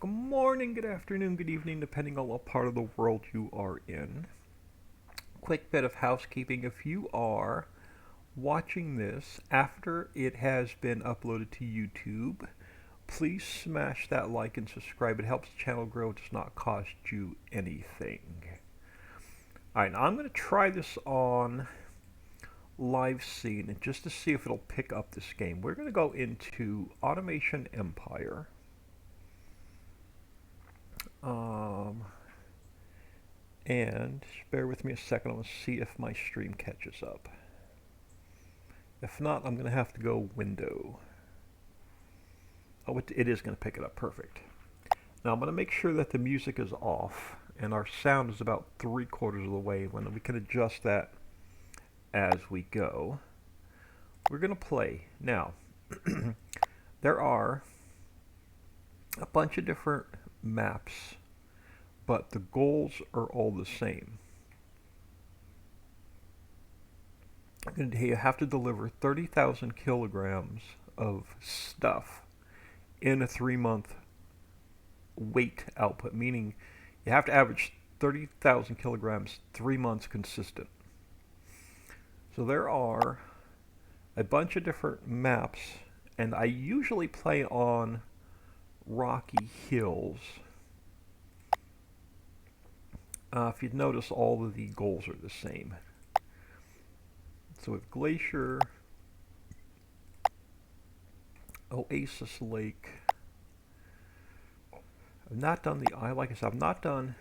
Good morning, good afternoon, good evening, depending on what part of the world you are in. Quick bit of housekeeping. If you are watching this after it has been uploaded to YouTube, please smash that like and subscribe. It helps the channel grow. It does not cost you anything. Alright, now I'm going to try this on live scene just to see if it'll pick up this game. We're going to go into Automation Empire. And just bear with me a second. I'm going to see if my stream catches up. If not, I'm going to have to go window. Oh, it is going to pick it up. Perfect. Now I'm going to make sure that the music is off and our sound is about 3/4 of the way. When we can adjust that as we go. We're going to play. Now, there are a bunch of different maps, but the goals are all the same. You have to deliver 30,000 kilograms of stuff in a 3-month weight output, meaning you have to average 30,000 kilograms 3 months consistent. So there are a bunch of different maps, and I usually play on rocky hills. If you'd notice, all of the goals are the same. So with Glacier, Oasis Lake, I've not done like I said, I've not done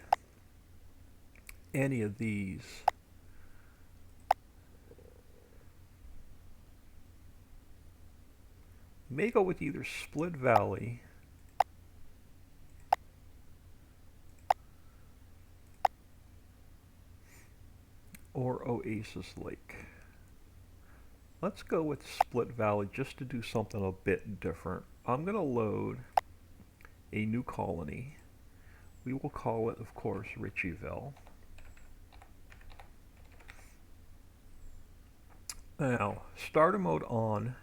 any of these. May go with either Split Valley or Oasis Lake. Let's go with Split Valley just to do something a bit different. I'm going to load a new colony. We will call it, of course, Ritchieville. Now, starter mode on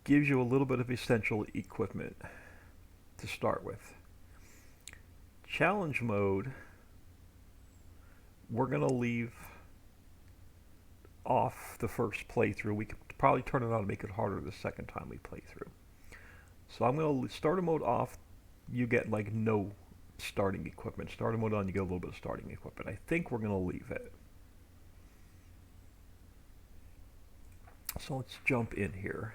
gives you a little bit of essential equipment to start with. Challenge mode, we're going to leave off the first playthrough. We could probably turn it on to make it harder the second time we play through. So I'm going to starter mode off. You get like no starting equipment. Starter mode on, you get a little bit of starting equipment. I think we're going to leave it. So let's jump in here.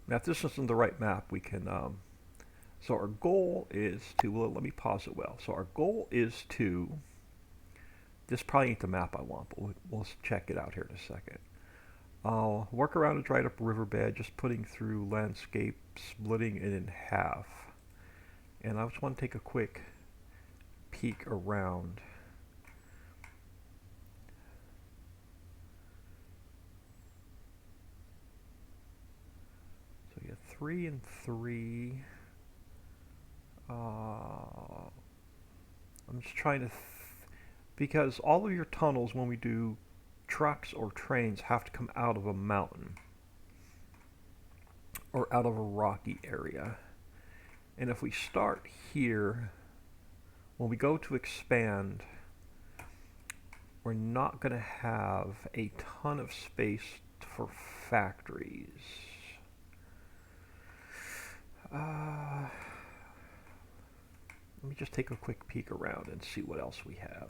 Now if this isn't the right map, we can so our goal is to, well, let me pause it well. So our goal is to, this probably ain't the map I want, but we'll check it out here in a second. I'll work around a dried up riverbed, just putting through landscape, splitting it in half. And I just want to take a quick peek around. So you have 3 and 3. I'm just trying to, because all of your tunnels when we do trucks or trains have to come out of a mountain or out of a rocky area. And if we start here, when we go to expand, we're not going to have a ton of space for factories. Let me just take a quick peek around and see what else we have.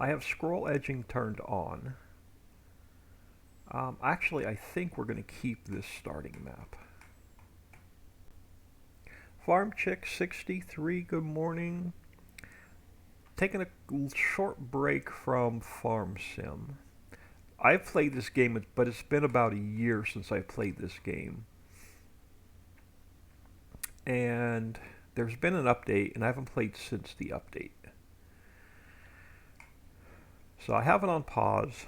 I have scroll edging turned on. Actually, I think we're going to keep this starting map. Farm Chick 63, good morning. Taking a short break from Farm Sim. I've played this game, but it's been about a year since I played this game. And there's been an update, and I haven't played since the update. So I have it on pause.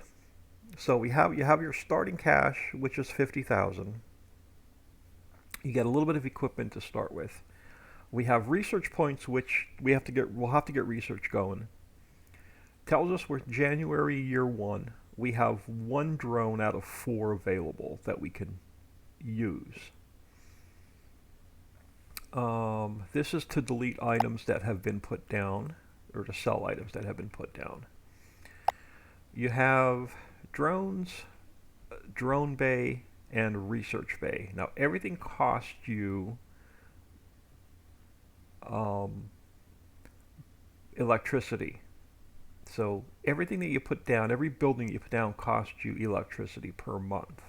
So you have your starting cash, which is 50,000. You get a little bit of equipment to start with. We have research points, which we'll have to get research going. Tells us we're January year 1 we have one drone out of 4 available that we can use. This is to delete items that have been put down, or to sell items that have been put down. You have drones, drone bay, and research bay. Now everything costs you electricity. So everything that you put down, every building that you put down costs you electricity per month.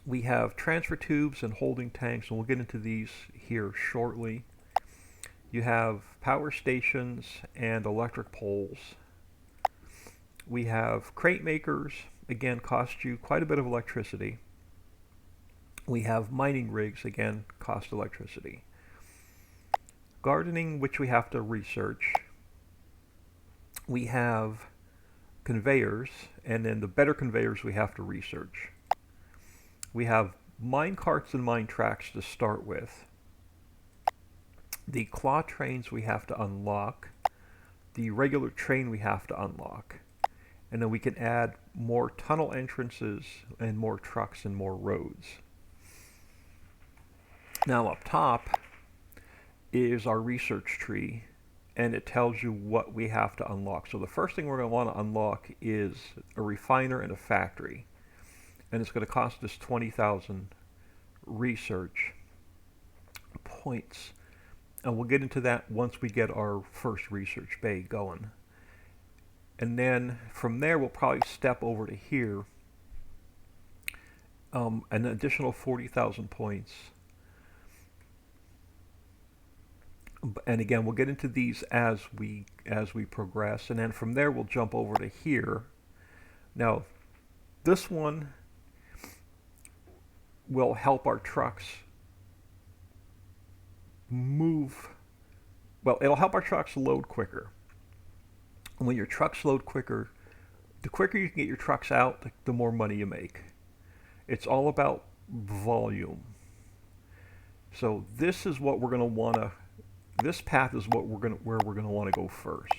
We have transfer tubes and holding tanks, and we'll get into these here shortly. You have power stations and electric poles. We have crate makers, again, cost you quite a bit of electricity. We have mining rigs, again, cost electricity. Gardening, which we have to research. We have conveyors, and then the better conveyors we have to research. We have mine carts and mine tracks to start with. The claw trains we have to unlock. The regular train we have to unlock. And then we can add more tunnel entrances and more trucks and more roads. Now up top is our research tree, and it tells you what we have to unlock. So the first thing we're going to want to unlock is a refiner and a factory. And it's going to cost us 20,000 research points. And we'll get into that once we get our first research bay going. And then from there, we'll probably step over to here. An additional 40,000 points. And again, we'll get into these as we progress. And then from there, we'll jump over to here. Now, this one will help our trucks move. Well, it'll help our trucks load quicker. And when your trucks load quicker, the quicker you can get your trucks out, the more money you make. It's all about volume. So this is what we're going to want to. This path is where we're going to want to go first.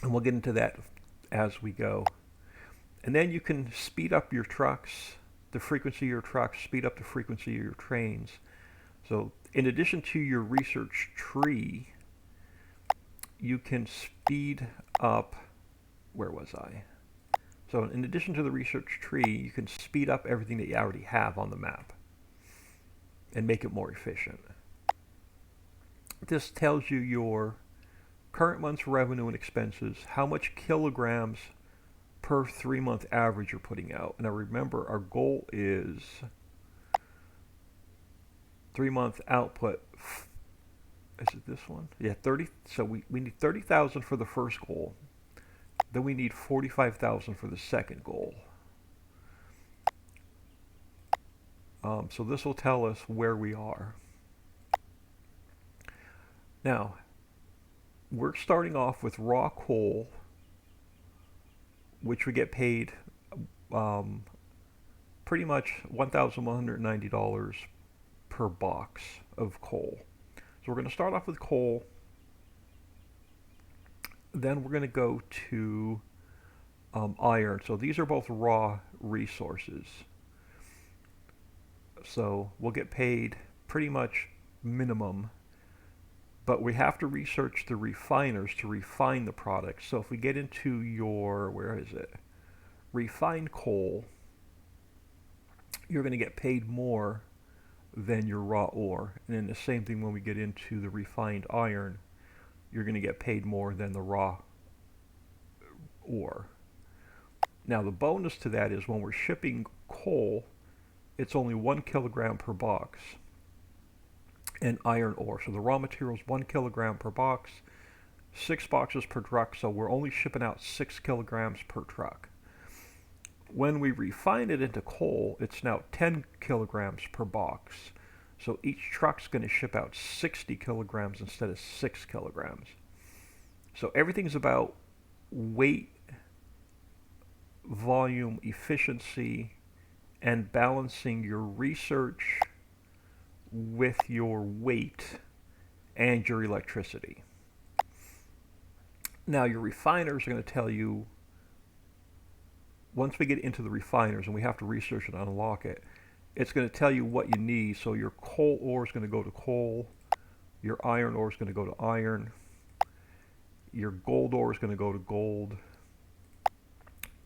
And we'll get into that as we go. And then you can speed up your trucks, the frequency of your trucks, speed up the frequency of your trains. So in addition to your research tree, you can speed up, where was I? So in addition to the research tree, you can speed up everything that you already have on the map and make it more efficient. This tells you your current month's revenue and expenses, how much kilograms per 3-month average you're putting out. Now remember, our goal is 3-month output. Is it this one? Yeah, 30. So we need 30,000 for the first goal. Then we need 45,000 for the second goal. So this will tell us where we are. Now, we're starting off with raw coal, which we get paid pretty much $1,190 per box of coal. So we're going to start off with coal. Then we're going to go to iron. So these are both raw resources. So we'll get paid pretty much minimum, but we have to research the refiners to refine the product. So if we get into your, where is it? Refined coal, you're going to get paid more than your raw ore. And then the same thing when we get into the refined iron, you're going to get paid more than the raw ore. Now the bonus to that is when we're shipping coal, it's only 1 kilogram per box. And iron ore, so the raw material is 1 kilogram per box, 6 boxes per truck, so we're only shipping out 6 kilograms per truck. When we refine it into coal, it's now 10 kilograms per box. So each truck's going to ship out 60 kilograms instead of 6 kilograms. So everything's about weight, volume, efficiency, and balancing your research with your weight and your electricity. Now your refiners are going to tell you, once we get into the refiners and we have to research and unlock it, it's going to tell you what you need. So your coal ore is going to go to coal, your iron ore is going to go to iron, your gold ore is going to go to gold,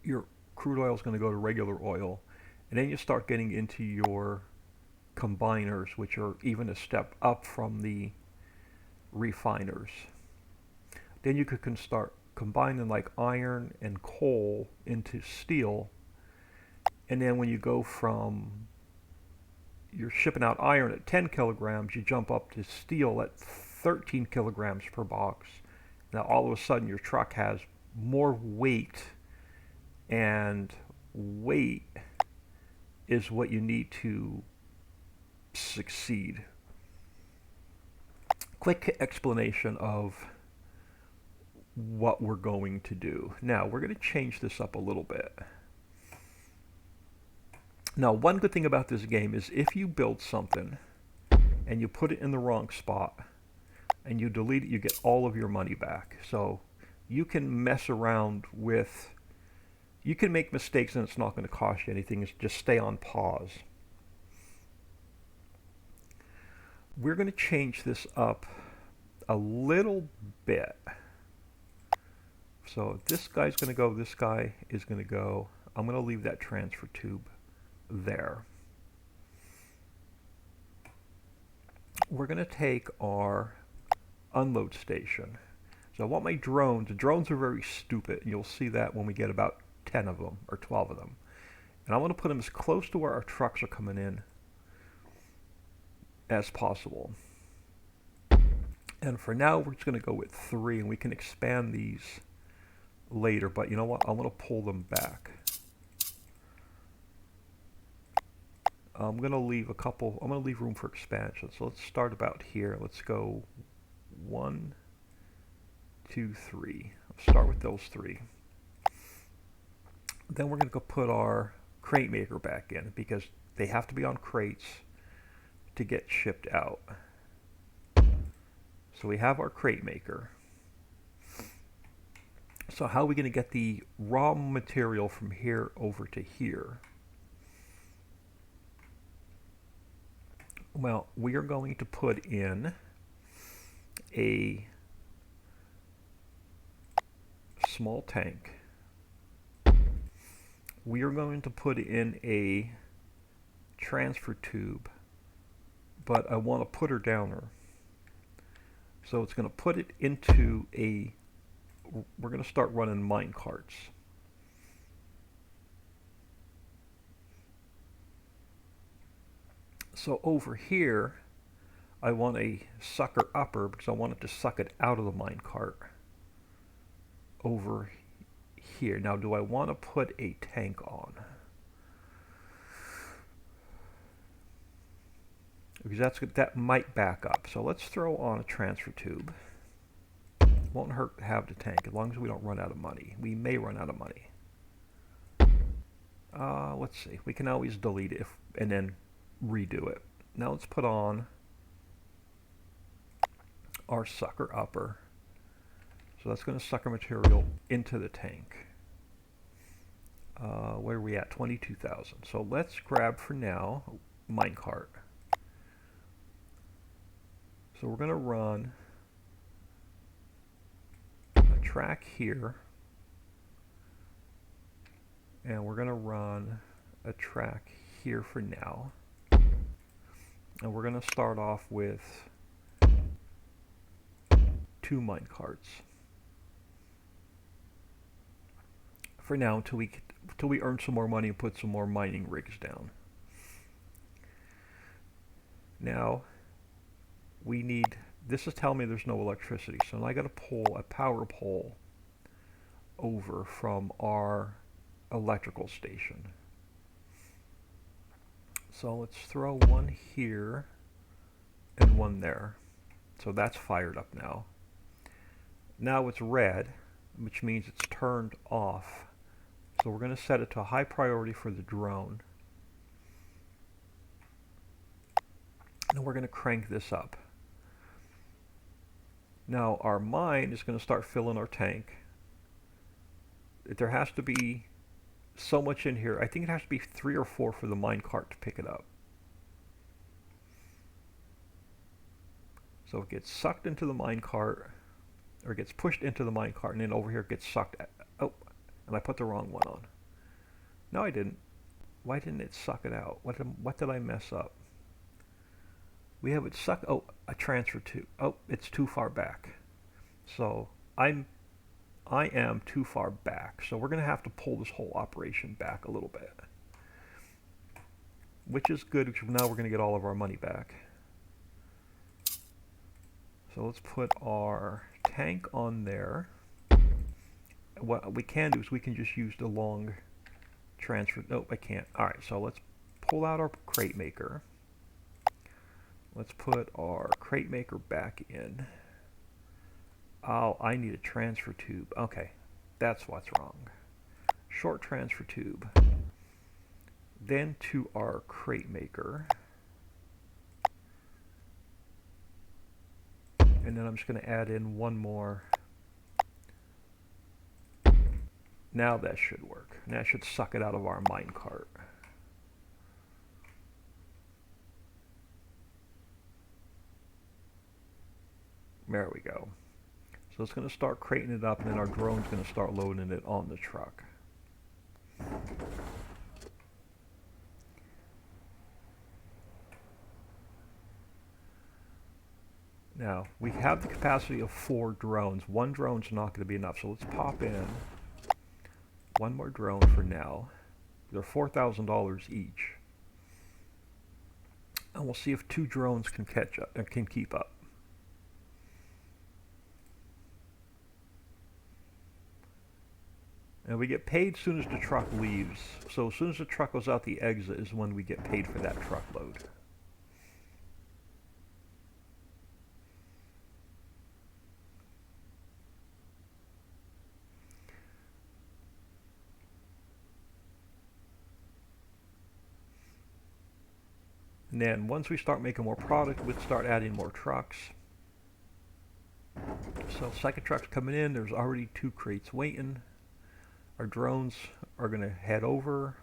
your crude oil is going to go to regular oil, and then you start getting into your combiners, which are even a step up from the refiners. Then you can start combining like iron and coal into steel, and then when you go from, you're shipping out iron at 10 kilograms, you jump up to steel at 13 kilograms per box. Now all of a sudden your truck has more weight, and weight is what you need to succeed. Quick explanation of what we're going to do. Now we're going to change this up a little bit. Now one good thing about this game is if you build something and you put it in the wrong spot and you delete it, you get all of your money back. So you can mess around with, you can make mistakes and it's not going to cost you anything. It's just stay on pause. We're going to change this up a little bit. So this guy's going to go, this guy is going to go. I'm going to leave that transfer tube there. We're going to take our unload station. So I want my drones. The drones are very stupid. You'll see that when we get about 10 of them or 12 of them. And I want to put them as close to where our trucks are coming in as possible. And for now, we're just going to go with 3, and we can expand these later. But you know what? I want to pull them back. I'm going to leave a couple. I'm going to leave room for expansion. So let's start about here. Let's go 1, 2, 3. Let's start with those 3. Then we're going to go put our crate maker back in because they have to be on crates to get shipped out. So we have our crate maker. So how are we going to get the raw material from here over to here? Well, we are going to put in a small tank. We are going to put in a transfer tube, but I want a putter downer. So it's going to put it into a, we're going to start running mine carts. So over here, I want a sucker upper because I want it to suck it out of the mine cart. Over here. Now, do I want to put a tank on? Because that might back up. So let's throw on a transfer tube. Won't hurt to have the tank as long as we don't run out of money. We may run out of money. Let's see. We can always delete it and then redo it. Now let's put on our sucker upper. So that's going to suck our material into the tank. Where are we at? 22,000. So let's grab for now minecart. So we're going to run a track here, and we're going to run a track here for now. And we're going to start off with 2 minecarts for now until we earn some more money and put some more mining rigs down. Now we need, this is telling me there's no electricity, so now I got to pull a power pole over from our electrical station. So let's throw one here and one there. So that's fired up now. Now it's red, which means it's turned off. So we're going to set it to a high priority for the drone. And we're going to crank this up. Now our mine is going to start filling our tank. There has to be so much in here. I think it has to be 3 or 4 for the mine cart to pick it up. So it gets sucked into the mine cart, or it gets pushed into the mine cart, and then over here it gets sucked. Oh, and I put the wrong one on. No, I didn't. Why didn't it suck it out? What did I mess up? We have it suck. Oh, a transfer tube. Oh, it's too far back. So I am too far back. So we're going to have to pull this whole operation back a little bit, which is good because now we're going to get all of our money back. So let's put our tank on there. What we can do is we can just use the long transfer. Nope, I can't. Alright, so let's pull out our crate maker. Let's put our crate maker back in. Oh, I need a transfer tube. Okay, that's what's wrong. Short transfer tube. Then to our crate maker. And then I'm just going to add in one more. Now that should work. Now it should suck it out of our mine cart. There we go. So it's going to start crating it up, and then our drone's going to start loading it on the truck. Now, we have the capacity of 4 drones. One drone's not going to be enough, so let's pop in one more drone for now. They're $4,000 each. And we'll see if 2 drones can catch up, can keep up. And we get paid as soon as the truck leaves. So as soon as the truck goes out the exit is when we get paid for that truckload. And then once we start making more product, we'll start adding more trucks. So second truck's coming in. There's already 2 crates waiting. Our drones are going to head over.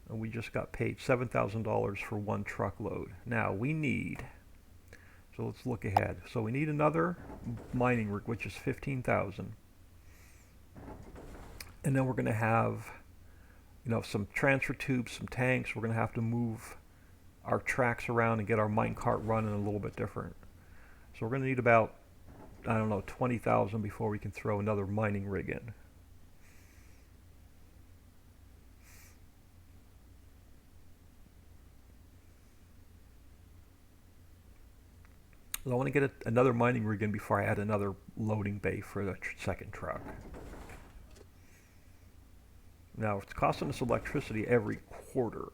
And we just got paid $7,000 for 1 truckload. Now we need, so let's look ahead. So we need another mining rig, which is $15,000. And then we're going to have, some transfer tubes, some tanks. We're going to have to move our tracks around and get our mine cart running a little bit different. So we're going to need about, I don't know, 20,000 before we can throw another mining rig in. So I want to get another mining rig in before I add another loading bay for the second truck. Now it's costing us electricity every quarter.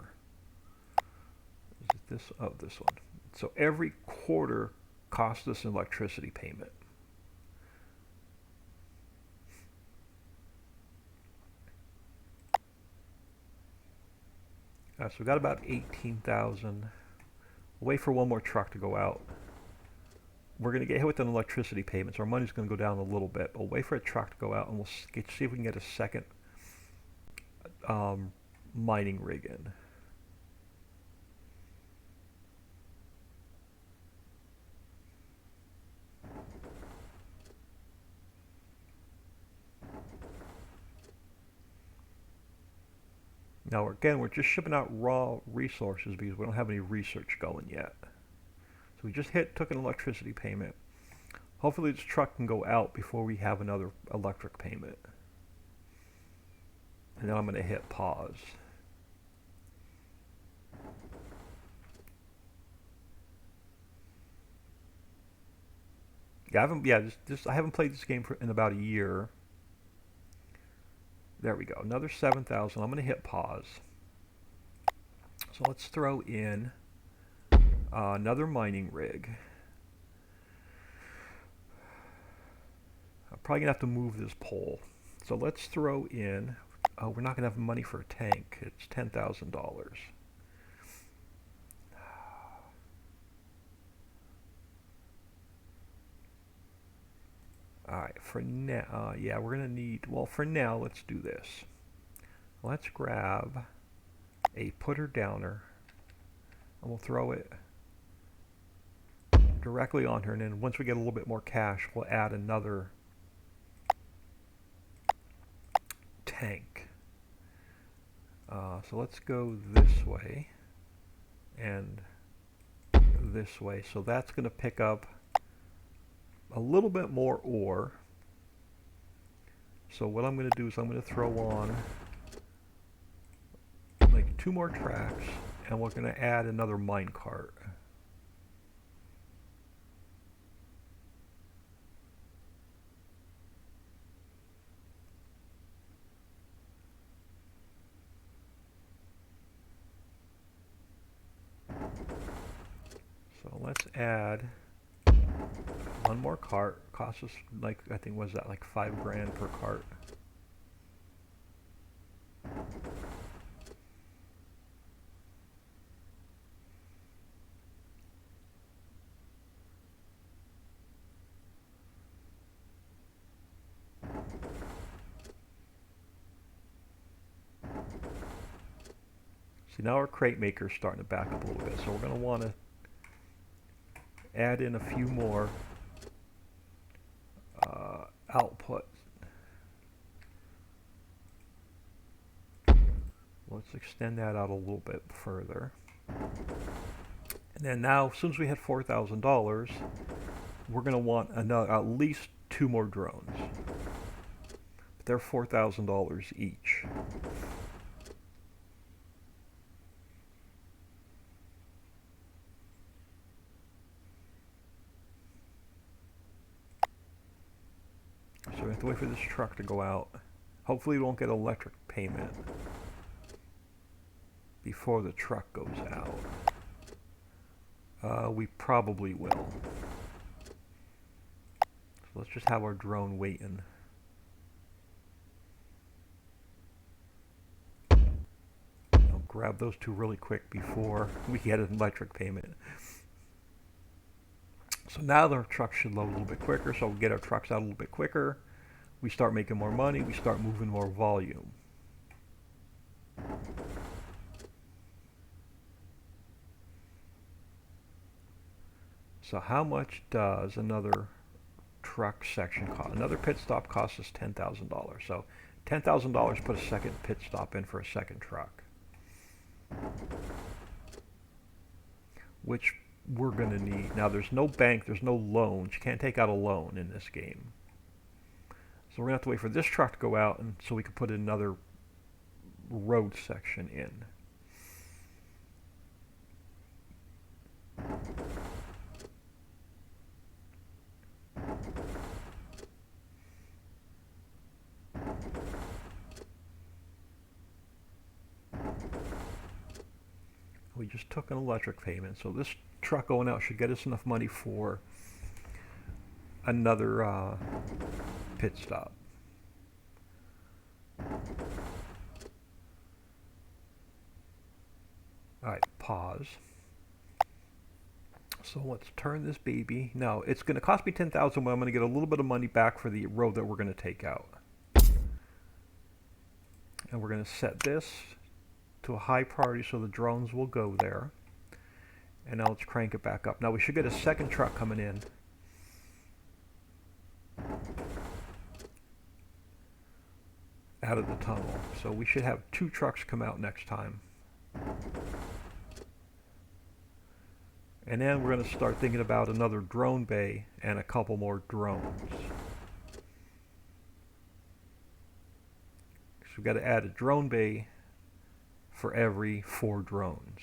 Is it this? Oh, this one. So every quarter costs us an electricity payment. So we've got about 18,000. We'll wait for one more truck to go out. We're going to get hit with an electricity payment, so our money's going to go down a little bit. We'll wait for a truck to go out, and we'll see if we can get a second mining rig in. Now again, we're just shipping out raw resources because we don't have any research going yet. So we just took an electricity payment. Hopefully this truck can go out before we have another electric payment. And then I'm going to hit pause. Yeah, I haven't played this game in about a year. There we go, another 7,000. I'm going to hit pause. So let's throw in another mining rig. I'm probably going to have to move this pole. So let's throw in, we're not going to have money for a tank. It's $10,000. Alright, for now, yeah, we're going to need, well, for now, let's do this. Let's grab a putter downer, and we'll throw it directly on her, and then once we get a little bit more cash, we'll add another tank. So let's go this way, and this way. So that's going to pick up a little bit more ore. So what I'm going to do is I'm going to throw on like 2 more tracks, and we're going to add another mine cart. So let's add 1 more cart. Costs us like, I think, was that like 5 grand per cart? See, now our crate maker is starting to back up a little bit, so we're going to want to add in a few more outputs. Let's extend that out a little bit further. And then now, as soon as we hit $4,000, we're going to want another, at least 2 more drones. But they're $4,000 each. So we have to wait for this truck to go out. Hopefully we won't get electric payment before the truck goes out. We probably will. So let's just have our drone waiting. I'll grab those 2 really quick before we get an electric payment. So now the trucks should load a little bit quicker, so we'll get our trucks out a little bit quicker. We start making more money, we start moving more volume. So how much does another truck section cost? Another pit stop costs us $10,000. So $10,000 put a second pit stop in for a second truck, which we're going to need. Now there's no bank, there's no loans. You can't take out a loan in this game. So we're going to have to wait for this truck to go out, and so we can put another road section in. We just took an electric payment, so this truck going out should get us enough money for another pit stop. Alright, pause. So let's turn this baby. Now, it's going to cost me $10,000, but I'm going to get a little bit of money back for the road that we're going to take out. And we're going to set this to a high priority so the drones will go there. And now let's crank it back up. Now we should get a second truck coming in. Out of the tunnel. So we should have 2 trucks come out next time. And then we're going to start thinking about another drone bay and a couple more drones. So we've got to add a drone bay for every 4 drones.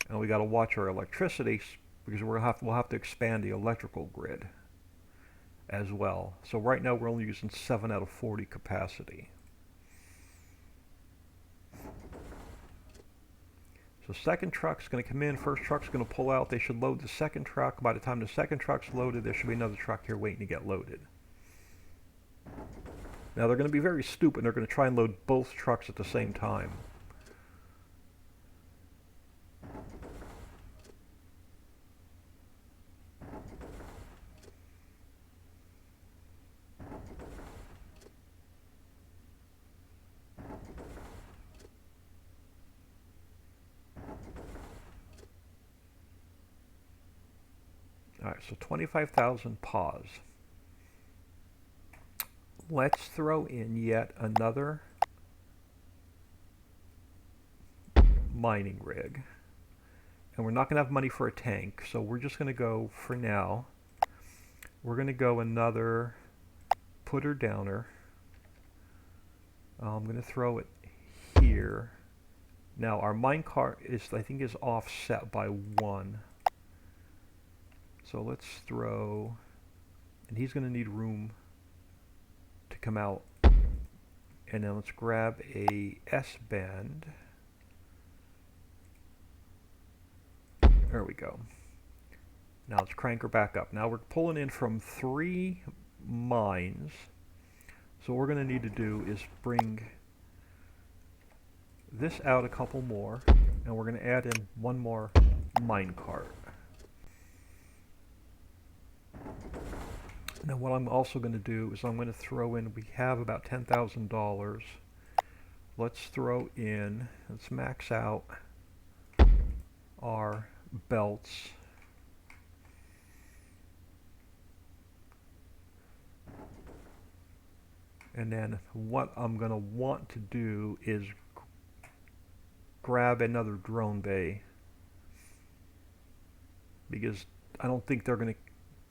And we got to watch our electricity because we'll have to expand the electrical grid as well. So right now we're only using 7 out of 40 capacity. So second truck's going to come in, first truck's going to pull out, they should load the second truck. By the time the second truck's loaded, there should be another truck here waiting to get loaded. Now they're going to be very stupid, they're going to try and load both trucks at the same time. All right, so 25,000 pause. Let's throw in yet another mining rig. And we're not going to have money for a tank, so we're just going to go, for now, we're going to go another putter downer. I'm going to throw it here. Now our minecart is, I think, is offset by 1. So let's throw, and he's going to need room to come out. And then let's grab a S-bend. There we go. Now let's crank her back up. Now we're pulling in from 3 mines. So what we're going to need to do is bring this out a couple more, and we're going to add in 1 more mine cart. Now what I'm also going to do is I'm going to throw in, we have about $10,000. Let's throw in, let's max out our belts. And then what I'm going to want to do is grab another drone bay, because I don't think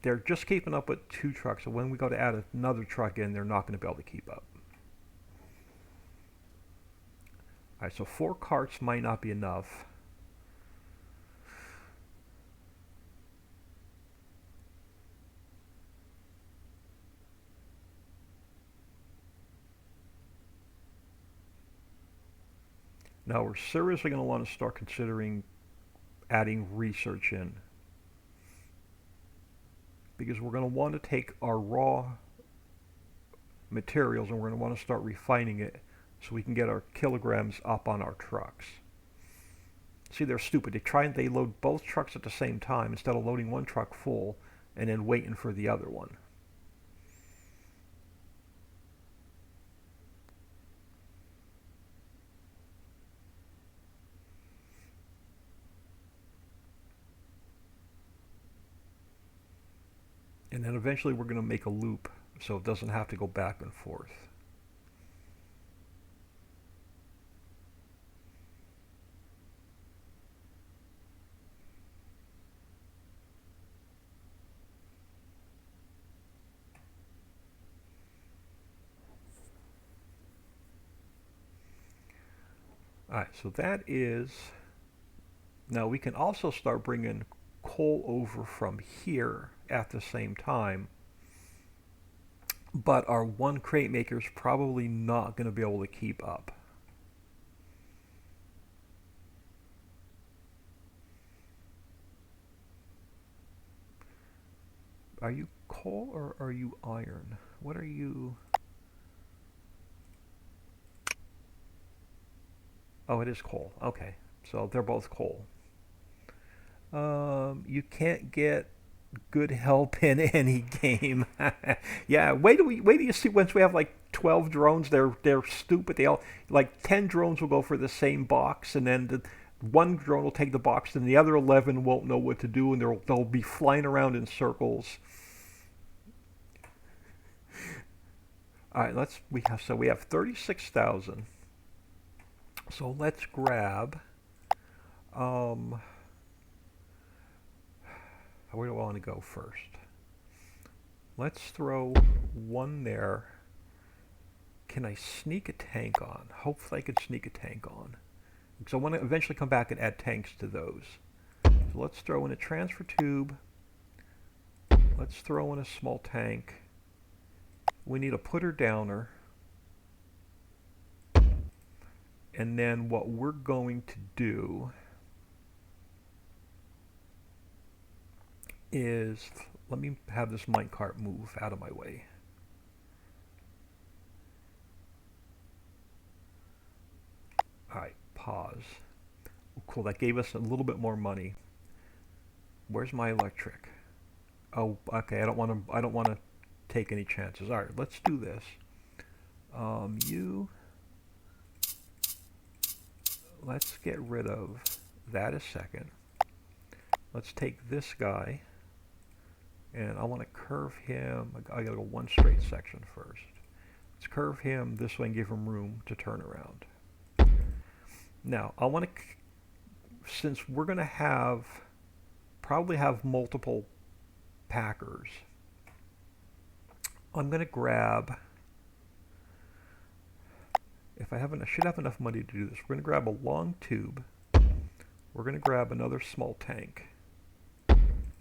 they're just keeping up with 2 trucks, so when we go to add another truck in, they're not going to be able to keep up. Alright, so 4 carts might not be enough. Now we're seriously going to want to start considering adding research in, because we're going to want to take our raw materials and we're going to want to start refining it so we can get our kilograms up on our trucks. See, they're stupid. They load both trucks at the same time instead of loading one truck full and then waiting for the other one. And then eventually we're going to make a loop so it doesn't have to go back and forth. Alright, so that is, now we can also start bringing coal over from here at the same time, but our 1 crate maker is probably not going to be able to keep up. Are you coal or are you iron? What are you? Oh, it is coal. Okay, so they're both coal. You can't get good help in any game. Yeah, wait till you see, once we have like 12 drones, they're stupid. They all, like 10 drones will go for the same box, and then one drone will take the box, and the other 11 won't know what to do, and they'll be flying around in circles. All right, we have 36,000. So let's grab. Where do I want to go first? Let's throw 1 there. Can I sneak a tank on? Hopefully I can sneak a tank on, because I want to eventually come back and add tanks to those. So let's throw in a transfer tube. Let's throw in a small tank. We need a putter downer. And then what we're going to do is, let me have this minecart move out of my way. Alright, pause. Oh, cool, that gave us a little bit more money. Where's my electric? Oh, okay, I don't want to take any chances. Alright, let's do this. Let's get rid of that a second. Let's take this guy. And I want to curve him. I gotta go one straight section first. Let's curve him this way and give him room to turn around. Now, I want to, since we're going to probably have multiple packers, I'm going to grab, I should have enough money to do this. We're going to grab a long tube. We're going to grab another small tank.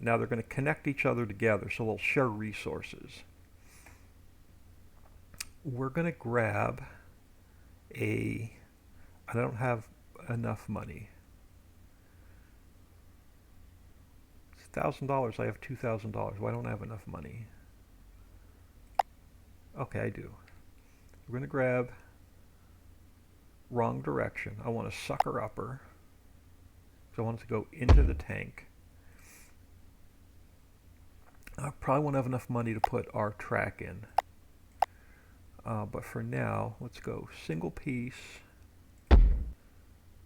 Now they're going to connect each other together so they'll share resources. We're going to grab I don't have enough money. It's $1,000. I have $2,000. Why don't I have enough money? Okay, I do. We're going to grab wrong direction. I want a sucker upper. So I want it to go into the tank. I probably won't have enough money to put our track in. But for now, let's go single piece.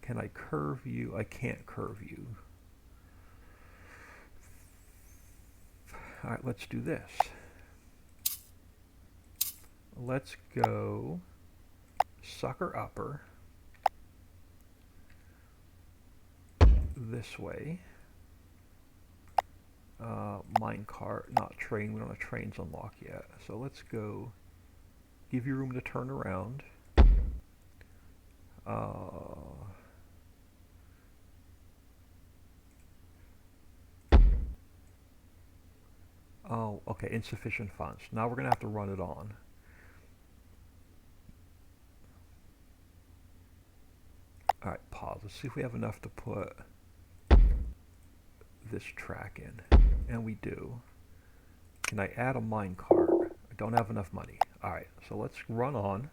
Can I curve you? I can't curve you. Alright, let's do this. Let's go sucker upper this way. Minecart, not train. We don't have trains unlocked yet. So let's go give you room to turn around. Oh, okay, insufficient funds. Now we're going to have to run it on. Alright, pause. Let's see if we have enough to put this track in. And we do. Can I add a minecart? I don't have enough money. Alright, so let's run on.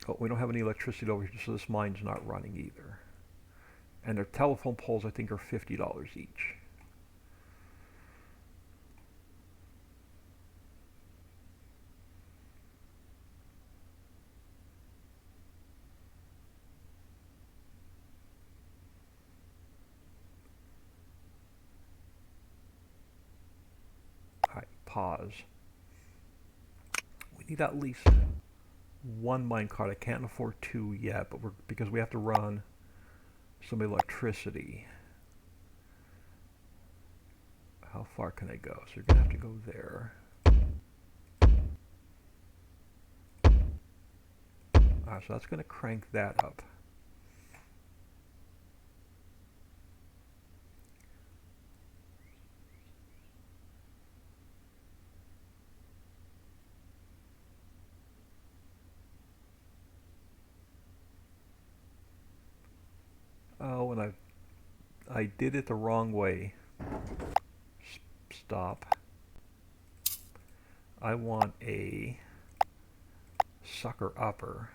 Oh, we don't have any electricity over here, so this mine's not running either. And their telephone poles, I think, are $50 each. Alright, pause. We need at least one minecart. I can't afford two yet, but because we have to run some electricity. How far can I go? So you're gonna have to go there. Alright, so that's gonna crank that up. Oh, and I did it the wrong way. Stop. I want a sucker upper.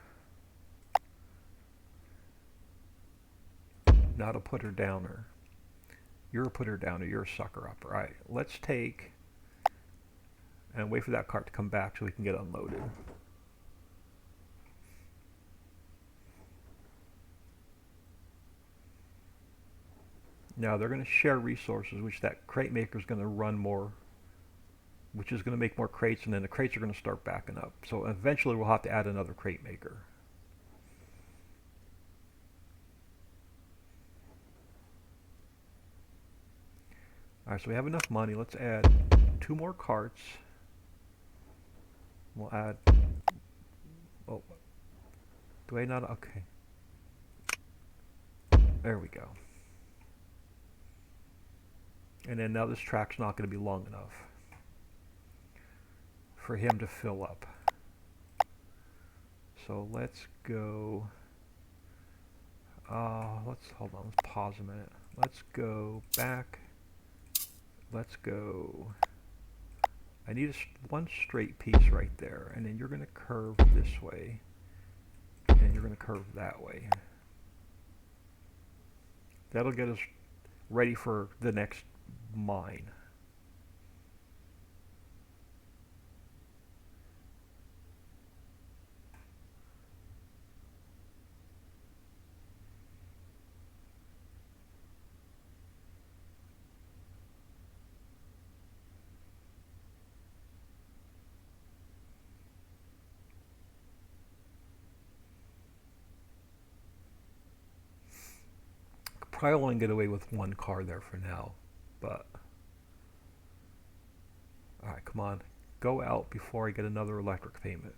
Not a putter downer. You're a putter downer, you're a sucker upper. Alright, let's take and wait for that cart to come back so we can get unloaded. Now they're going to share resources, which that crate maker is going to run more, which is going to make more crates, and then the crates are going to start backing up. So eventually we'll have to add another crate maker. Alright, so we have enough money. Let's add 2 more carts. We'll add... Oh. Do I not... Okay. There we go. And then now this track's not going to be long enough for him to fill up. So let's go... let's hold on. Let's pause a minute. Let's go back. Let's go... I need one straight piece right there, and then you're going to curve this way, and you're going to curve that way. That'll get us ready for the next mine. Probably only get away with one car there for now, but all right, come on, go out before I get another electric payment.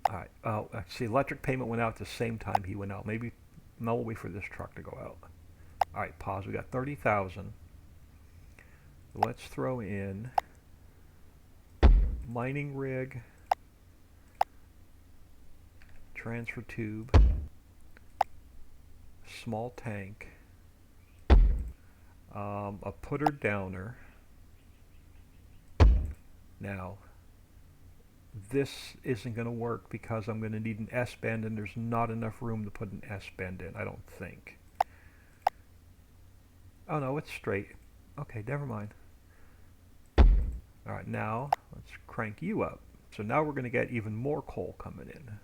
All right. Oh, actually, electric payment went out at the same time he went out. Maybe no, we'll wait for this truck to go out. All right, pause. We got 30,000. Let's throw in mining rig, transfer tube, small tank, a putter downer. Now, this isn't going to work because I'm going to need an S-bend and there's not enough room to put an S-bend in, I don't think. Oh no, it's straight. Okay, never mind. Alright, now let's crank you up. So now we're going to get even more coal coming in.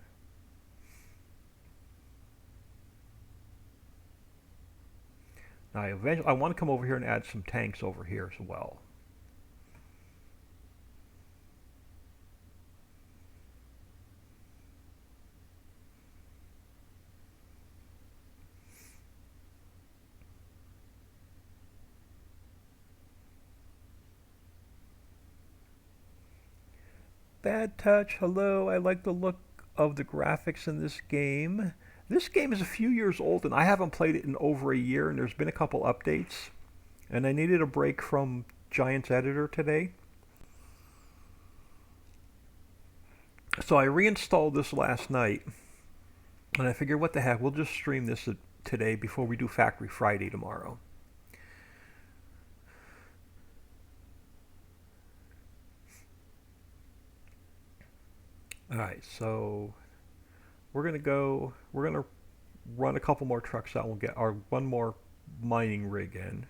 Now eventually, I want to come over here and add some tanks over here as well. Bad Touch, hello. I like the look of the graphics in this game. This game is a few years old and I haven't played it in over a year, and there's been a couple updates. And I needed a break from Giants Editor today. So I reinstalled this last night and I figured, what the heck, we'll just stream this today before we do Factory Friday tomorrow. Alright, so we're gonna run a couple more trucks out and we'll get our one more mining rig in.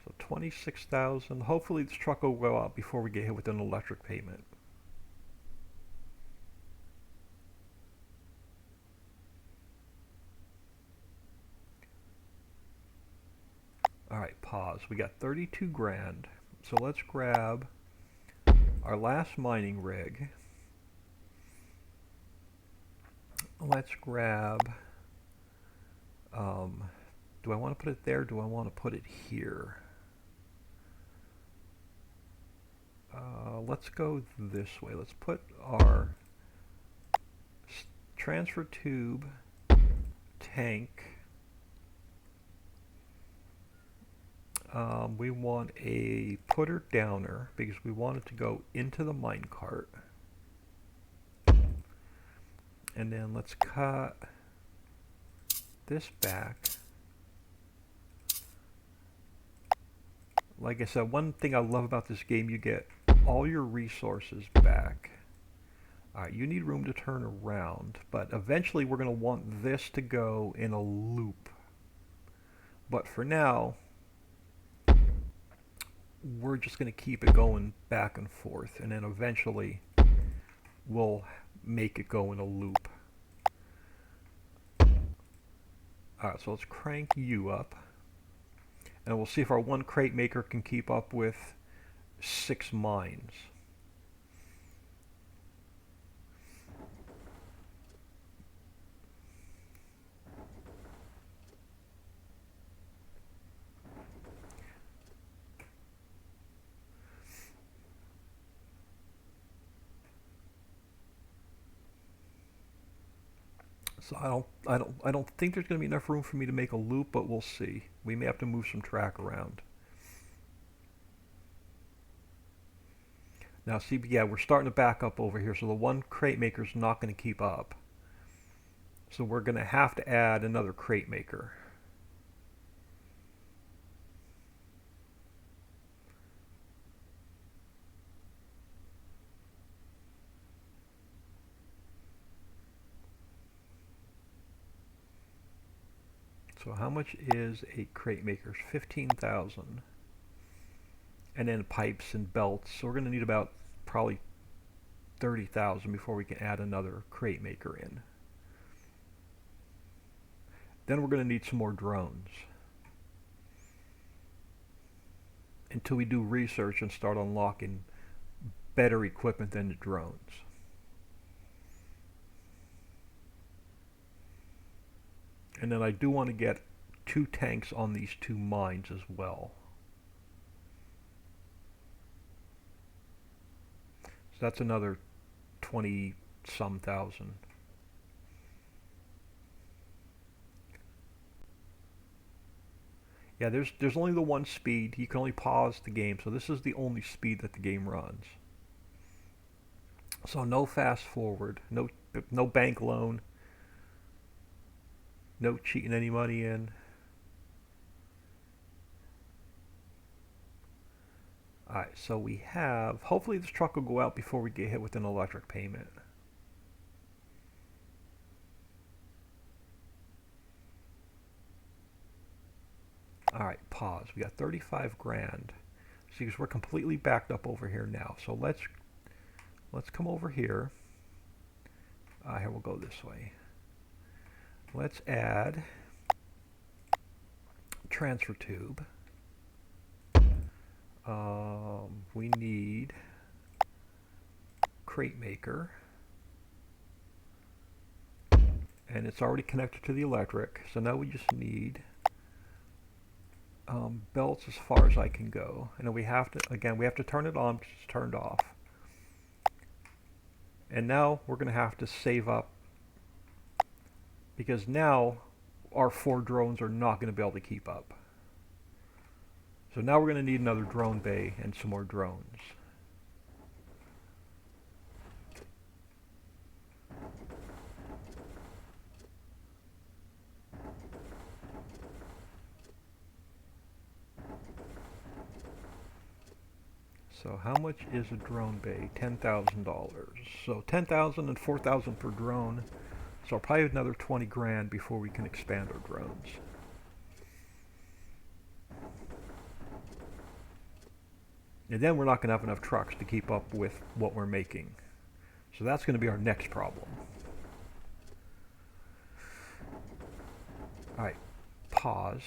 So 26,000. Hopefully this truck will go out before we get hit with an electric payment. Alright, pause. We got 32 grand. So let's grab our last mining rig. Let's grab, do I want to put it there? Do I want to put it here? Let's go this way. Let's put our transfer tube, tank. We want a putter downer because we want it to go into the minecart. And then let's cut this back. Like I said, one thing I love about this game, you get all your resources back. Alright, you need room to turn around, but eventually we're going to want this to go in a loop. But for now, we're just going to keep it going back and forth, and then eventually we'll make it go in a loop. Alright, so let's crank you up, and we'll see if our one crate maker can keep up with 6 mines. So I don't think there's going to be enough room for me to make a loop, but we'll see. We may have to move some track around. Now see, yeah, we're starting to back up over here, so the one crate maker is not going to keep up. So we're going to have to add another crate maker. So how much is a crate maker? 15,000. And then pipes and belts. So we're going to need about probably 30,000 before we can add another crate maker in. Then we're going to need some more drones. Until we do research and start unlocking better equipment than the drones. And then I do want to get 2 tanks on these 2 mines as well. So that's another 20 some thousand. Yeah, there's only the one speed. You can only pause the game, so this is the only speed that the game runs. So no fast forward, no bank loan, no cheating any money in. Alright, so we have, hopefully this truck will go out before we get hit with an electric payment. Alright, pause. We got 35 grand. See, because we're completely backed up over here now. So let's come over here. Here, we'll go this way. Let's add transfer tube. We need crate maker. And it's already connected to the electric. So now we just need belts as far as I can go. And then we have to, again, we have to turn it on because it's turned off. And now we're going to have to save up because now our 4 drones are not going to be able to keep up. So now we're going to need another drone bay and some more drones. So how much is a drone bay? $10,000. So 10,000 and 4,000 per drone. So probably another 20 grand before we can expand our drones. And then we're not going to have enough trucks to keep up with what we're making. So that's going to be our next problem. Alright, pause.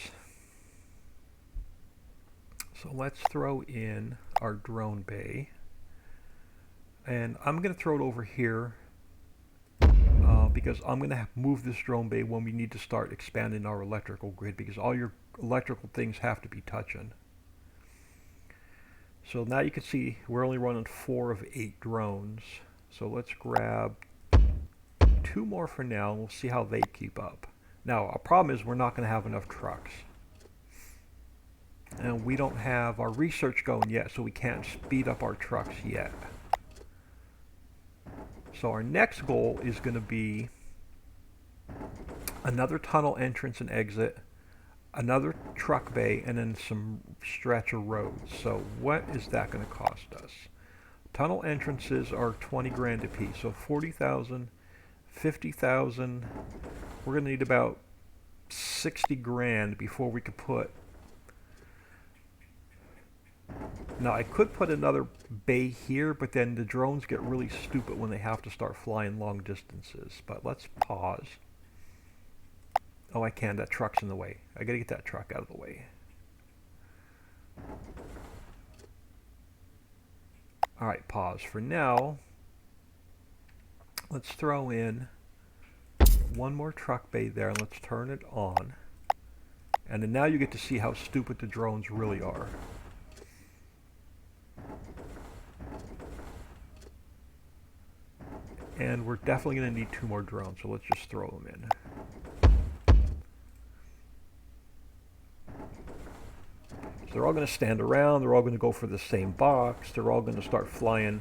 So let's throw in our drone bay. And I'm going to throw it over here because I'm going to move this drone bay when we need to start expanding our electrical grid because all your electrical things have to be touching. So now you can see we're only running 4 of 8 drones. So let's grab 2 more for now and we'll see how they keep up. Now our problem is we're not going to have enough trucks. And we don't have our research going yet, so we can't speed up our trucks yet. So our next goal is going to be another tunnel entrance and exit, another truck bay, and then some stretch of roads. So what is that going to cost us? Tunnel entrances are 20 grand a piece, so 40,000, 50,000. We're going to need about 60 grand before we could put. Now I could put another bay here, but then the drones get really stupid when they have to start flying long distances. But let's pause. Oh, I can. That truck's in the way. I gotta get that truck out of the way. Alright, pause. For now, let's throw in one more truck bay there and let's turn it on. And then now you get to see how stupid the drones really are. And we're definitely going to need 2 more drones, so let's just throw them in. So they're all going to stand around, they're all going to go for the same box, they're all going to start flying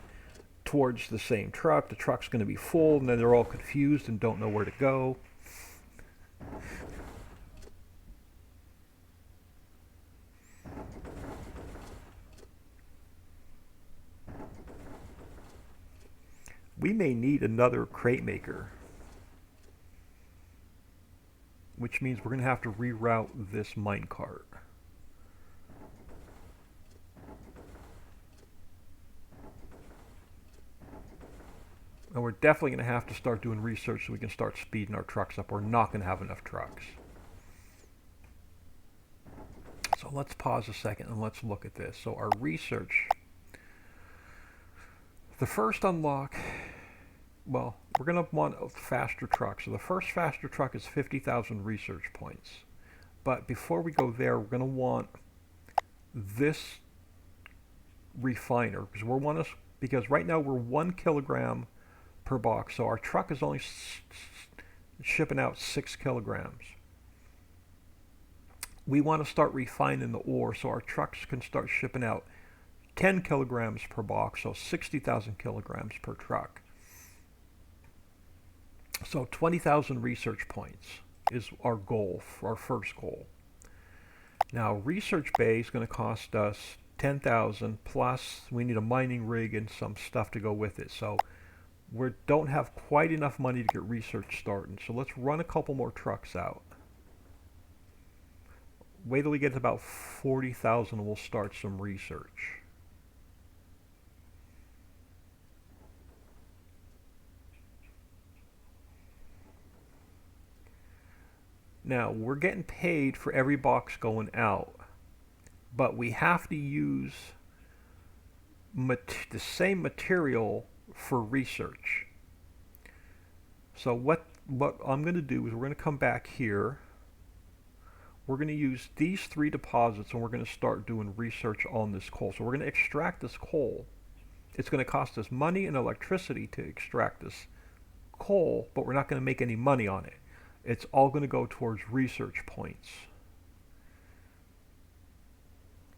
towards the same truck, the truck's going to be full, and then they're all confused and don't know where to go. We may need another crate maker, which means we're going to have to reroute this minecart. And we're definitely going to have to start doing research so we can start speeding our trucks up. We're not going to have enough trucks. So let's pause a second and let's look at this. So our research The first unlock, well, we're going to want a faster truck. So the first faster truck is 50,000 research points. But before we go there, we're going to want this refiner because right now we're 1 kilogram per box. So our truck is only shipping out 6 kilograms. We want to start refining the ore so our trucks can start shipping out 10 kilograms per box, so 60,000 kilograms per truck. So 20,000 research points is our goal, our first goal. Now, research bay is going to cost us 10,000 plus we need a mining rig and some stuff to go with it. So we don't have quite enough money to get research started. So let's run a couple more trucks out. Wait till we get to about 40,000 and we'll start some research. Now, we're getting paid for every box going out, but we have to use the same material for research. So what I'm going to do is we're going to come back here. We're going to use these 3 deposits and we're going to start doing research on this coal. So we're going to extract this coal. It's going to cost us money and electricity to extract this coal, but we're not going to make any money on it. It's all going to go towards research points.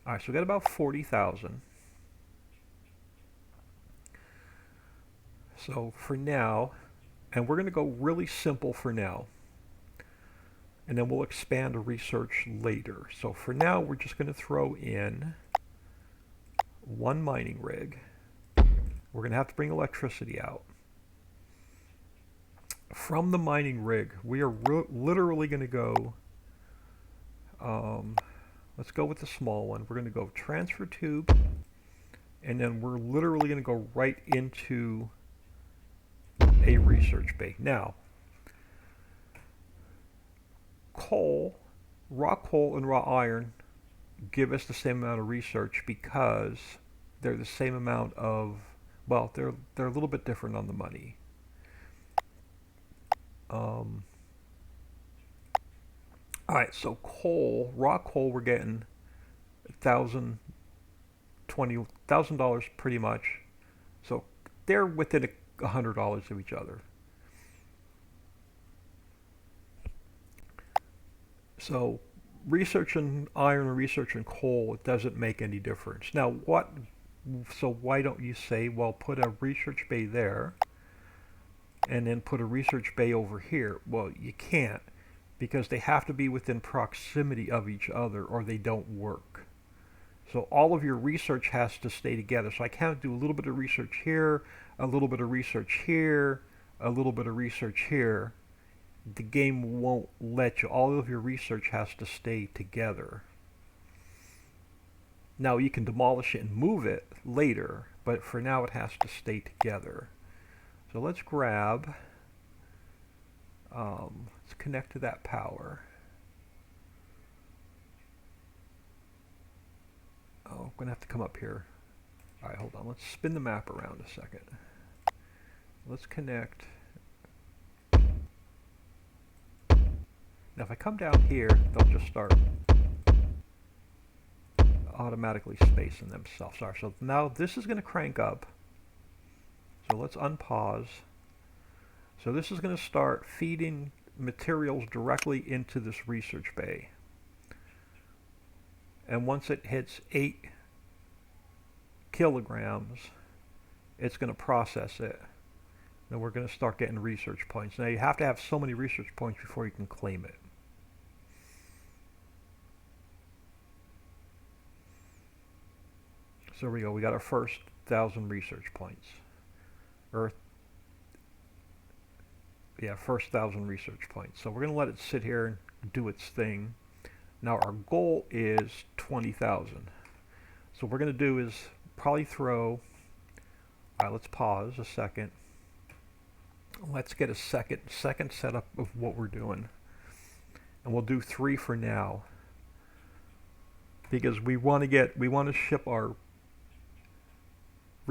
All right, so we got about 40,000. So for now, and we're going to go really simple for now, and then we'll expand to research later. So for now, we're just going to throw in 1 mining rig. We're going to have to bring electricity out. From the mining rig, we are literally going to go, let's go with the small one. We're going to go transfer tube, and then we're literally going to go right into a research bay. Now, coal, raw coal and raw iron give us the same amount of research because they're the same amount of, well, they're a little bit different on the money. Alright, so coal, raw coal, we're getting $1,000 pretty much. So they're within $100 of each other. So research in iron and research in coal, it doesn't make any difference. Now so why don't you say, well, put a research bay there and then put a research bay over here? Well, you can't, because they have to be within proximity of each other or they don't work. So all of your research has to stay together. So I can't do a little bit of research here, a little bit of research here, a little bit of research here. The game won't let you. All of your research has to stay together. Now you can demolish it and move it later, but for now it has to stay together. So let's grab, let's connect to that power. Oh, I'm going to have to come up here. All right, hold on. Let's spin the map around a second. Let's connect. Now if I come down here, they'll just start automatically spacing themselves. Sorry, so now this is going to crank up. So let's unpause. So this is going to start feeding materials directly into this research bay. And once it hits 8 kilograms, it's going to process it. Then we're going to start getting research points. Now you have to have so many research points before you can claim it. So there we go. We got our first 1,000 research points. First 1,000 research points. So we're going to let it sit here and do its thing. Now our goal is 20,000. So what we're going to do is probably throw, let's pause a second. Let's get a second setup of what we're doing. And we'll do 3 for now. Because we want to ship our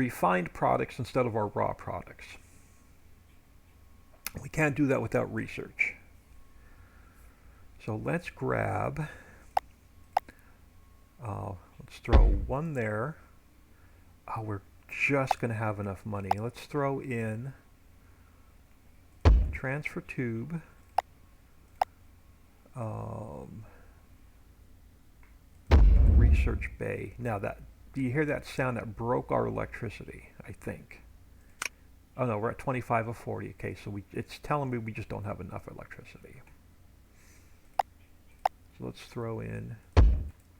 refined products instead of our raw products. We can't do that without research. So let's grab, let's throw one there. Oh, we're just going to have enough money. Let's throw in transfer tube. Research bay. Now do you hear that sound? That broke our electricity, I think. Oh no, we're at 25 of 40. Okay, so it's telling me we just don't have enough electricity. So let's throw in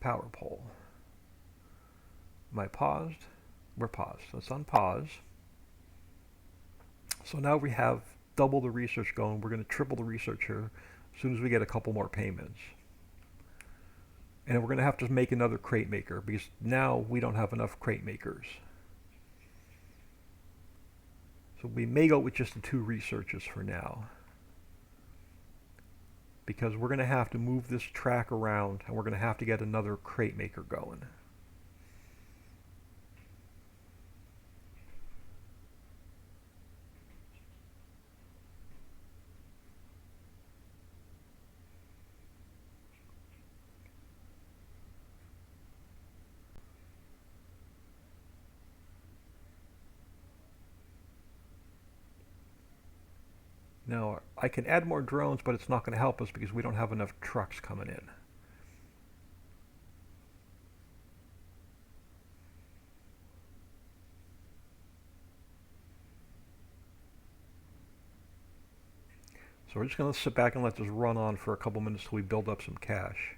power pole. Am I paused? We're paused. Let's unpause. So now we have double the research going. We're going to triple the research here as soon as we get a couple more payments. And we're going to have to make another crate maker because now we don't have enough crate makers. So we may go with just the 2 researches for now, because we're going to have to move this track around and we're going to have to get another crate maker going. Now, I can add more drones, but it's not going to help us because we don't have enough trucks coming in. So we're just going to sit back and let this run on for a couple minutes till we build up some cash.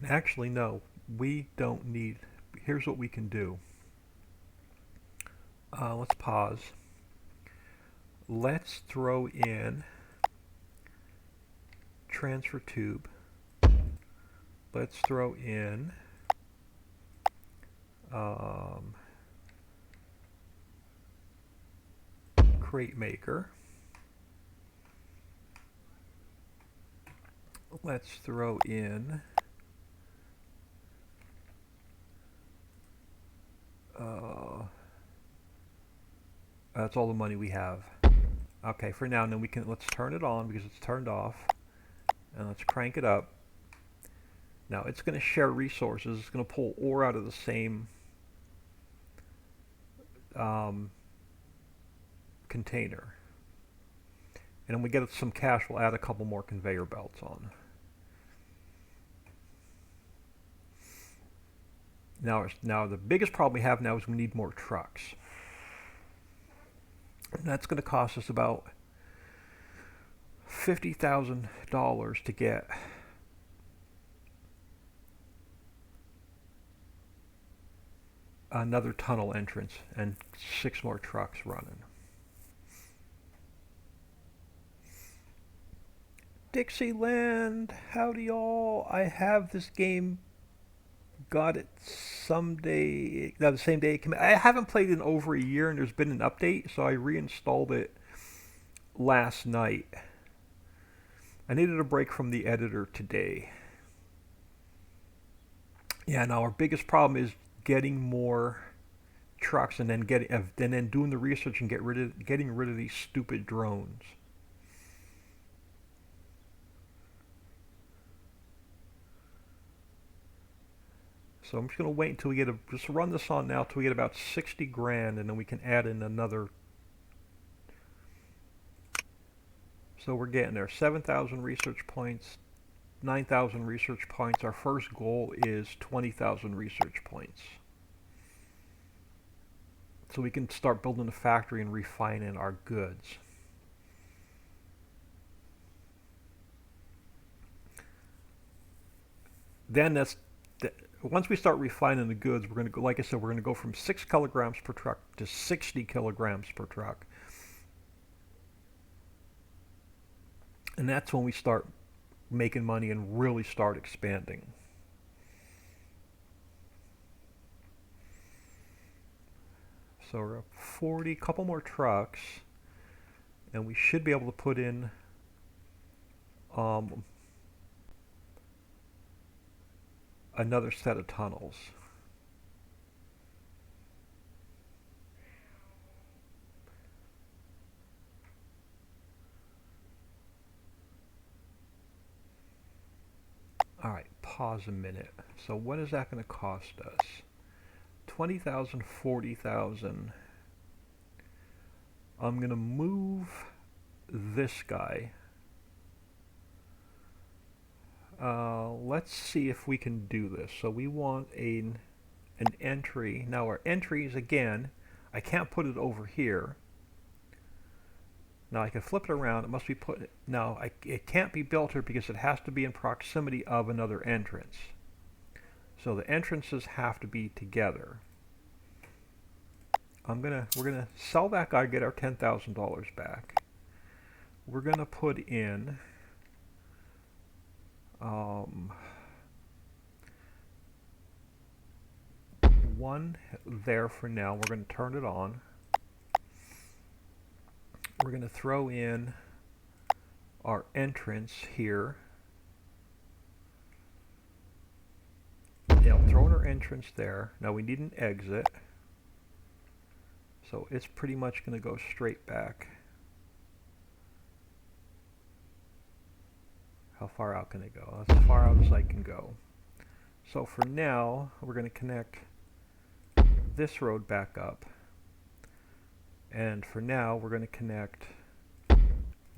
Actually, no, we don't need. Here's what we can do. Let's pause. Let's throw in transfer tube. Let's throw in crate maker. Let's throw in that's all the money we have. Okay, for now, and then let's turn it on because it's turned off, and let's crank it up. Now it's going to share resources. It's going to pull ore out of the same container, and when we get some cash, we'll add a couple more conveyor belts on. Now the biggest problem we have now is we need more trucks. And that's going to cost us about $50,000 to get another tunnel entrance and 6 more trucks running. Dixieland, howdy y'all. I have this game, got it someday, no, the same day it came out. I haven't played it in over a year, and there's been an update, so I reinstalled it last night. I needed a break from the editor today. Yeah, now our biggest problem is getting more trucks and then doing the research and getting rid of these stupid drones. So I'm just going to wait until we just run this on now till we get about 60 grand, and then we can add in another. So we're getting there. 7,000 research points, 9,000 research points. Our first goal is 20,000 research points. So we can start building a factory and refining our goods. Then once we start refining the goods, we're going to go, like I said, we're going to go from 6 kilograms per truck to 60 kilograms per truck. And that's when we start making money and really start expanding. So we're up 40, couple more trucks, and we should be able to put in another set of tunnels. Alright, pause a minute. So what is that going to cost us? 20,000, 40,000. I'm going to move this guy. Let's see if we can do this. So we want an entry. Now our entries, again, I can't put it over here. Now I can flip it around. It must be put. Now it can't be built here because it has to be in proximity of another entrance. So the entrances have to be together. We're gonna sell that guy, get our $10,000 back. We're gonna put in one there for now. We're gonna turn it on. We're going to throw in our entrance here. Yeah, we'll throw in our entrance there. Now we need an exit. So it's pretty much going to go straight back. How far out can it go? As far out as I can go. So for now, we're going to connect this road back up. And for now, we're going to connect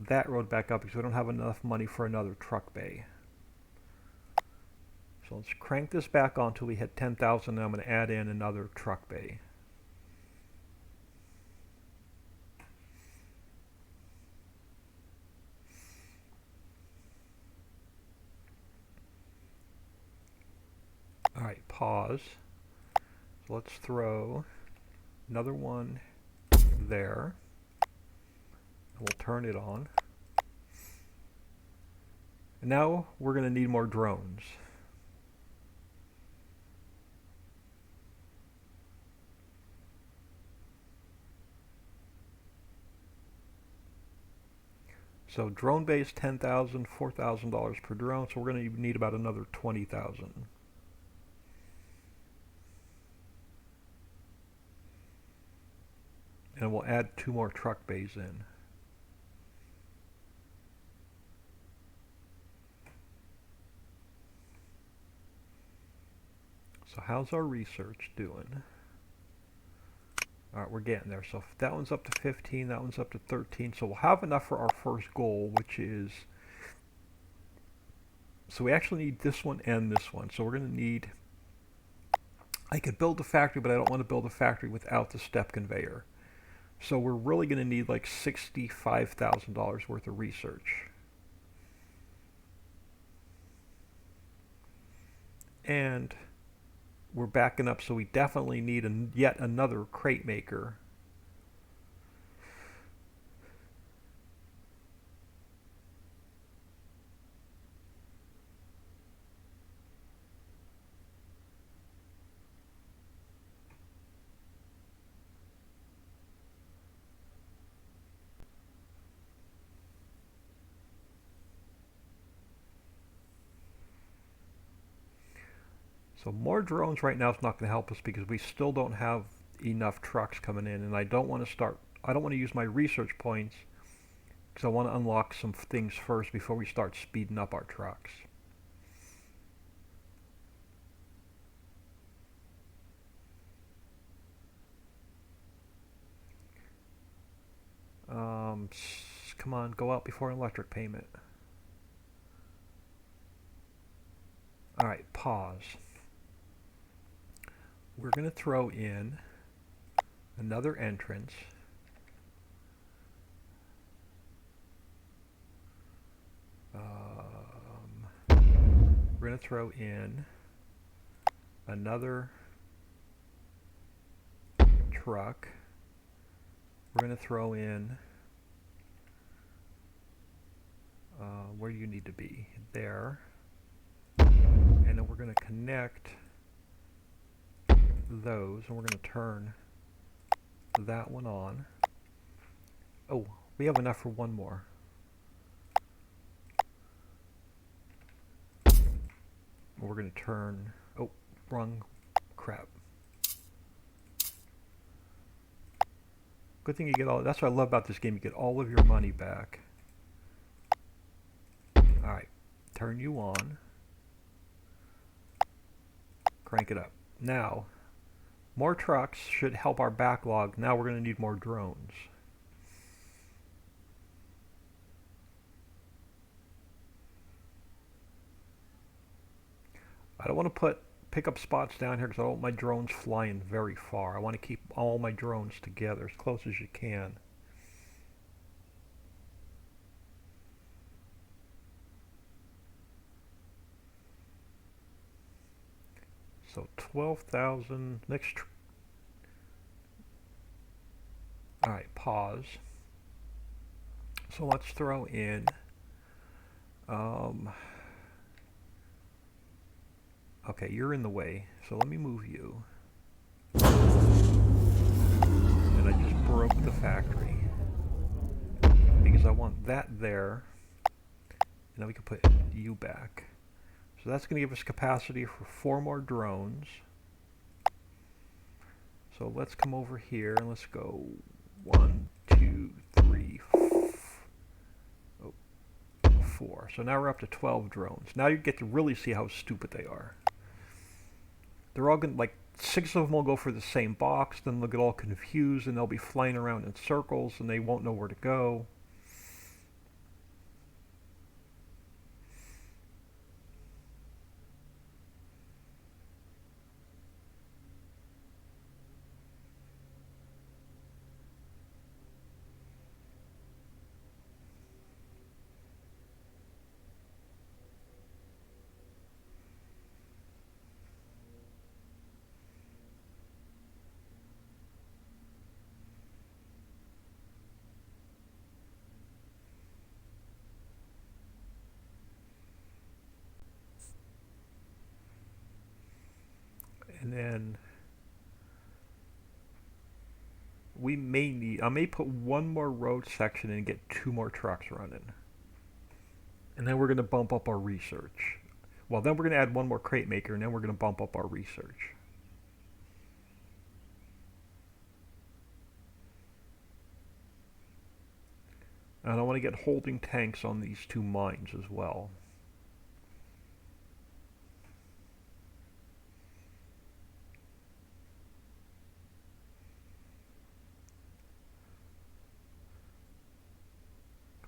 that road back up because we don't have enough money for another truck bay. So let's crank this back on until we hit 10,000, and I'm going to add in another truck bay. Alright, pause. So let's throw another one there. We'll turn it on. And now we're going to need more drones. So drone base $10,000, $4,000 per drone, so we're going to need about another 20,000. And we'll add 2 more truck bays in. So how's our research doing? Alright, we're getting there. So that one's up to 15, that one's up to 13. So we'll have enough for our first goal, which is... So we actually need this one and this one. So we're going to need... I could build a factory, but I don't want to build a factory without the step conveyor. So we're really going to need like $65,000 worth of research. And we're backing up, so we definitely need yet another crate maker. So more drones right now is not going to help us because we still don't have enough trucks coming in, and I don't want to use my research points because I want to unlock some things first before we start speeding up our trucks. Come on, go out before an electric payment. Alright, pause. We're going to throw in another entrance. We're going to throw in another truck. We're going to throw in where you need to be, there. And then we're going to connect those, and we're going to turn that one on. Oh, we have enough for one more. We're going to turn... Oh, wrong crap. Good thing you get all... That's what I love about this game. You get all of your money back. Alright. Turn you on. Crank it up. Now, more trucks should help our backlog. Now we're going to need more drones. I don't want to pick up spots down here because I don't want my drones flying very far. I want to keep all my drones together as close as you can. So 12,000. Next. Alright, pause. So let's throw in. Okay, you're in the way, so let me move you. And I just broke the factory. Because I want that there. And then we can put you back. So that's going to give us capacity for 4 more drones. So let's come over here and let's go 1, 2, 3, 4. So now we're up to 12 drones. Now you get to really see how stupid they are. They're all going to, like, 6 of them will go for the same box, then they'll get all confused and they'll be flying around in circles and they won't know where to go. And then we may need, I may put one more road section and get 2 more trucks running. And then we're going to bump up our research. Well, then we're going to add 1 more crate maker and then we're going to bump up our research. And I want to get holding tanks on these 2 mines as well.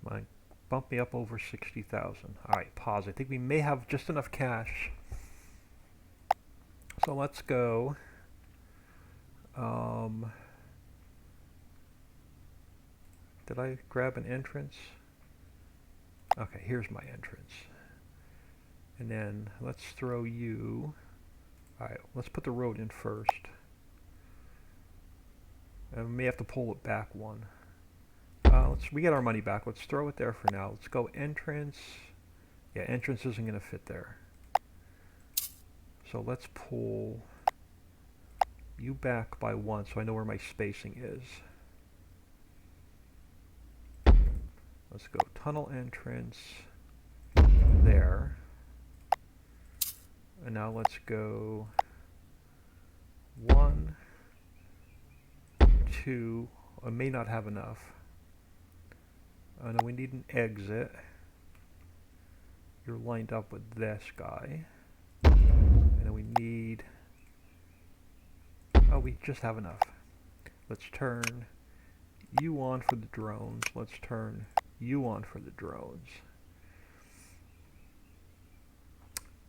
Come on, bump me up over 60,000. Alright, pause. I think we may have just enough cash. So let's go. Did I grab an entrance? Okay, here's my entrance. And then let's throw you. Alright, let's put the road in first. And we may have to pull it back 1. We get our money back. Let's throw it there for now. Let's go entrance. Yeah, entrance isn't going to fit there. So let's pull you back by 1 so I know where my spacing is. Let's go tunnel entrance there. And now let's go 1, 2. I may not have enough. Oh no, we need an exit. You're lined up with this guy. And then we need... Oh, we just have enough. Let's turn you on for the drones. Let's turn you on for the drones.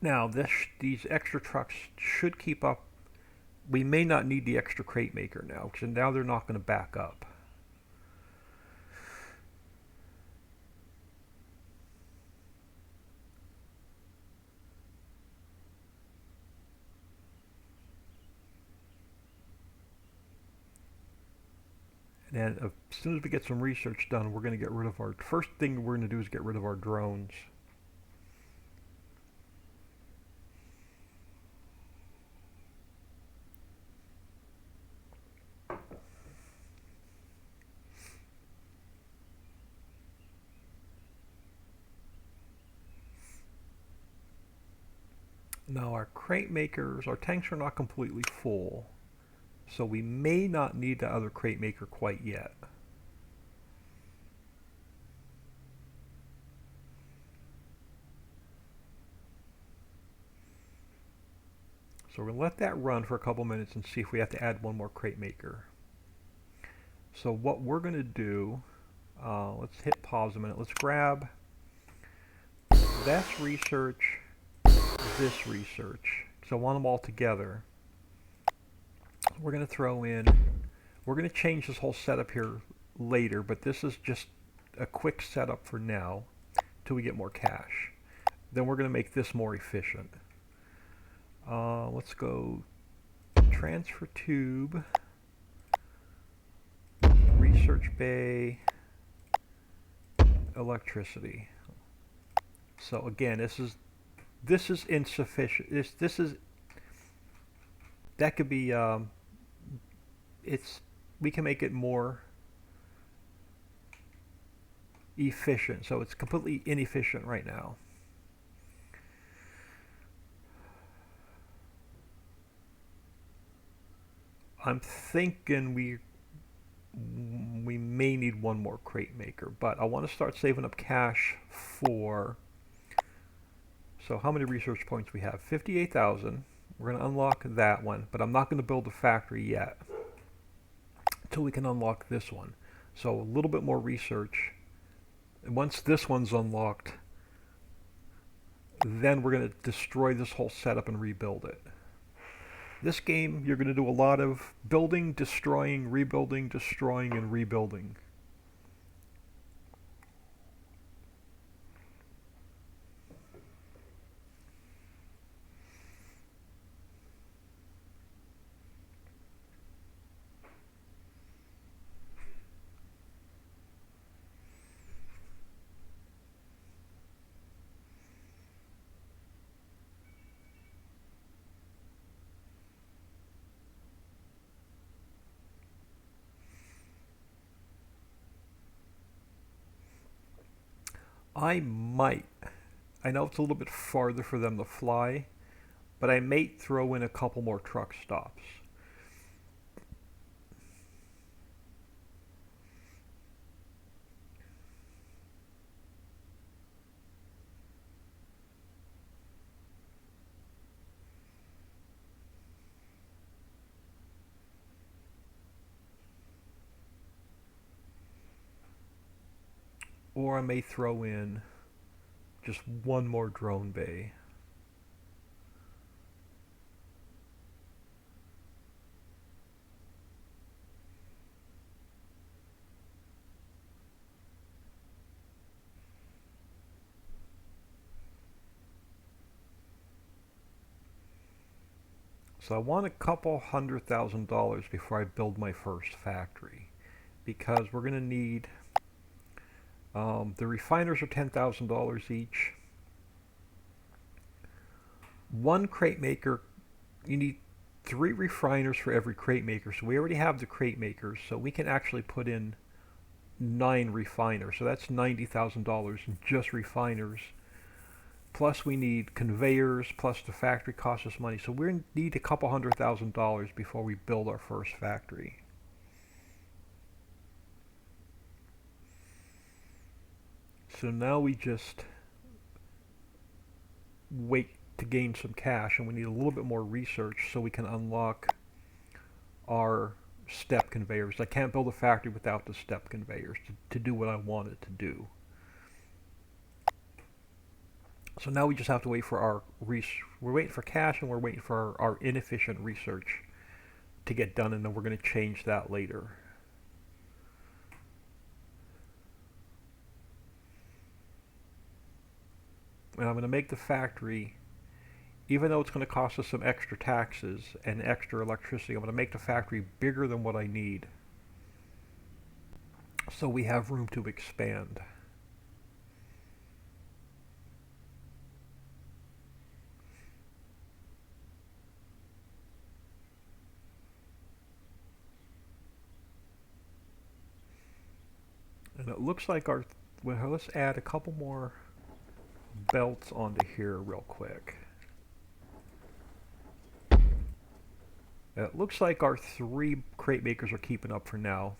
Now, these extra trucks should keep up. We may not need the extra crate maker now, because now they're not going to back up. And as soon as we get some research done, we're going to get rid of our... First thing we're going to do is get rid of our drones. Now our crate makers, our tanks are not completely full, so we may not need the other crate maker quite yet. So we're going to let that run for a couple minutes and see if we have to add one more crate maker. So what we're going to do, let's hit pause a minute. Let's grab this research, this research. So I want them all together. We're going to throw in, we're going to change this whole setup here later, but this is just a quick setup for now till we get more cash. Then we're going to make this more efficient. Let's go transfer tube, research bay, electricity. So again, this is insufficient. This is that could be we can make it more efficient. So it's completely inefficient right now. I'm thinking we may need one more crate maker, but I want to start saving up cash for. So how many research points we have? 58,000. We're going to unlock that one, but I'm not going to build the factory yet until we can unlock this one. So a little bit more research. And once this one's unlocked, then we're going to destroy this whole setup and rebuild it. This game, you're going to do a lot of building, destroying, rebuilding, destroying, and rebuilding. I might. I know it's a little bit farther for them to fly, but I may throw in a couple more truck stops. Or I may throw in just one more drone bay. So I want a couple $100,000 before I build my first factory, because we're going to need the refiners are $10,000 each. One crate maker, you need 3 refiners for every crate maker. So we already have the crate makers, so we can actually put in 9 refiners. So that's $90,000 in just refiners. Plus we need conveyors, plus the factory costs us money. So we need a couple $100,000 before we build our first factory. So now we just wait to gain some cash, and we need a little bit more research so we can unlock our step conveyors. I can't build a factory without the step conveyors to do what I want it to do. So now we just have to wait for our we're waiting for cash, and we're waiting for our inefficient research to get done, and then we're going to change that later. And I'm going to make the factory, even though it's going to cost us some extra taxes and extra electricity, I'm going to make the factory bigger than what I need, so we have room to expand. And it looks like well, let's add a couple more belts onto here real quick. It looks like our 3 crate makers are keeping up for now.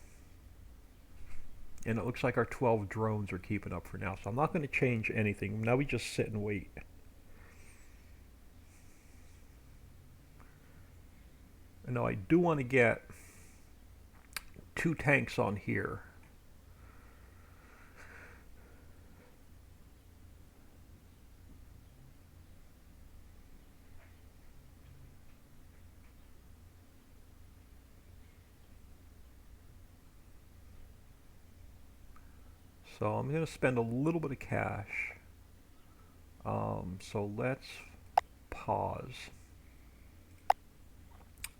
And it looks like our 12 drones are keeping up for now. So I'm not going to change anything. Now we just sit and wait. And now I do want to get 2 tanks on here. So I'm going to spend a little bit of cash. So let's pause.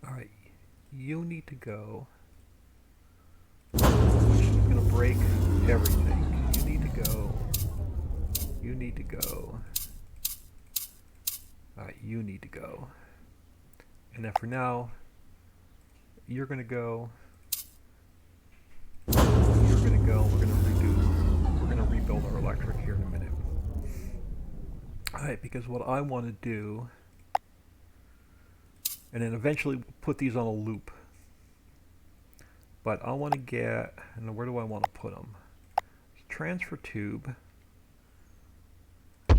Alright, you need to go. I'm going to break everything. You need to go. You need to go. Alright, you need to go. And then for now, you're going to go. You're going to go. We're going to redo. We're going to rebuild our electric here in a minute. Alright, because what I want to do, and then eventually put these on a loop. But I want to get, and where do I want to put them? Transfer tube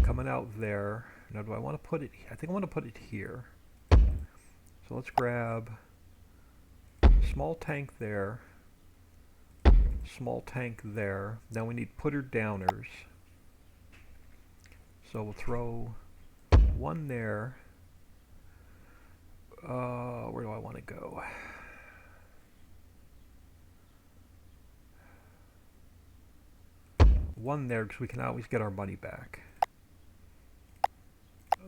coming out there. Now do I want to put it, I think I want to put it here. So let's grab small tank there, small tank there. Now we need putter downers. So we'll throw one there. Where do I want to go? One there because we can always get our money back.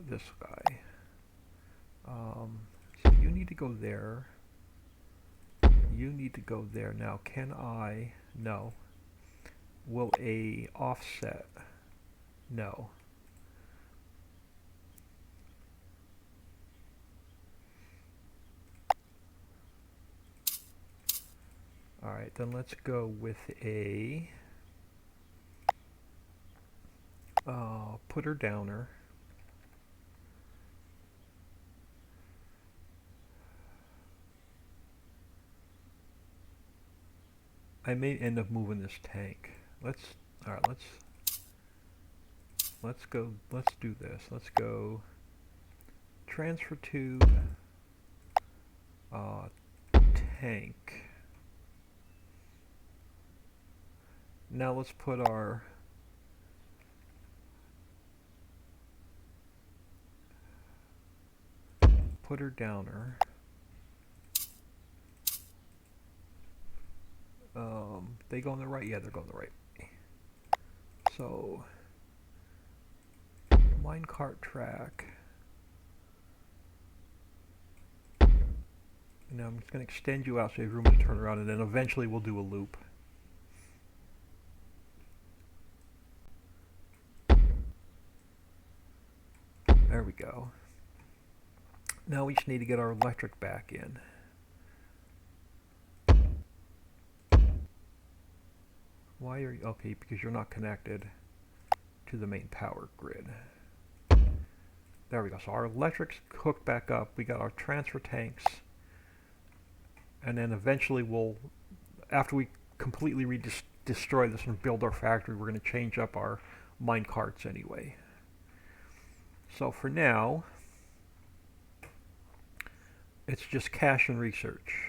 This guy. So you need to go there. You need to go there. Now can I? No. Will a offset? No. Alright, then let's go with a putter downer. I may end up moving this tank. Let's do this. Let's go transfer tube, tank. Now let's put our putter downer. They go on the right? Yeah, they're going the right. So, minecart track. And now I'm just going to extend you out so you have room to turn around, and then eventually we'll do a loop. There we go. Now we just need to get our electric back in. Why are you, okay, because you're not connected to the main power grid. There we go, so our electric's hooked back up, we got our transfer tanks, and then eventually we'll, after we completely destroy this and build our factory, we're going to change up our mine carts anyway. So for now, it's just cash and research.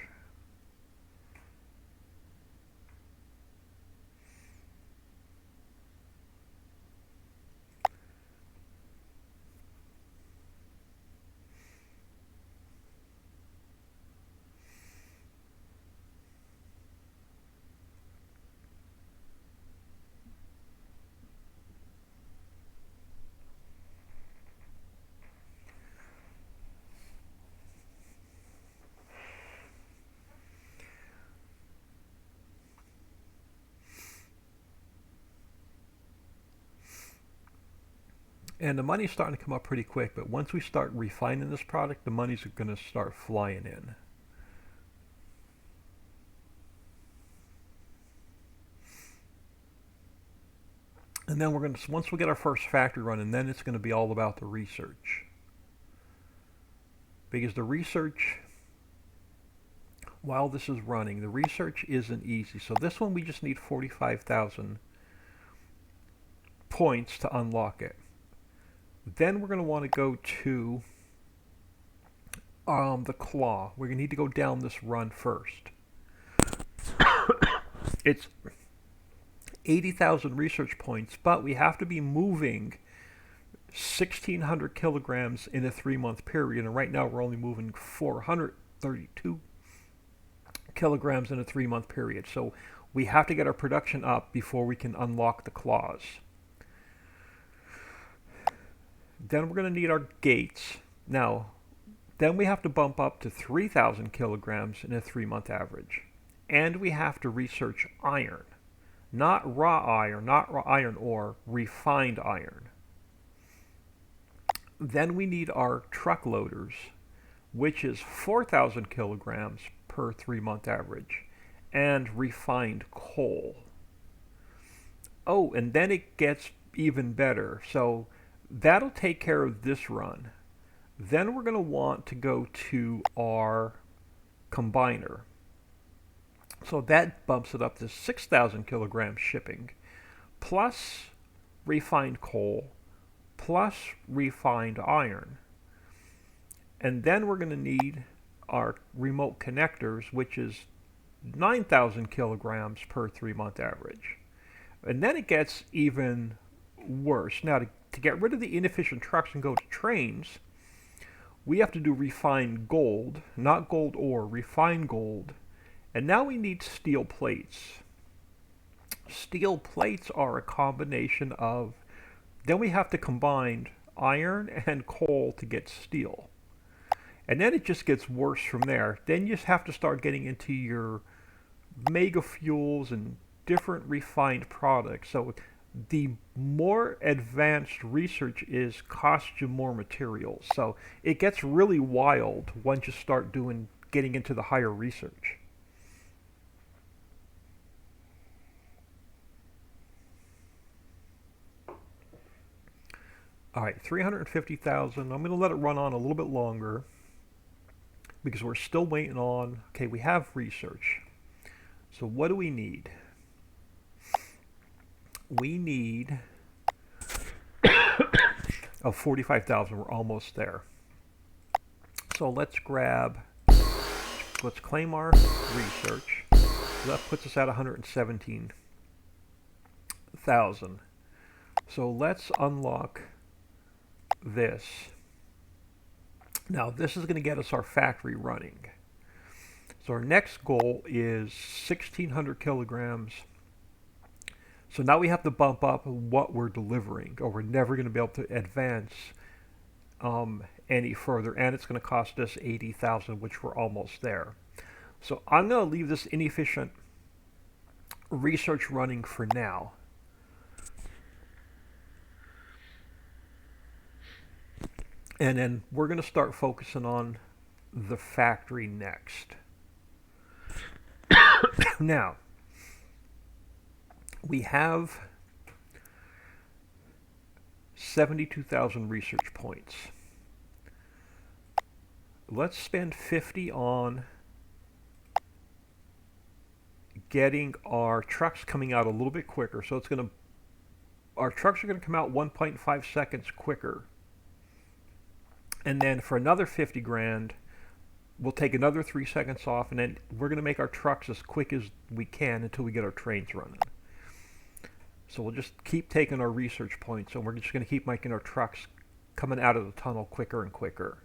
And the money's starting to come up pretty quick, but once we start refining this product, the money's going to start flying in. And then we're going to, once we get our first factory running, then it's going to be all about the research. Because the research while this is running, the research isn't easy. So this one we just need 45,000 points to unlock it. Then we're going to want to go to the claw. We're going to need to go down this run first. It's 80,000 research points, but we have to be moving 1,600 kilograms in a 3-month period, and right now we're only moving 432 kilograms in a 3-month period. So we have to get our production up before we can unlock the claws. Then we're going to need our gates. Now, then we have to bump up to 3,000 kilograms in a 3-month average. And we have to research iron. Not raw iron ore, refined iron. Then we need our truck loaders, which is 4,000 kilograms per 3-month average, and refined coal. Oh, and then it gets even better. So that'll take care of this run. Then we're going to want to go to our combiner. So that bumps it up to 6,000 kilograms shipping, plus refined coal, plus refined iron. And then we're going to need our remote connectors, which is 9,000 kilograms per 3-month average. And then it gets even worse. Now, to get rid of the inefficient trucks and go to trains, we have to do refined gold, not gold ore, refined gold. And now we need steel plates. Steel plates are a combination of, then we have to combine iron and coal to get steel. And then it just gets worse from there. Then you just have to start getting into your mega fuels and different refined products. So the more advanced research is, costs you more materials. So it gets really wild once you start getting into the higher research. All right, 350,000. I'm going to let it run on a little bit longer because we're still waiting on, okay, we have research. So what do we need? We need, 45,000. We're almost there. So let's claim our research. So that puts us at 117,000. So let's unlock this. Now this is going to get us our factory running. So our next goal is 1,600 kilograms. So now we have to bump up what we're delivering, or we're never going to be able to advance any further, and it's going to cost us 80,000, which we're almost there. So I'm going to leave this inefficient research running for now. And then we're going to start focusing on the factory next. Now, we have 72,000 research points. Let's spend 50 on getting our trucks coming out a little bit quicker. So our trucks are going to come out 1.5 seconds quicker. And then for another 50 grand, we'll take another 3 seconds off, and then we're going to make our trucks as quick as we can until we get our trains running. So we'll just keep taking our research points, and we're just going to keep making our trucks coming out of the tunnel quicker and quicker.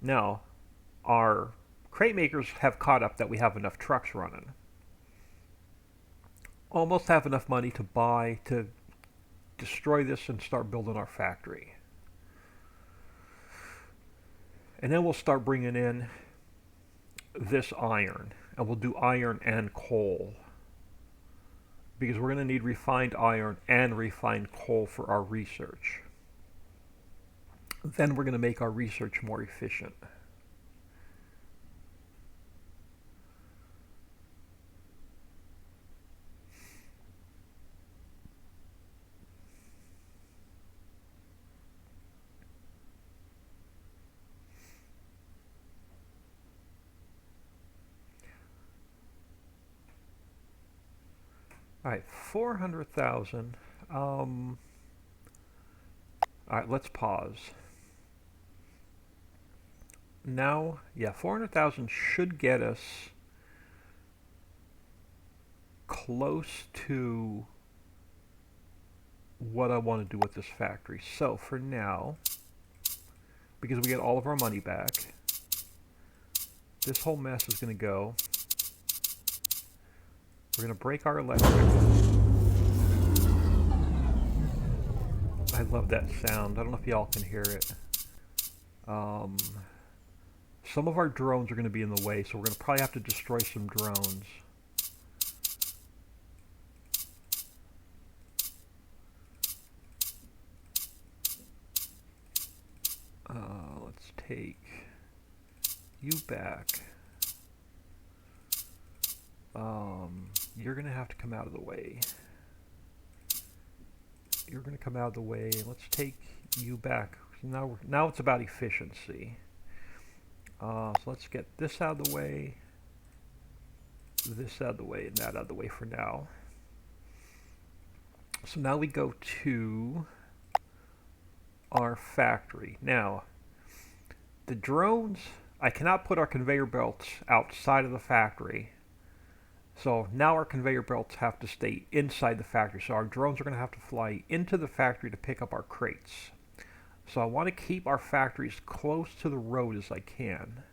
Now, our crate makers have caught up that we have enough trucks running. Almost have enough money to destroy this and start building our factory. And then we'll start bringing in this iron, and we'll do iron and coal, because we're going to need refined iron and refined coal for our research. Then we're going to make our research more efficient. All right, 400,000. All right, let's pause. Now, yeah, 400,000 should get us close to what I want to do with this factory. So for now, because we get all of our money back, this whole mess is going to go. We're going to break our electric. I love that sound. I don't know if y'all can hear it. Some of our drones are going to be in the way, so we're going to probably have to destroy some drones. Let's take you back. You're going to have to come out of the way. You're going to come out of the way. Let's take you back. Now it's about efficiency. So let's get this out of the way, this out of the way, and that out of the way for now. So now we go to our factory. Now, the drones, I cannot put our conveyor belts outside of the factory. So now our conveyor belts have to stay inside the factory. So our drones are going to have to fly into the factory to pick up our crates. So I want to keep our factories close to the road as I can.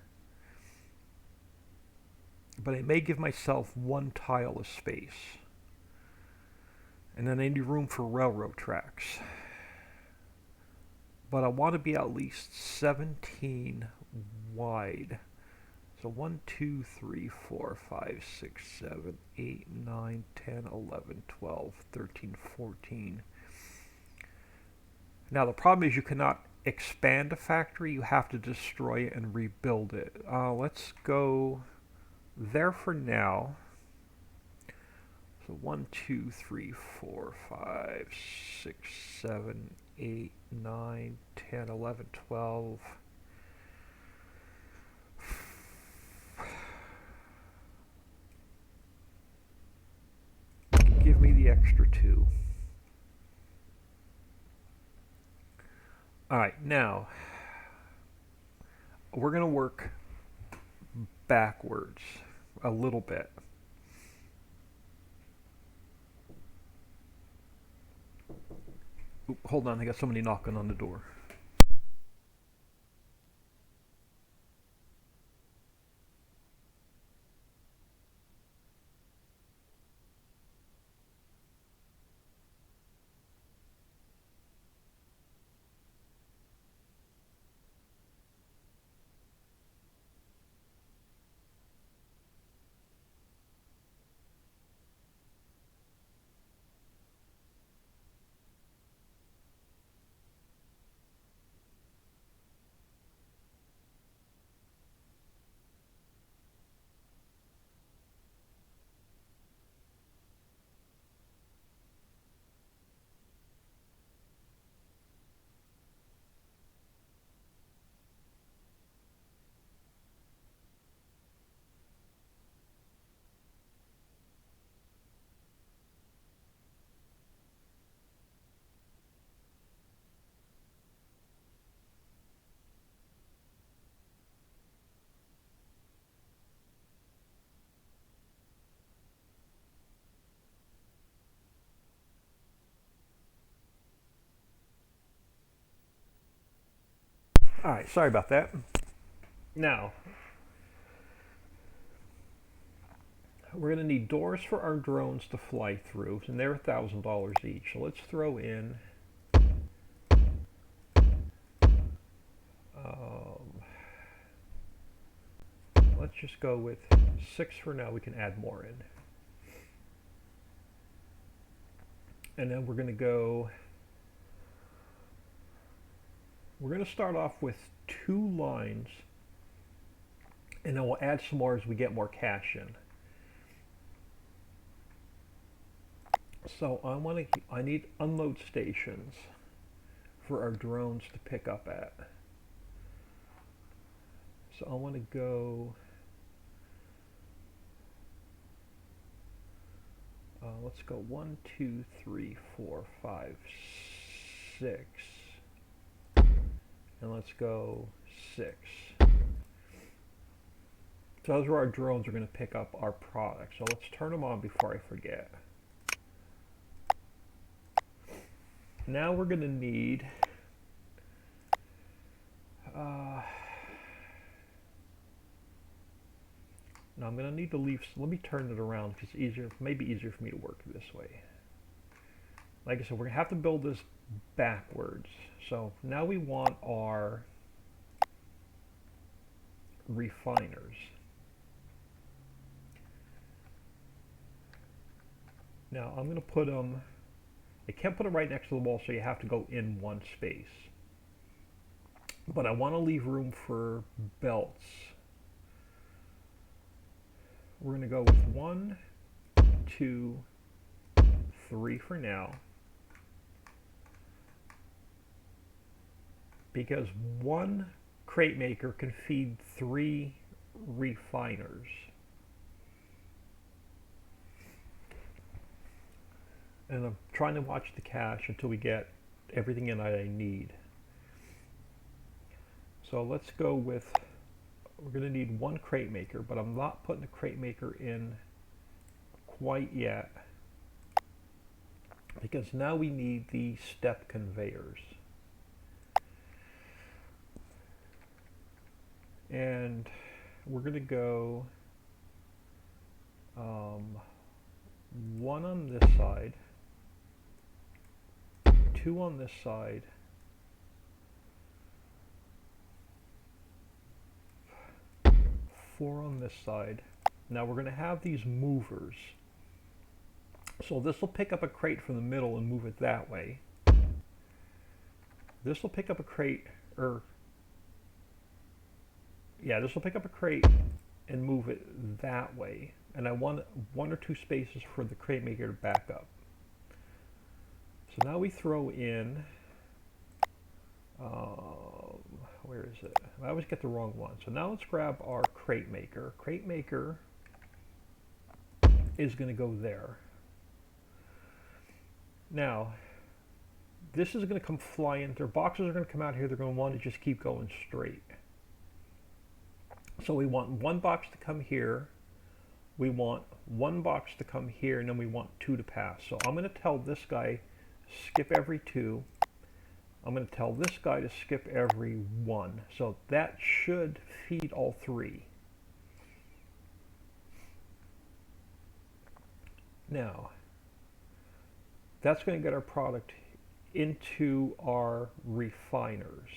But I may give myself one tile of space. And then I need room for railroad tracks. But I want to be at least 17 wide. So 1, 2, 3, 4, 5, 6, 7, 8, 9, 10, 11, 12, 13, 14. Now the problem is you cannot expand a factory. You have to destroy it and rebuild it. Let's go there for now. So 1, 2, 3, 4, 5, 6, 7, 8, 9, 10, 11, 12. Give me the extra 2. Alright, now we're going to work backwards a little bit. Oop, hold on, I got somebody knocking on the door. Alright, sorry about that. Now, we're going to need doors for our drones to fly through, and they're $1,000 each. So let's throw in let's just go with 6 for now. We can add more in. And then we're going to start off with 2 lines, and then we'll add some more as we get more cash in. So I need unload stations for our drones to pick up at. So I want to go, let's let's go 1, 2, 3, 4, 5, 6. And let's go 6. So those are our drones are going to pick up our product. So let's turn them on before I forget. Now we're going to need now I'm going to need to leave. Let me turn it around because it's easier, maybe easier for me to work this way. Like I said, we're going to have to build this backwards. So now we want our refiners. Now I'm going to put them, I can't put them right next to the wall, so you have to go in one space. But I want to leave room for belts. We're going to go with 1, 2, 3 for now. Because one crate maker can feed 3 refiners. And I'm trying to watch the cache until we get everything in that I need. So let's go with, we're going to need 1 crate maker, but I'm not putting the crate maker in quite yet because now we need the step conveyors. And we're going to go 1 on this side, 2 on this side, 4 on this side. Now we're going to have these movers. So this will pick up a crate from the middle and move it that way. This will pick up a crate, this will pick up a crate and move it that way. And I want 1 or 2 spaces for the crate maker to back up. So now we throw in, where is it? I always get the wrong one. So now let's grab our crate maker. Crate maker is going to go there. Now, this is going to come flying. Their boxes are going to come out here. They're going to want to just keep going straight. So we want 1 box to come here. We want 1 box to come here, and then we want 2 to pass. So I'm going to tell this guy skip every 2. I'm going to tell this guy to skip every 1. So that should feed all 3. Now, that's going to get our product into our refiners.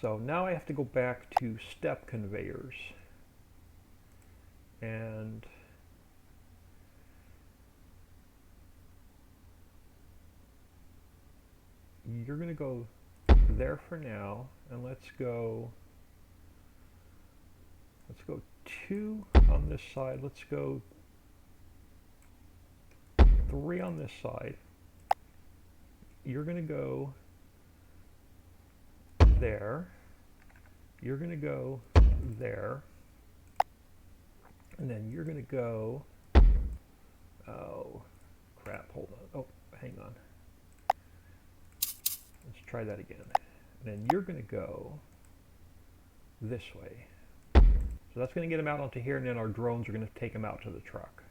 So now I have to go back to step conveyors. And you're going to go there for now, and let's go 2 on this side, let's go 3 on this side. You're going to go there, you're going to go there, and then you're going to go, oh crap, hold on, oh hang on. Let's try that again. And then you're going to go this way. So that's going to get them out onto here, and then our drones are going to take them out to the truck.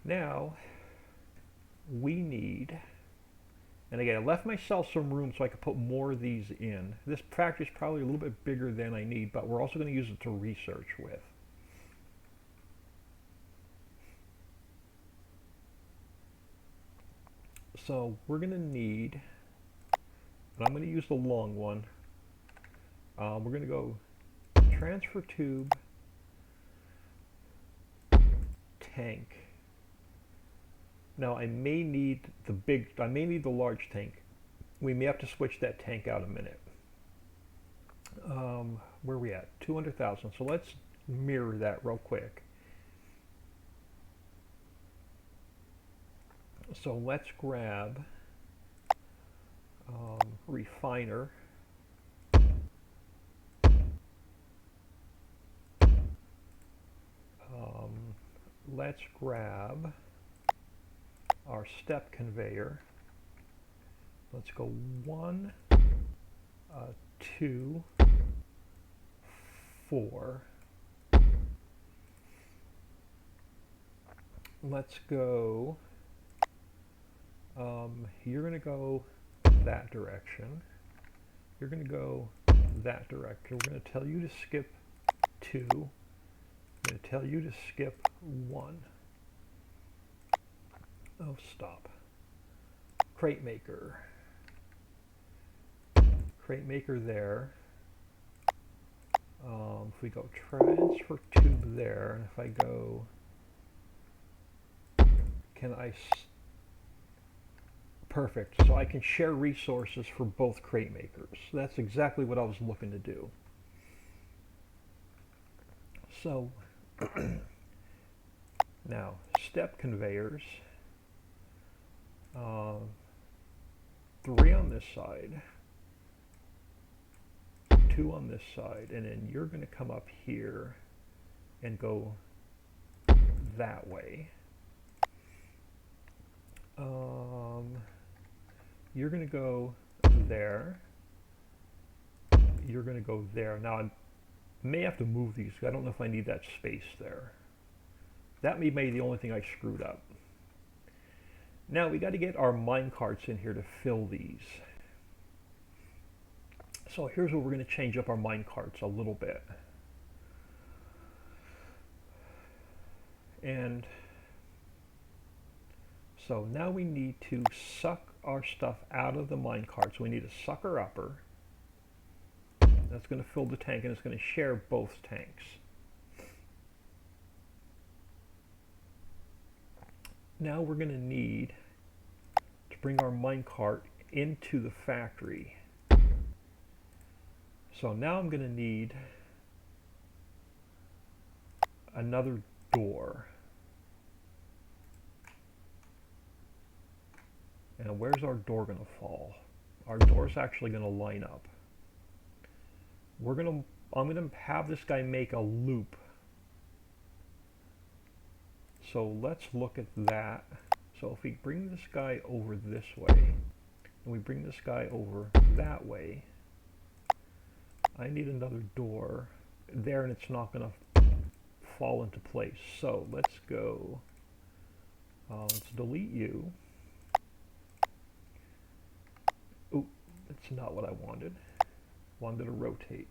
Now, we need, and again, I left myself some room so I could put more of these in. This factory is probably a little bit bigger than I need, but we're also going to use it to research with. So we're going to need, and I'm going to use the long one. We're going to go transfer tube, tank. Now I may need the large tank. We may have to switch that tank out a minute. Where are we at? 200,000. So let's mirror that real quick. So let's grab refiner. let's grab our step conveyor. Let's go 1, 2, 4. Let's go, you're going to go that direction. You're going to go that direction. We're going to tell you to skip 2. I'm going to tell you to skip 1. Oh, stop. Crate maker. Crate maker there. If we go transfer tube there, and if I go, can I, perfect, so I can share resources for both crate makers. That's exactly what I was looking to do. So, now, step conveyors, 3 on this side, 2 on this side, and then you're going to come up here and go that way. You're going to go there. You're going to go there. Now, I may have to move these. I don't know if I need that space there. That may be the only thing I screwed up. Now, we got to get our mine carts in here to fill these. So here's where we're going to change up our mine carts a little bit. And so now we need to suck our stuff out of the mine cart. So we need a sucker upper. That's going to fill the tank, and it's going to share both tanks. Now we're going to need to bring our mine cart into the factory. So now I'm going to need another door. And where's our door going to fall? Our door's actually going to line up. I'm going to have this guy make a loop. So let's look at that. So if we bring this guy over this way, and we bring this guy over that way, I need another door there, and it's not going to fall into place. So let's go, let's delete you. Oh, that's not what I wanted. Wanted to rotate.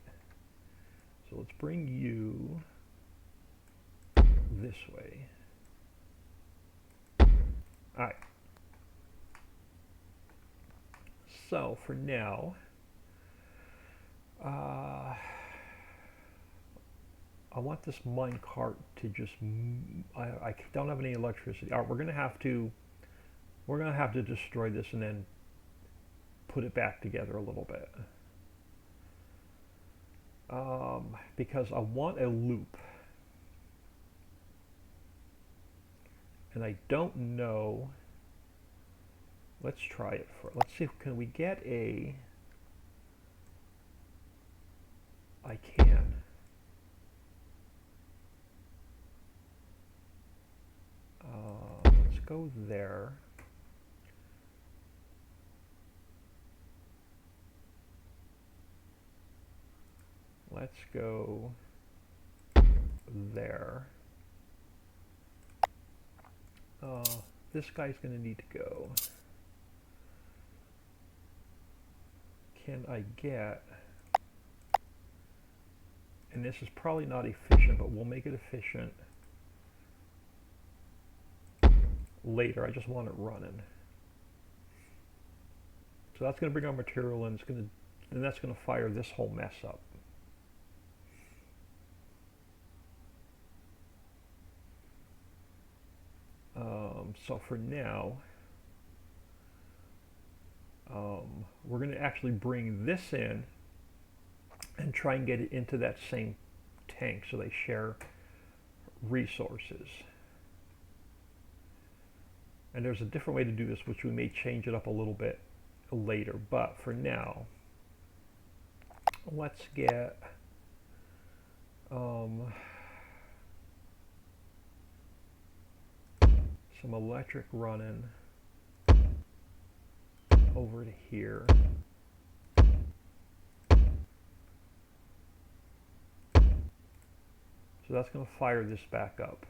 So let's bring you this way. Alright. So for now, I want this mine cart to just, I don't have any electricity. Alright, we're gonna have to destroy this and then put it back together a little bit. Because I want a loop. And I don't know, let's try it for, let's see, can we get a, I can. Let's go there. Let's go there. This guy's going to need to go. Can I get, and this is probably not efficient, but we'll make it efficient later. I just want it running. So that's going to bring our material in. It's going to, and that's going to fire this whole mess up. So for now, we're going to actually bring this in and try and get it into that same tank so they share resources. And there's a different way to do this, which we may change it up a little bit later. But for now, let's get some electric running over to here. So that's going to fire this back up.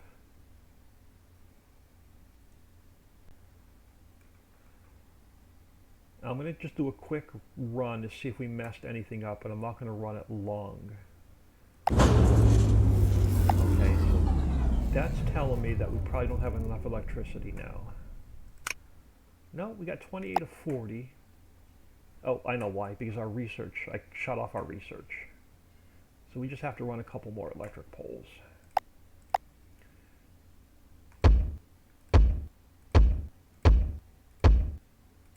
I'm going to just do a quick run to see if we messed anything up, but I'm not going to run it long. Okay, so that's telling me that we probably don't have enough electricity now. No, we got 28 of 40. Oh, I know why, because our research, I shut off our research. So we just have to run a couple more electric poles.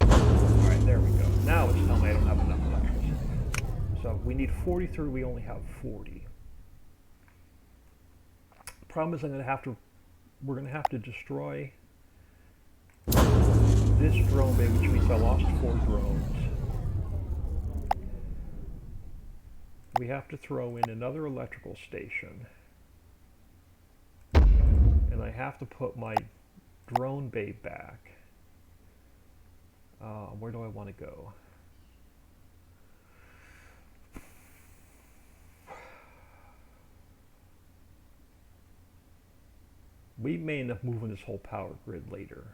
Alright, there we go. Now it's telling me I don't have enough electricity. So we need 43, we only have 40. The problem is we're going to have to destroy this drone bay, which means I lost 4 drones. We have to throw in another electrical station. And I have to put my drone bay back. Where do I want to go? We may end up moving this whole power grid later.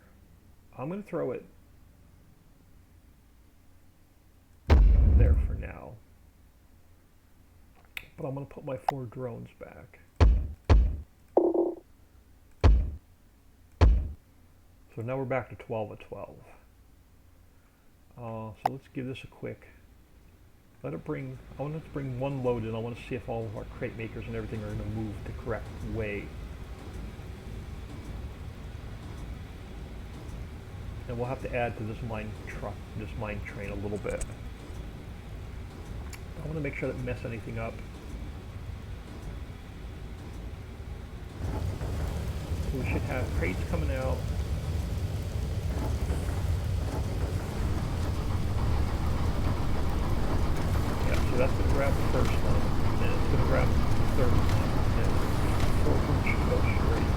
I'm going to throw it there for now. But I'm going to put my 4 drones back. So now we're back to 12 of 12. So let's give this a quick, I want to bring one load in. I want to see if all of our crate makers and everything are going to move the correct way. And we'll have to add to this mine train a little bit. I want to make sure I don't mess anything up. So we should have crates coming out. So that's going to grab the first one, and it's going to grab the third one, and the fourth one should go straight.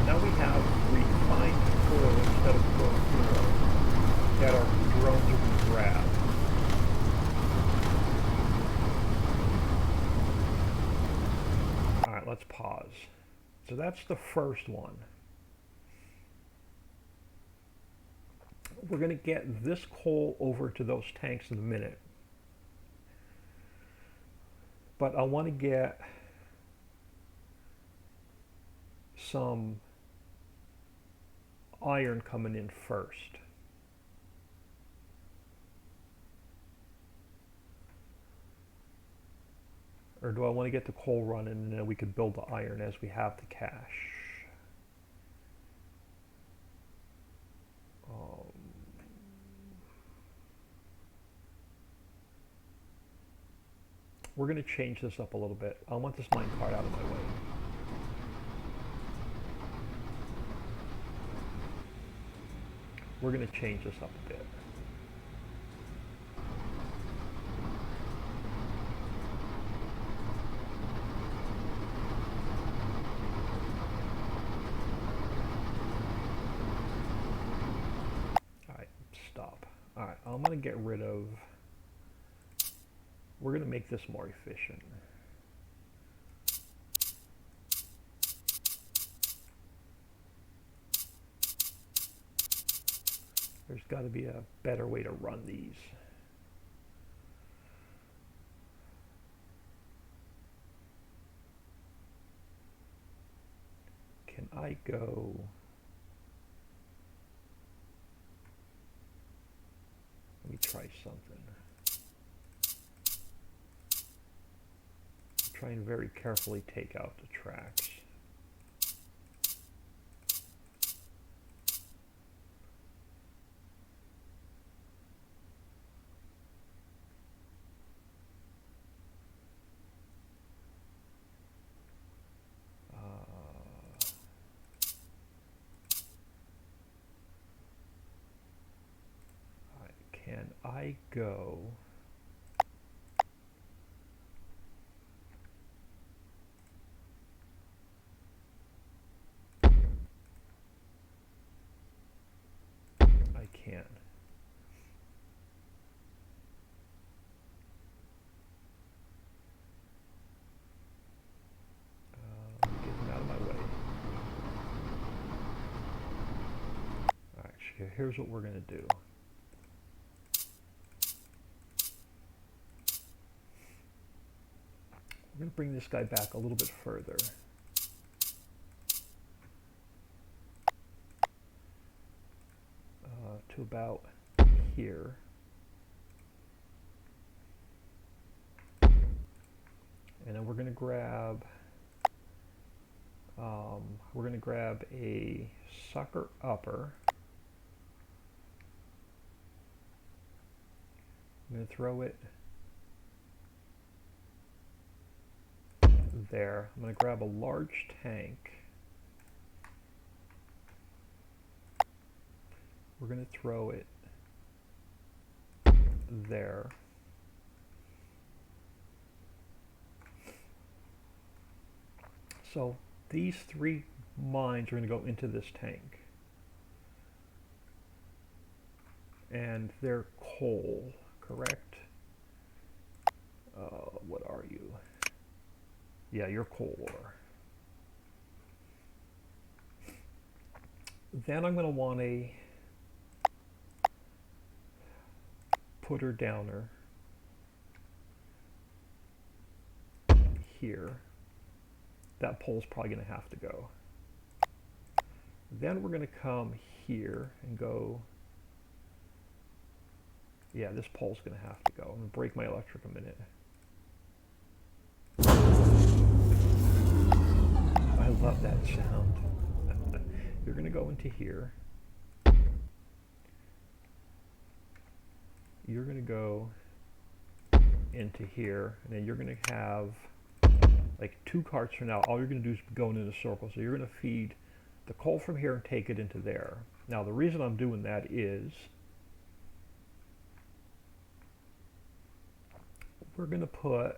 Now we have refined coal instead of coal that our drones are going to grab. Alright, let's pause. So that's the first one. We're going to get this coal over to those tanks in a minute. But I want to get some iron coming in first. Or do I want to get the coal running and then we could build the iron as we have the cash? We're going to change this up a little bit. I want this minecart out of my way. We're going to change this up a bit. Alright, stop. Alright, I'm going to get rid of... We're going to make this more efficient. There's got to be a better way to run these. Can I go... Let me try something. Try and very carefully take out the tracks. Can I go... here's what we're going to do. We're going to bring this guy back a little bit further. To about here. And then we're going to grab a sucker upper. I'm going to throw it there. I'm going to grab a large tank. We're going to throw it there. So these 3 mines are going to go into this tank. And they're coal, correct? What are you? Yeah, you're coal ore. Then I'm going to want a putter downer here. That pole's probably going to have to go. Then we're going to come here and go, yeah, this pole's going to have to go. I'm going to break my electric a minute. I love that sound. You're going to go into here. You're going to go into here, and then you're going to have like 2 carts from now. All you're going to do is go in a circle. So you're going to feed the coal from here and take it into there. Now the reason I'm doing that is we're going to put,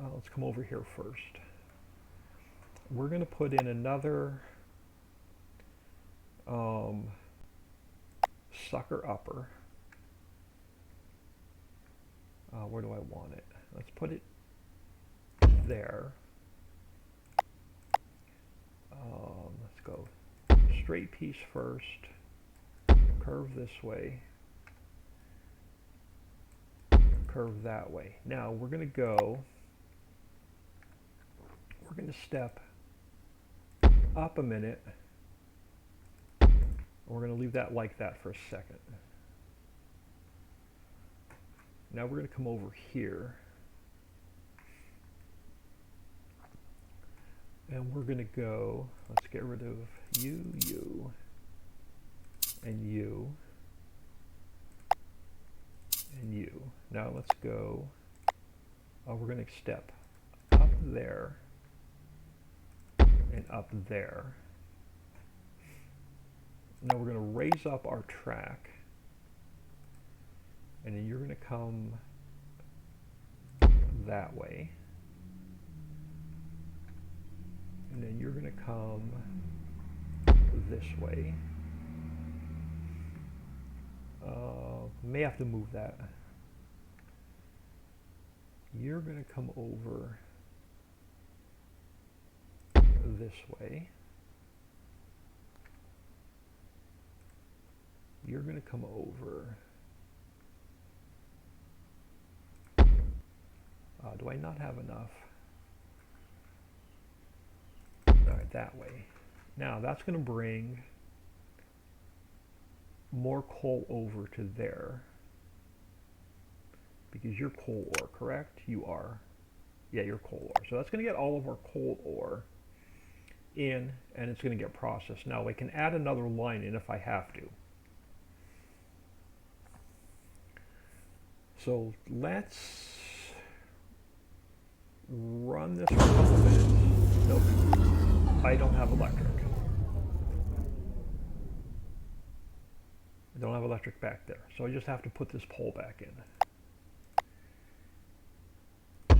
let's come over here first. We're going to put in another sucker upper. Where do I want it? Let's put it there. Let's go straight piece first, curve this way, curve that way. Now we're going to step up a minute. We're going to leave that like that for a second. Now we're going to come over here. And we're going to go, let's get rid of you, and you, and you. Now let's go, we're going to step up there and up there. Now we're going to raise up our track, and then you're going to come that way. And then you're going to come this way. May have to move that. You're going to come over this way. You're going to come over. Do I not have enough? Alright, that way. Now that's going to bring more coal over to there. Because you're coal ore, correct? You are. Yeah, you're coal ore. So that's going to get all of our coal ore in, and it's going to get processed. Now I can add another line in if I have to. So let's run this for a couple minutes. Nope. I don't have electric. I don't have electric back there. So I just have to put this pole back in.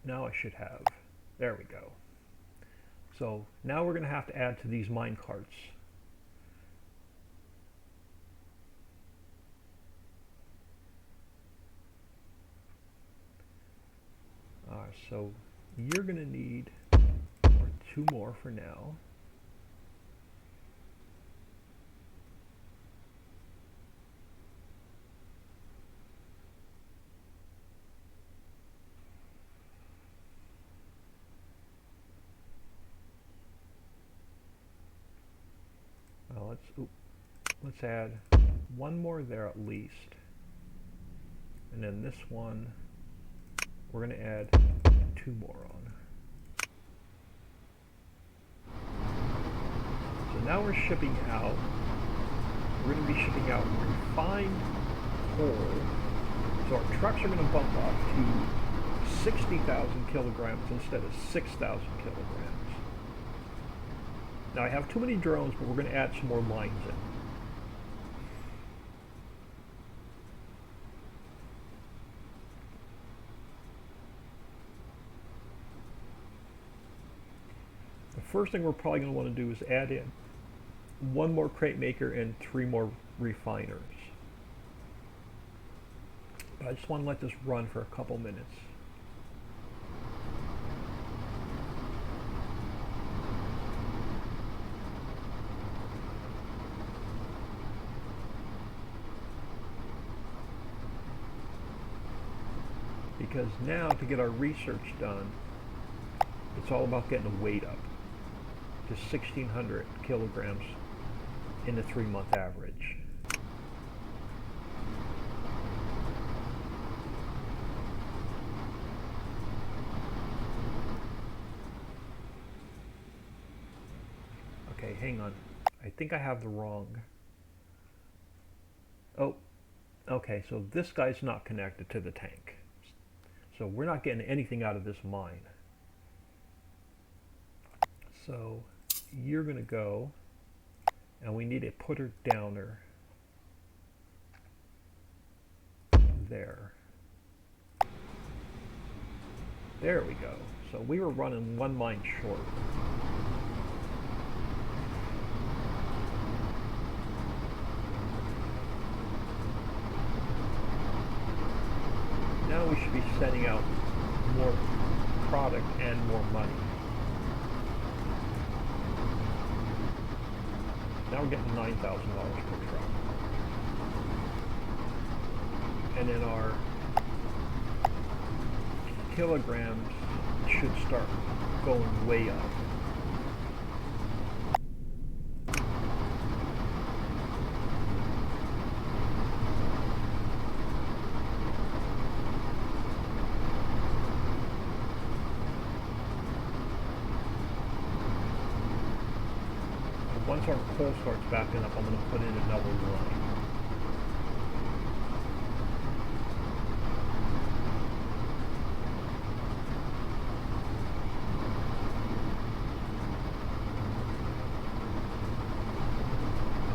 Now I should have. There we go. So now we're going to have to add to these mine carts. So you're going to need 2 more for now. Let's add one more there at least. And then this one, we're going to add 2 more on. So now we're shipping out. We're going to be shipping out refined coal. So our trucks are going to bump up to 60,000 kilograms instead of 6,000 kilograms. Now I have too many drones, but we're going to add some more lines in. The first thing we're probably going to want to do is add in 1 more crate maker and 3 more refiners. But I just want to let this run for a couple minutes. Because now to get our research done, it's all about getting the weight up to 1,600 kilograms in the 3-month average. Okay, hang on. I think I have the wrong. Oh, okay, so this guy's not connected to the tank. So we're not getting anything out of this mine. So you're going to go, and we need a putter downer there. There we go. So we were running 1 mine short. Now we should be sending out more product and more money. Now we're getting $9,000 per truck. And then our kilograms should start going way up. Once our coal starts backing up, I'm going to put in another line.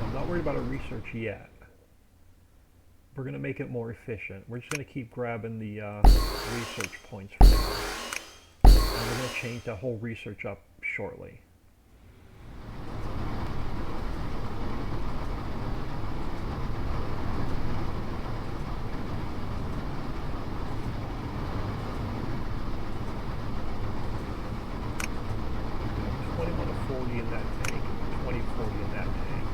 I'm not worried about a research yet. We're going to make it more efficient. We're just going to keep grabbing the research points for now. And we're going to change the whole research up shortly. In that tank, 2040 in that tank.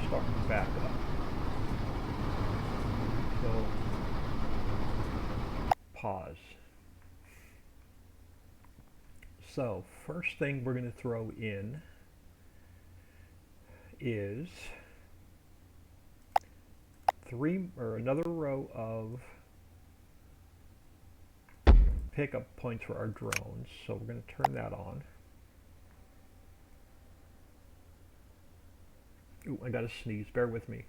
Starting back up. So pause. So first thing we're going to throw in is another row of pickup points for our drones. So we're going to turn that on. Ooh, I got to sneeze. Bear with me.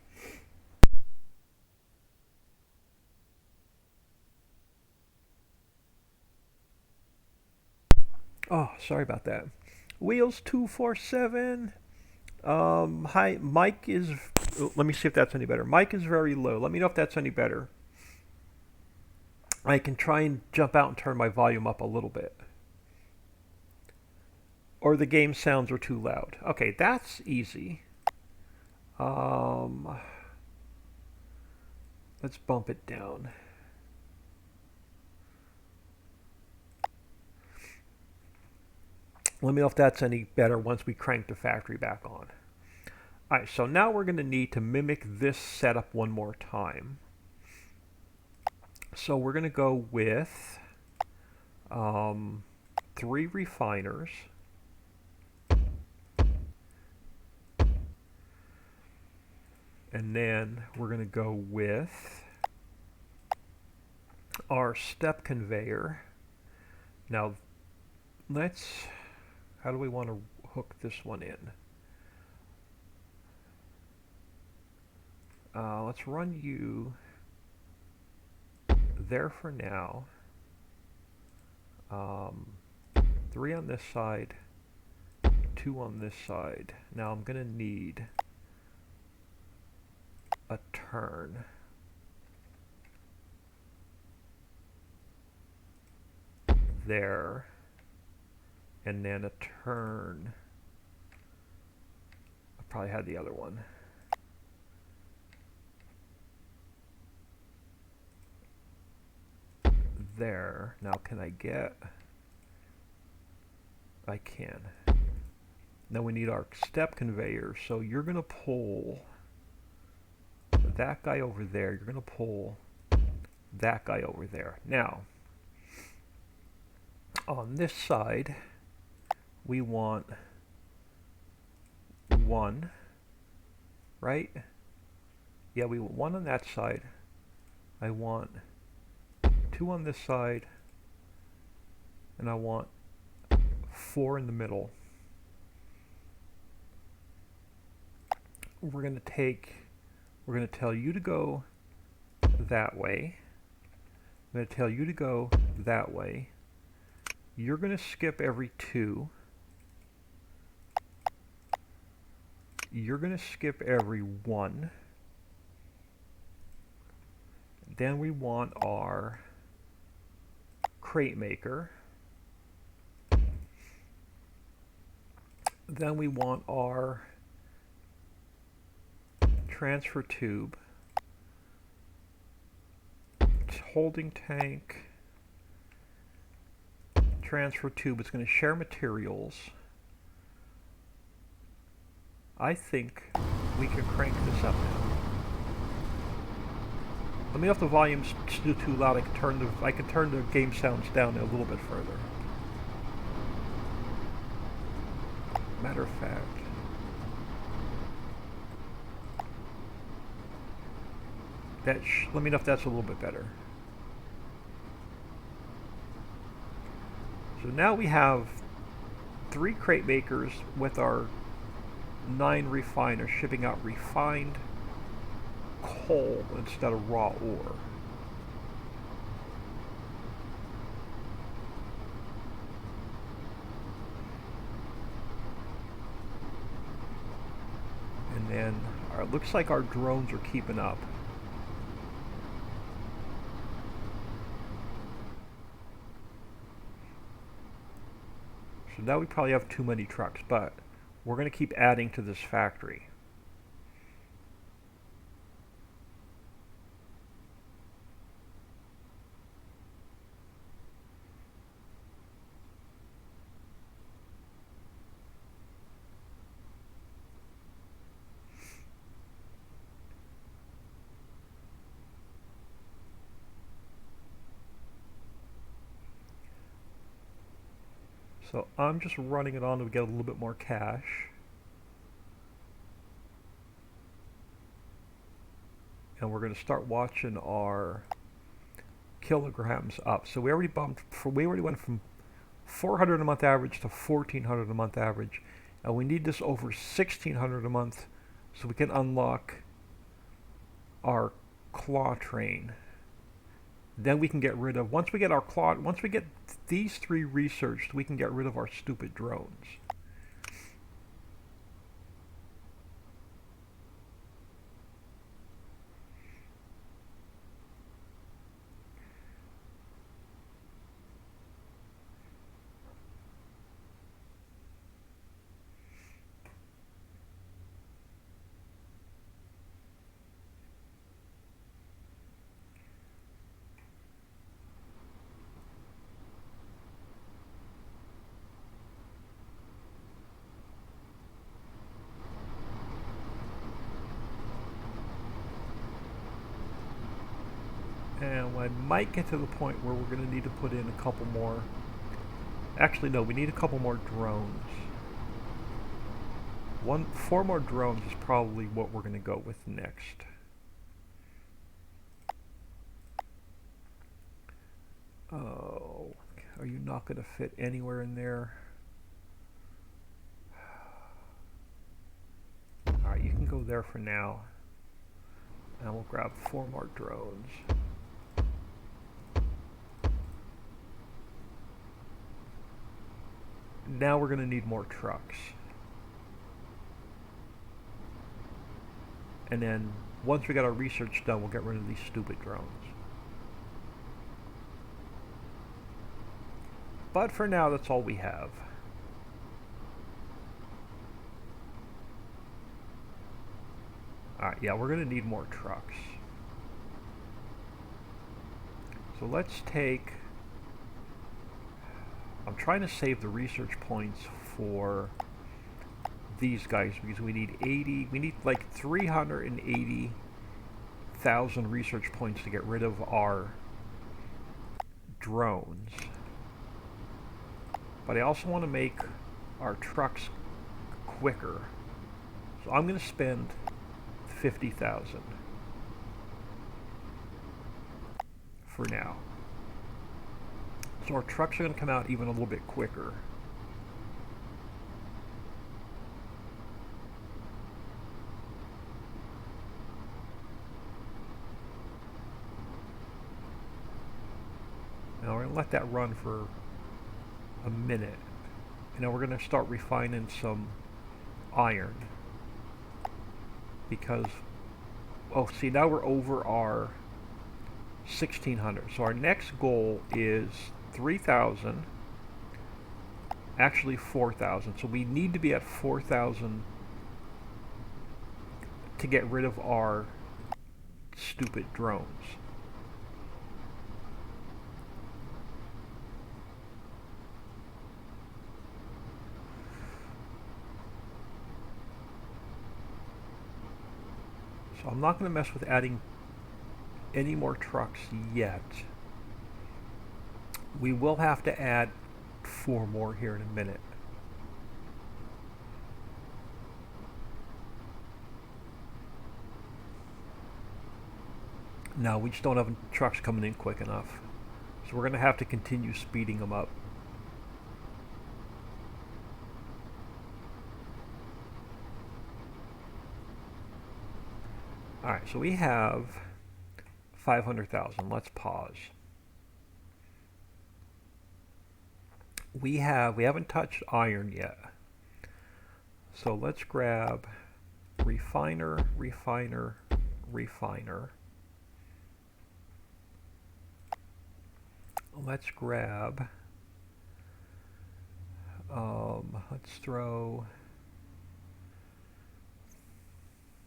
Oh, sorry about that. Wheels 247. Hi, Mike is let me see if that's any better. Mic is very low. Let me know if that's any better. I can try and jump out and turn my volume up a little bit. Or the game sounds are too loud. Okay, that's easy. Let's bump it down. Let me know if that's any better once we crank the factory back on. Alright, so now we're going to need to mimic this setup one more time. So we're going to go with 3 refiners. And then we're going to go with our step conveyor. Now, how do we want to hook this one in? Let's run you there for now. 3 on this side, 2 on this side. Now I'm going to need a turn. There. And then a turn. I probably had the other one. There. Now can I get... I can. Now we need our step conveyor. So you're going to pull that guy over there. You're going to pull that guy over there. Now, on this side, we want 1, right? Yeah, we want 1 on that side. I want 2 on this side. And I want 4 in the middle. We're going to tell you to go that way. I'm going to tell you to go that way. You're going to skip every 2. You're going to skip every 1. Then we want our crate maker. Then we want our transfer tube, holding tank, transfer tube. It's going to share materials. I think we can crank this up now. Let me know if the volume's too loud. I can turn the game sounds down a little bit further. Matter of fact, let me know if that's a little bit better. So now we have 3 crate makers with our 9 refiners shipping out refined coal instead of raw ore. And then it looks like our drones are keeping up. So now we probably have too many trucks, but we're going to keep adding to this factory. So I'm just running it on to get a little bit more cash. And we're going to start watching our kilograms up. So we already went from 400 a month average to 1400 a month average. And we need this over 1600 a month so we can unlock our claw train. Then we can get rid of, once we get these 3 researched, we can get rid of our stupid drones. And I might get to the point where we're going to need to put in a couple more. Actually, no, we need a couple more drones. 4 more drones is probably what we're going to go with next. Oh, are you not going to fit anywhere in there? Alright, you can go there for now. And we'll grab 4 more drones. Now we're going to need more trucks. And then once we got our research done, we'll get rid of these stupid drones. But for now, that's all we have. Alright, yeah, we're going to need more trucks. So let's take... I'm trying to save the research points for these guys because we need like 380,000 research points to get rid of our drones. But I also want to make our trucks quicker. So I'm going to spend 50,000 for now. So our trucks are going to come out even a little bit quicker. Now we're going to let that run for a minute. And then we're going to start refining some iron. Because, oh, see, now we're over our 1600. So our next goal is 3,000. Actually 4,000. So we need to be at 4,000 to get rid of our stupid drones. So I'm not going to mess with adding any more trucks yet. We will have to add 4 more here in a minute. No, we just don't have trucks coming in quick enough. So we're going to have to continue speeding them up. Alright, so we have 500,000. Let's pause. We haven't touched iron yet. So let's grab refiner, refiner, refiner. Let's grab, let's throw,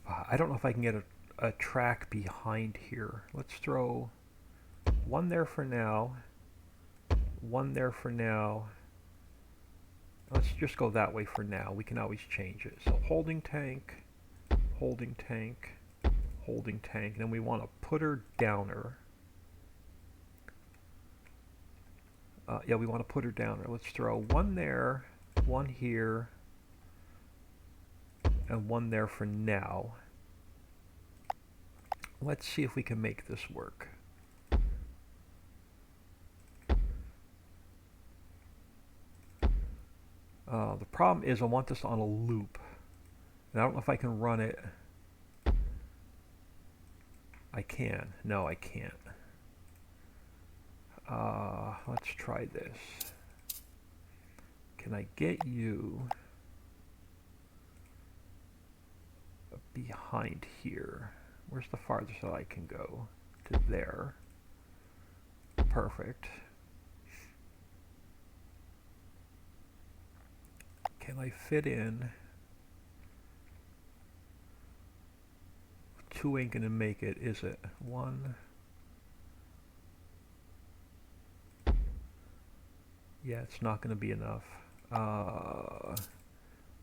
I don't know if I can get a track behind here. Let's throw 1 there for now, 1 there for now. Let's just go that way for now. We can always change it. So holding tank, holding tank, holding tank. And then we want a putter downer. Yeah, we want to put her downer. Let's throw 1 there, 1 here, and 1 there for now. Let's see if we can make this work. The problem is I want this on a loop. And I don't know if I can run it. I can. No, I can't. Let's try this. Can I get you behind here? Where's the farthest that I can go? To there. Perfect. Can I fit in? 2 ain't gonna make it, is it? 1. Yeah, it's not gonna be enough.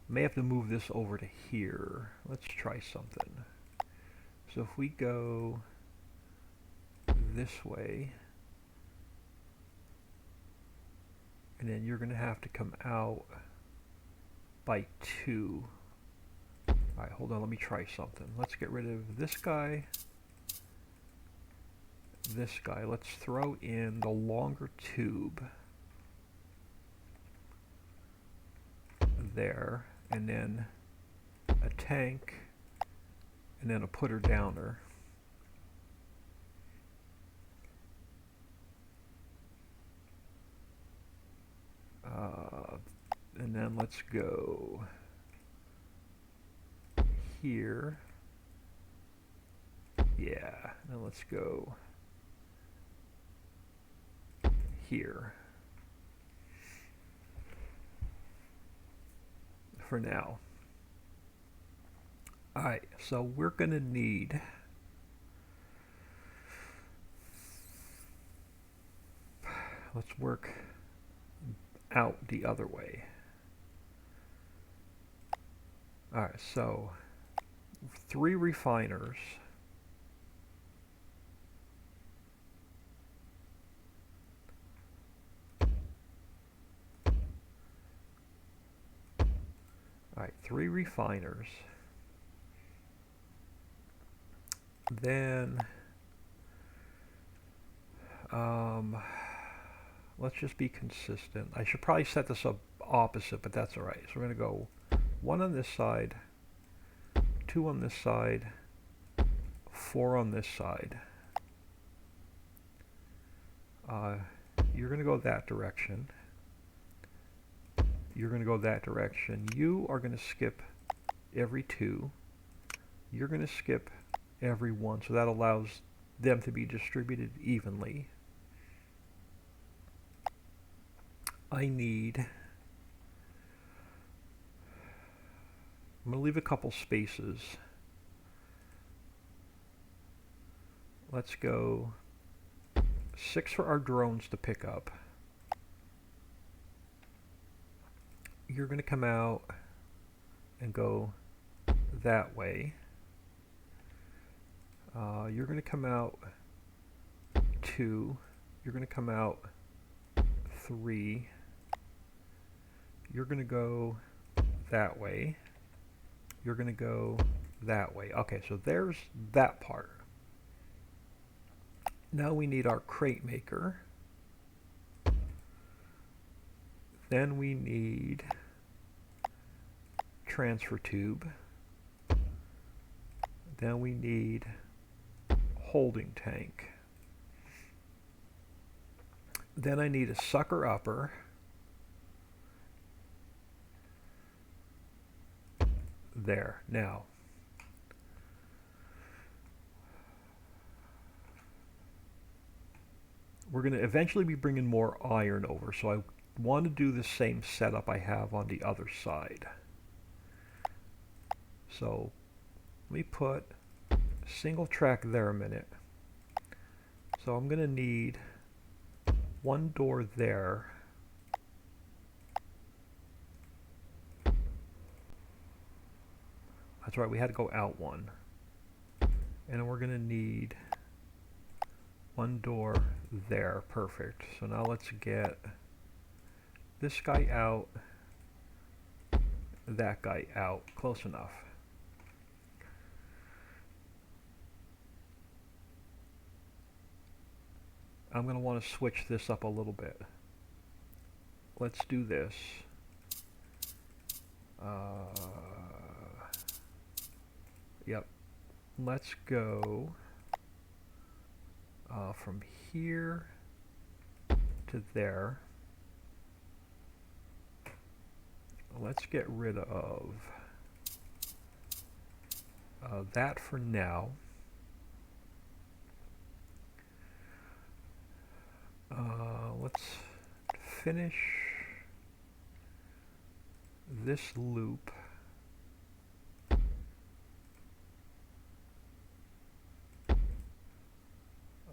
May have to move this over to here. Let's try something. So if we go this way. And then you're going to have to come out by 2. Alright, hold on, let me try something. Let's get rid of this guy. This guy. Let's throw in the longer tube. There. And then a tank. And then a putter downer. And then let's go here. Yeah, now let's go here for now. Alright, so we're going to need let's work out the other way. Alright, so 3 refiners. Alright, 3 refiners. Then let's just be consistent. I should probably set this up opposite, but that's alright. So we're going to go 1 on this side, 2 on this side, 4 on this side. You're going to go that direction. You're going to go that direction. You are going to skip every 2. You're going to skip every 1, so that allows them to be distributed evenly. I'm going to leave a couple spaces. Let's go 6 for our drones to pick up. You're going to come out and go that way. You're going to come out 2. You're going to come out 3. You're going to go that way. You're going to go that way. Okay, so there's that part. Now we need our crate maker. Then we need transfer tube. Then we need holding tank. Then I need a sucker upper. There. Now, we're going to eventually be bringing more iron over, so I want to do the same setup I have on the other side. So let me put single track there a minute. So I'm going to need 1 door there. That's right, we had to go out 1. And then we're going to need 1 door there. Perfect. So now let's get this guy out, that guy out. Close enough. I'm going to want to switch this up a little bit. Let's do this. Yep. Let's go from here to there. Let's get rid of that for now. Let's finish this loop.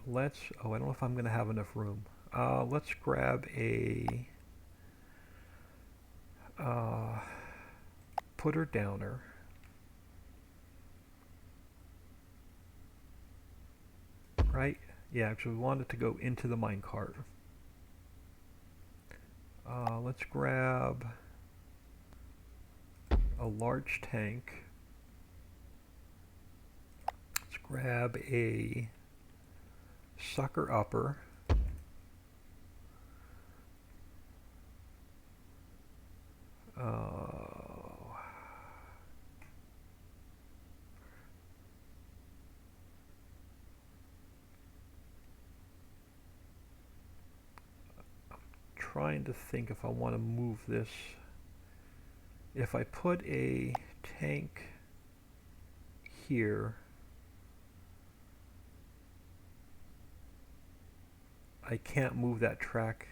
Let's, oh, I don't know if I'm going to have enough room. Let's grab a putter downer. Right? Yeah, actually we want it to go into the minecart. Let's grab a large tank. Let's grab a sucker upper. Trying to think if I want to move this. If I put a tank here, I can't move that track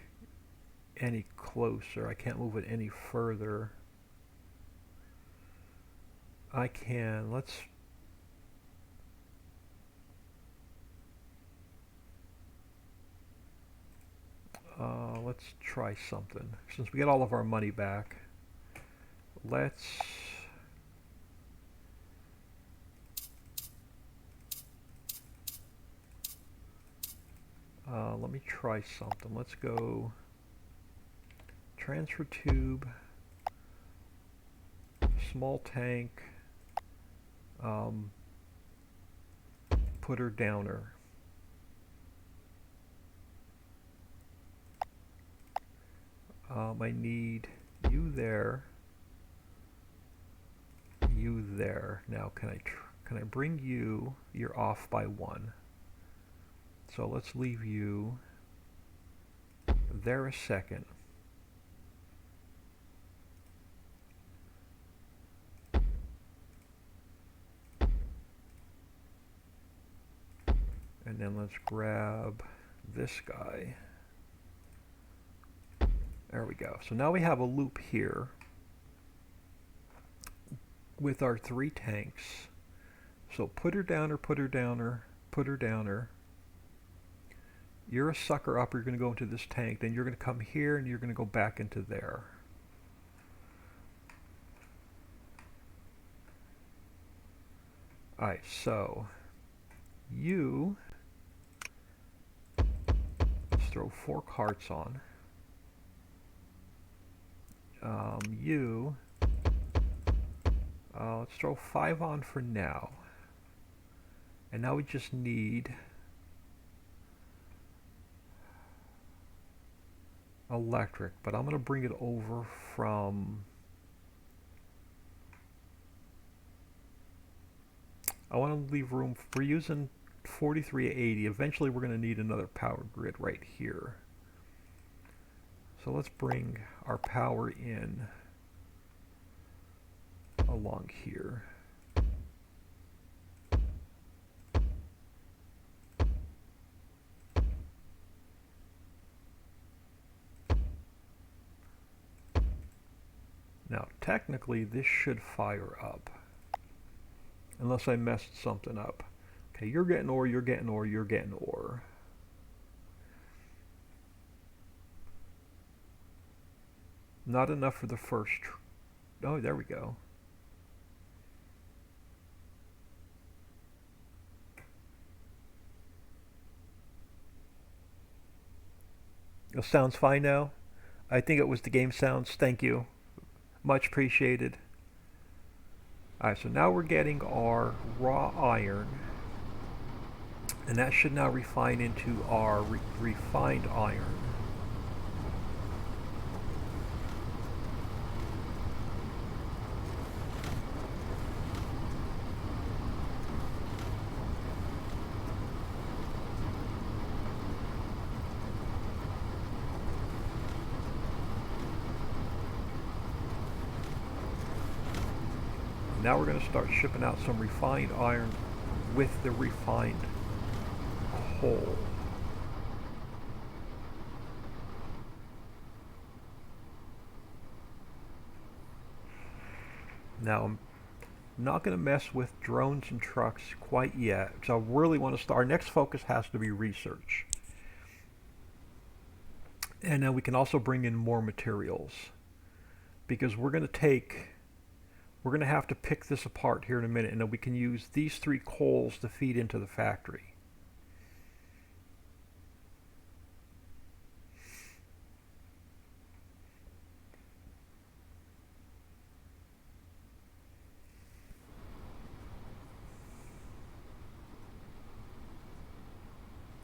any closer. I can't move it any further. I can. Let's try something. Since we get all of our money back, let's let me try something. Let's go transfer tube, small tank, putter downer. I need you there, you there. Now can I bring you? You're off by 1. So let's leave you there a second. And then let's grab this guy. There we go. So now we have a loop here with our 3 tanks. So putter downer, putter downer, putter downer. You're a sucker up, you're going to go into this tank, then you're going to come here and you're going to go back into there. Alright, so you, let's throw 4 carts on. Let's throw 5 on for now. And now we just need electric, but I'm going to bring it over from, I want to leave room, we're using 4380. Eventually we're going to need another power grid right here. So let's bring our power in along here. Now technically this should fire up, unless I messed something up. Okay, you're getting ore, you're getting ore, you're getting ore. Not enough for the first. Oh, there we go. It sounds fine now. I think it was the game sounds. Thank you. Much appreciated. Alright, so now we're getting our raw iron. And that should now refine into our refined iron. Now we're going to start shipping out some refined iron with the refined coal. Now I'm not going to mess with drones and trucks quite yet, because I really want to start. Our next focus has to be research. And then we can also bring in more materials, because we're going to have to pick this apart here in a minute, and then we can use these 3 coals to feed into the factory.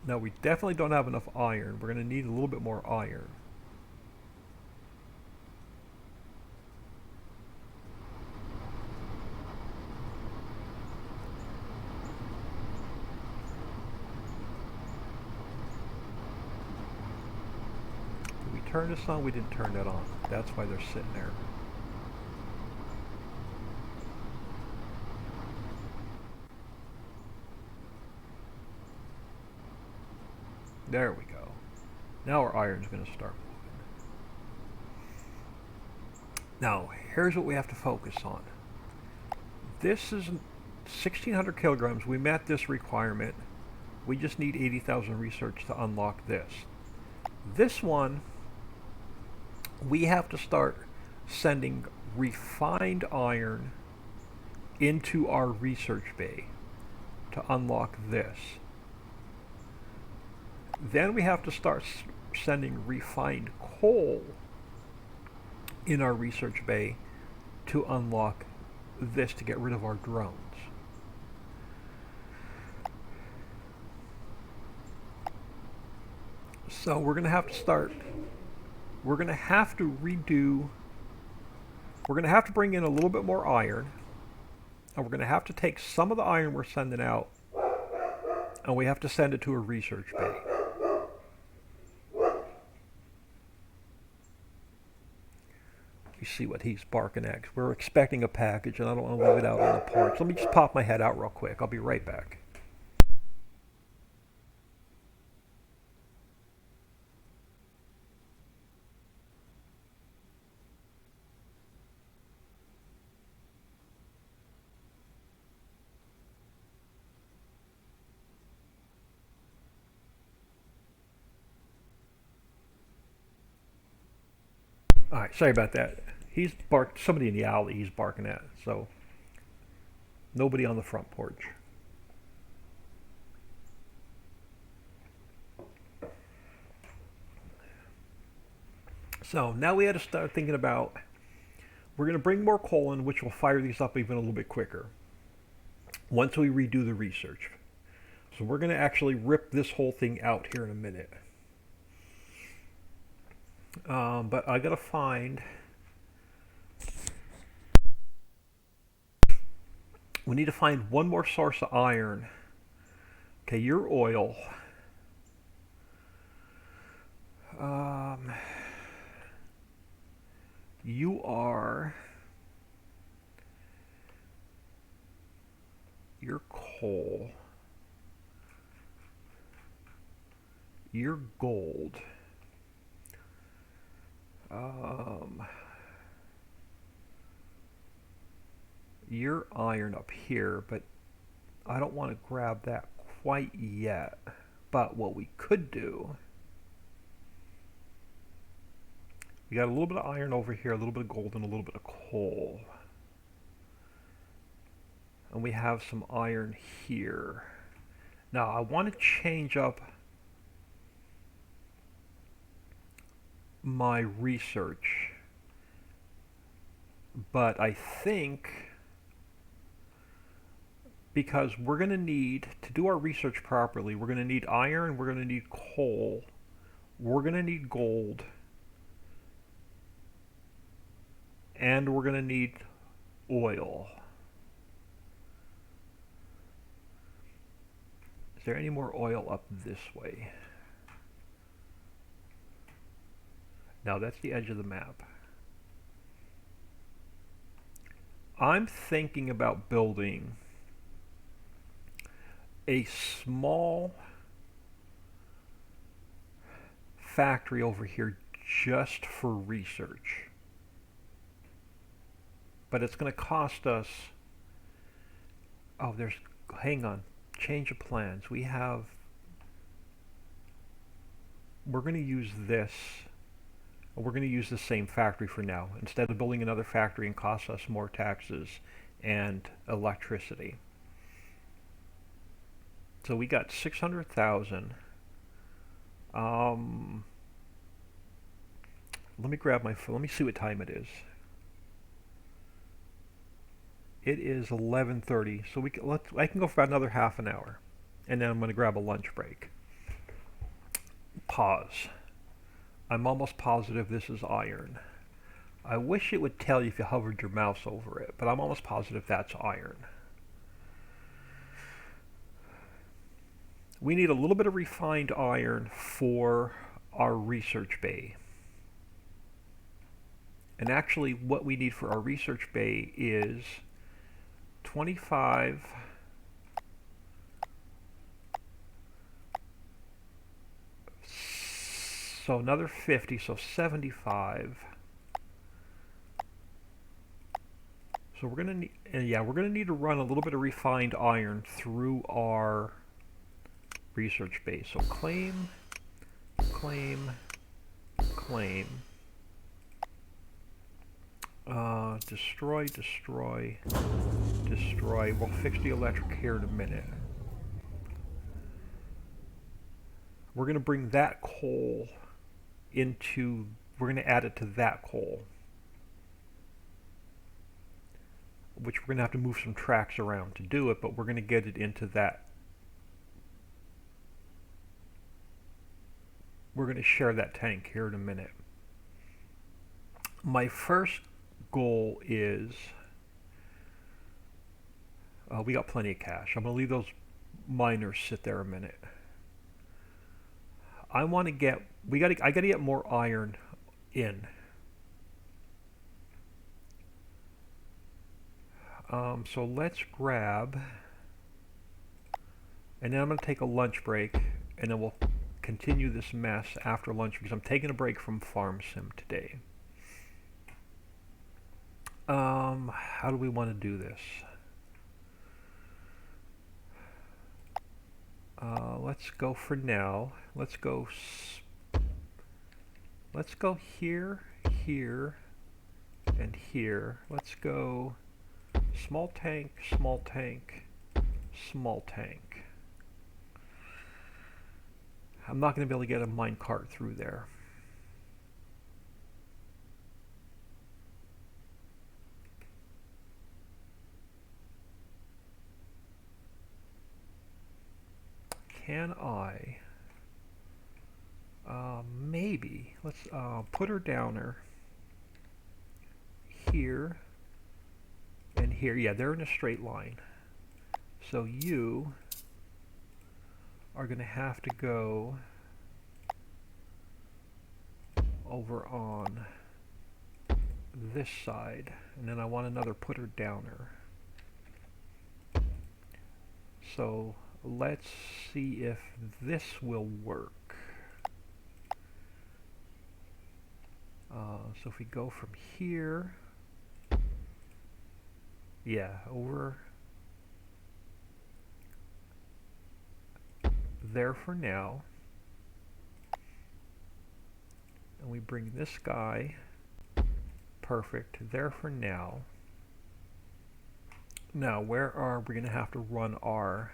Now we definitely don't have enough iron. We're going to need a little bit more iron. Did we turn this on? We didn't turn that on. That's why they're sitting there. There we go. Now our iron's going to start moving. Now, here's what we have to focus on. This is 1,600 kilograms. We met this requirement. We just need 80,000 research to unlock this. This one, we have to start sending refined iron into our research bay to unlock this. Then we have to start sending refined coal in our research bay to unlock this to get rid of our drones. So we're going to have to start, we're going to have to redo, we're going to have to bring in a little bit more iron, and we're going to have to take some of the iron we're sending out, and we have to send it to a research bay. You see what he's barking at. We're expecting a package, and I don't want to leave it out on the porch. Let me just pop my head out real quick. I'll be right back. All right, sorry about that. He's barked. Somebody in the alley he's barking at. So nobody on the front porch. So now we had to start thinking about, we're going to bring more coal in, which will fire these up even a little bit quicker once we redo the research. So we're going to actually rip this whole thing out here in a minute. But I got to find, we need to find one more source of iron. Okay, your oil. You are, your coal, your gold, your iron up here, but I don't want to grab that quite yet. But what we could do, we got a little bit of iron over here, a little bit of gold, and a little bit of coal. And we have some iron here. Now I want to change up my research, but I think, because we're going to need, to do our research properly, we're going to need iron, we're going to need coal, we're going to need gold, and we're going to need oil. Is there any more oil up this way? No, that's the edge of the map. I'm thinking about building a small factory over here just for research. But it's going to cost us, oh, there's, hang on, change of plans. We're going to use this, we're going to use the same factory for now, instead of building another factory and cost us more taxes and electricity. So we got 600,000. Let me grab my phone. Let me see what time it is. It is 11:30, so I can go for about another half an hour, and then I'm going to grab a lunch break. pause. I'm almost positive this is iron. I wish it would tell you if you hovered your mouse over it, but I'm almost positive that's iron. We need a little bit of refined iron for our research bay. And actually what we need for our research bay is 25 so another 50, so 75. So we're gonna need, we're gonna need to run a little bit of refined iron through our research base. So claim, claim, claim, destroy, destroy, destroy. We'll fix the electric here in a minute. We're gonna bring that coal into, we're gonna add it to that coal, which we're going to have to move some tracks around to do it, but we're going to get it into that. We're going to share that tank here in a minute. My first goal is, we got plenty of cash. I'm going to leave those miners sit there a minute. I want to get, I got to get more iron in. So let's grab, and then I'm going to take a lunch break, and then we'll continue this mess after lunch because I'm taking a break from Farm Sim today. How do we want to do this? Let's go for now. Let's go here, here, and here. Let's go small tank, small tank, small tank. I'm not going to be able to get a minecart through there. Can I? Maybe. Let's put her downer here and here. Yeah, they're in a straight line. So you are going to have to go over on this side, and then I want another putter downer. So let's see if this will work. So if we go from here, yeah, over there for now, and we bring this guy, perfect, there for now. Now where are we going to have to run our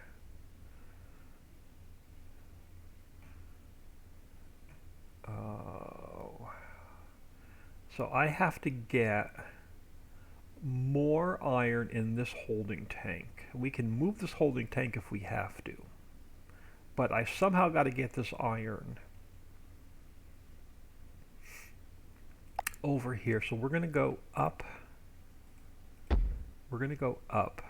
so I have to get more iron in this holding tank. We can move this holding tank if we have to, but I somehow got to get this iron over here. So we're going to go up. We're going to go up.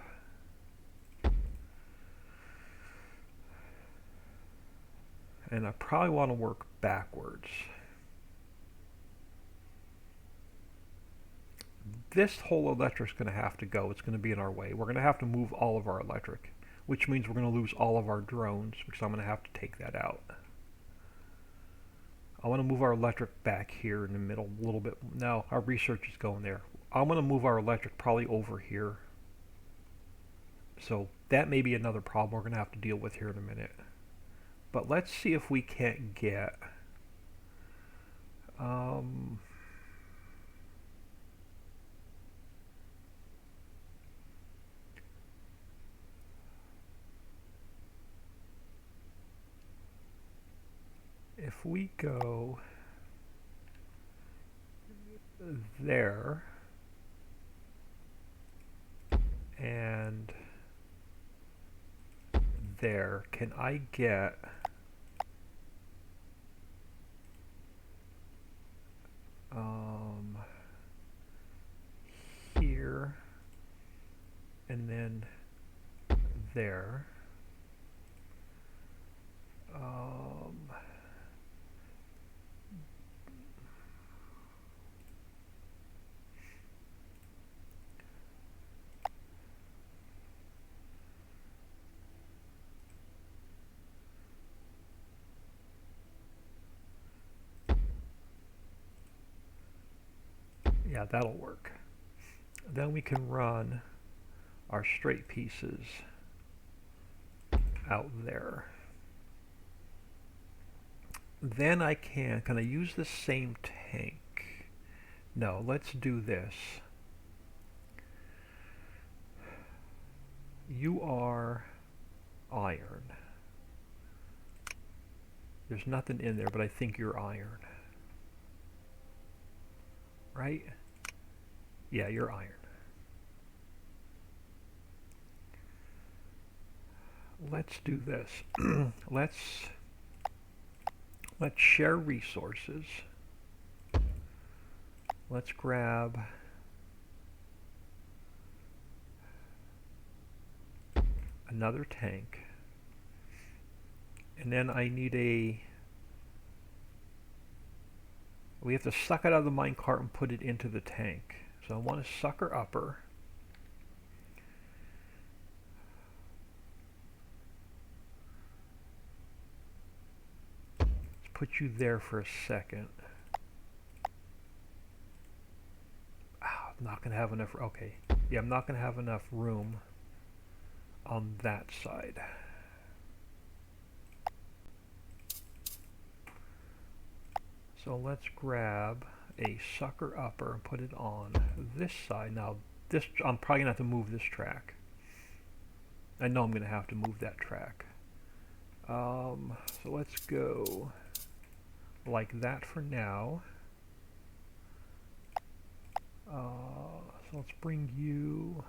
And I probably want to work backwards. This whole electric's going to have to go. It's going to be in our way. We're going to have to move all of our electric, which means we're going to lose all of our drones, because I'm going to have to take that out. I want to move our electric back here in the middle a little bit. No, our research is going there. I'm going to move our electric probably over here. So that may be another problem we're going to have to deal with here in a minute. But let's see if we can't get if we go there and there, can I get and then there. Yeah, that'll work. Then we can run our straight pieces out there. Then can I use the same tank? No, let's do this. You are iron. There's nothing in there, but I think you're iron. Right? Yeah, you're iron. Let's do this. let's share resources. Let's grab another tank. And then I need we have to suck it out of the minecart and put it into the tank. So I want a sucker upper. Let's put you there for a second. I'm not going to have enough. Okay. Yeah, I'm not going to have enough room on that side. So let's grab a sucker upper and put it on this side. Now, I'm probably going to have to move this track. I know I'm going to have to move that track. So let's go like that for now. So let's bring you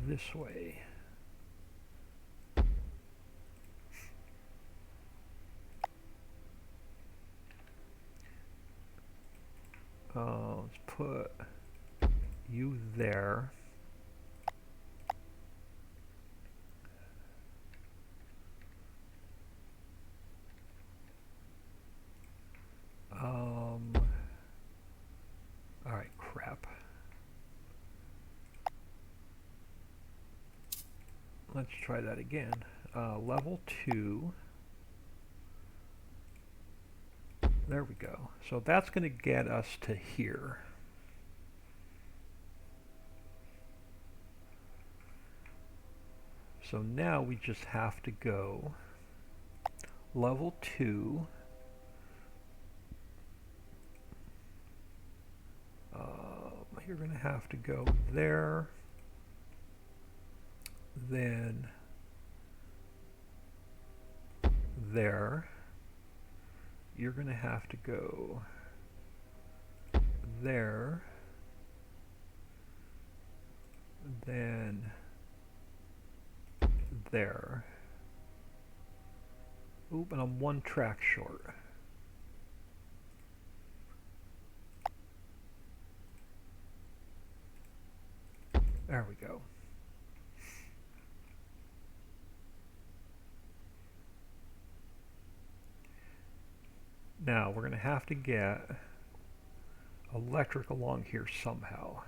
this way. Let's put you there. Alright, crap. Let's try that again. Level 2. There we go. So that's going to get us to here. So now we just have to go level 2. You're going to have to go there, then there. You're going to have to go there, then there. Oop, and I'm one track short. There we go. Now we're going to have to get electric along here somehow.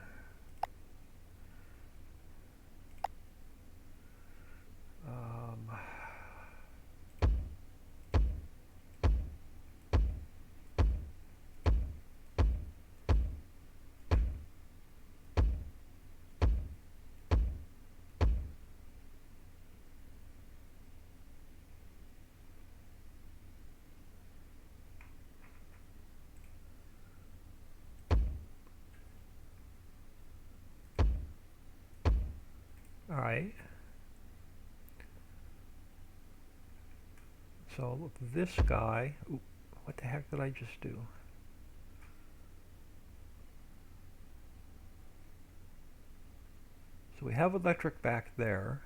All right. So look, this guy, ooh, what the heck did I just do? So we have electric back there.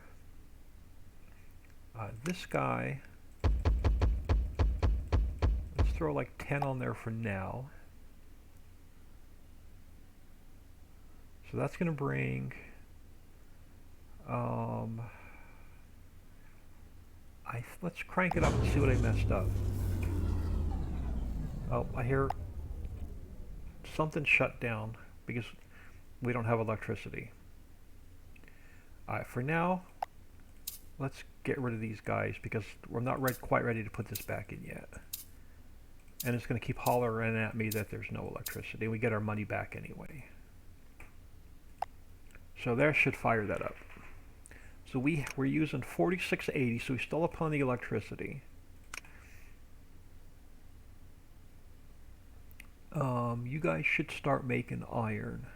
This guy, let's throw like 10 on there for now. So that's going to bring, let's crank it up and see what I messed up. Oh, I hear something shut down because we don't have electricity. Alright, for now, let's get rid of these guys because we're not quite ready to put this back in yet. And it's going to keep hollering at me that there's no electricity. We get our money back anyway. So there should fire that up. So we're using 4680, so we still have plenty of electricity. You guys should start making iron.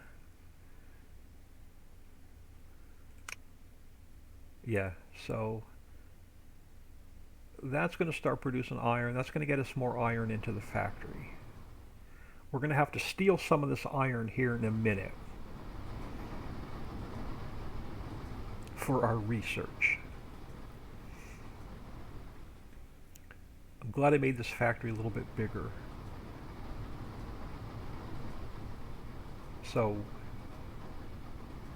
Yeah, so that's going to start producing iron. That's going to get us more iron into the factory. We're going to have to steal some of this iron here in a minute for our research. I'm glad I made this factory a little bit bigger. So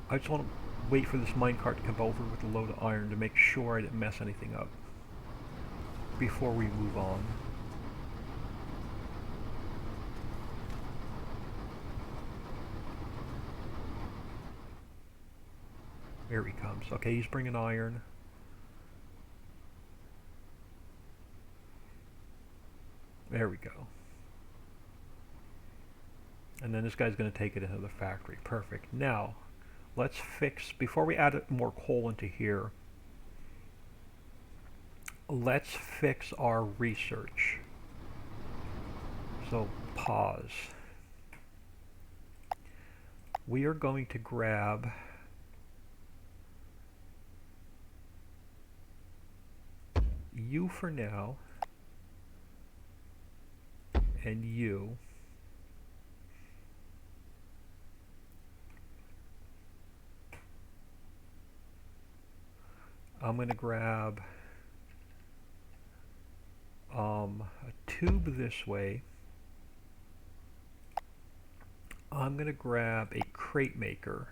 I just want to wait for this minecart to come over with a load of iron to make sure I didn't mess anything up before we move on. There he comes. Okay, he's bringing iron. There we go. And then this guy's going to take it into the factory. Perfect. Now, let's fix, before we add more coal into here, let's fix our research. So, pause. We are going to grab you for now, and you. I'm going to grab a tube this way. I'm going to grab a crate maker.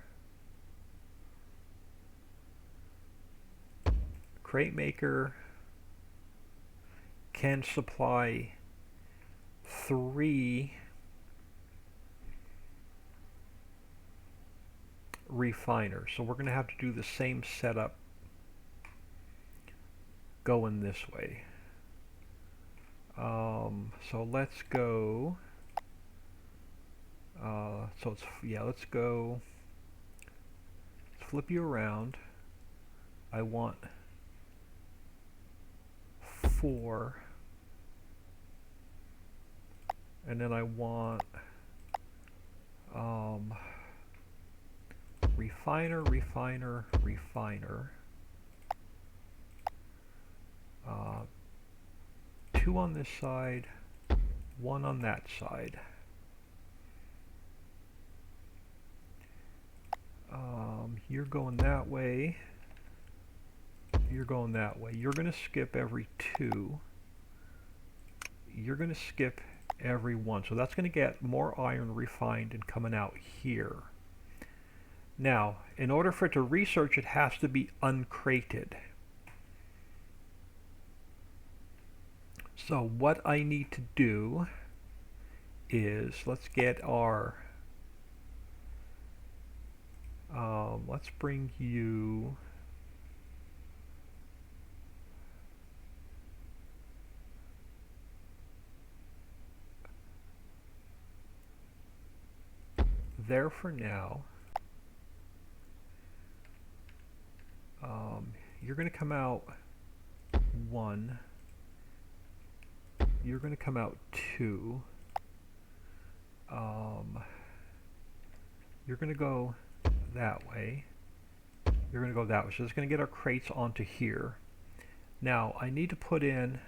Crate maker can supply 3 refiners. So we're going to have to do the same setup going this way. So let's go. Let's go. Let's flip you around. I want 4. And then I want refiner, refiner, refiner. 2 on this side, 1 on that side. You're going that way. You're going that way. You're going to skip every 2. You're going to skip every 1. So that's going to get more iron refined and coming out here. Now, in order for it to research, it has to be uncrated. So what I need to do is, let's get our, let's bring you, there for now. You're going to come out 1. You're going to come out 2. You're going to go that way. You're going to go that way. So it's going to get our crates onto here. Now, I need to put in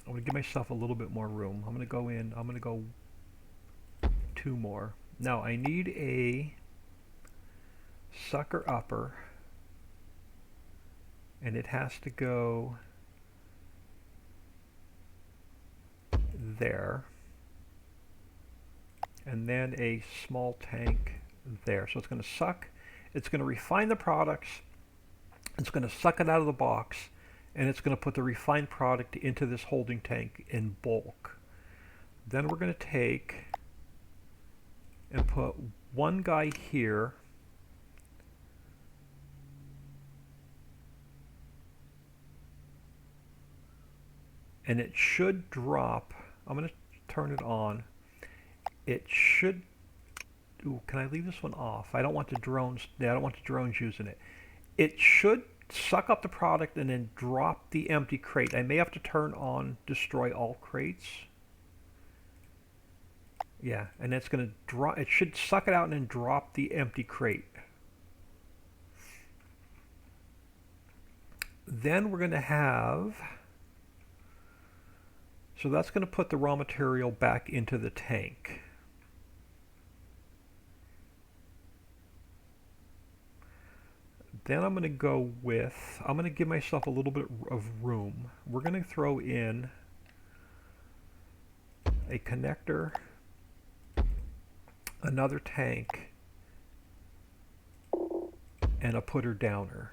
I'm going to give myself a little bit more room. I'm going to go in. I'm going to go 2 more. Now I need a sucker upper and it has to go there, and then a small tank there. So it's going to suck, it's going to refine the products, it's going to suck it out of the box, and it's going to put the refined product into this holding tank in bulk. Then we're going to take and put one guy here, and it should drop. I'm going to turn it on. It should. Ooh, can I leave this one off? I don't want the drones. Yeah, I don't want the drones using it. It should suck up the product and then drop the empty crate. I may have to turn on destroy all crates. Yeah, and it's going to drop. It should suck it out and then drop the empty crate. Then we're going to have. So that's going to put the raw material back into the tank. Then I'm going to go with, I'm going to give myself a little bit of room. We're going to throw in a connector, another tank, and a putter downer.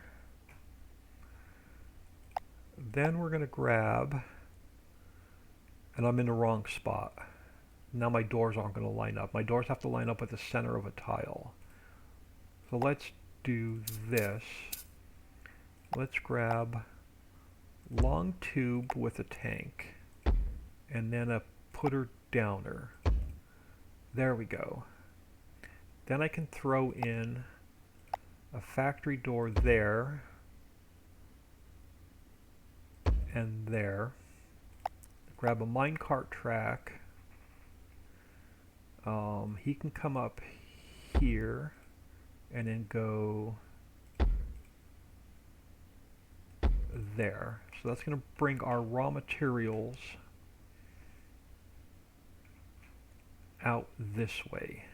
Then we're going to grab, and I'm in the wrong spot. Now my doors aren't going to line up. My doors have to line up at the center of a tile. So let's do this. Let's grab long tube with a tank and then a putter downer. There we go. Then I can throw in a factory door there and there. Grab a minecart track. He can come up here and then go there. So that's going to bring our raw materials out this way.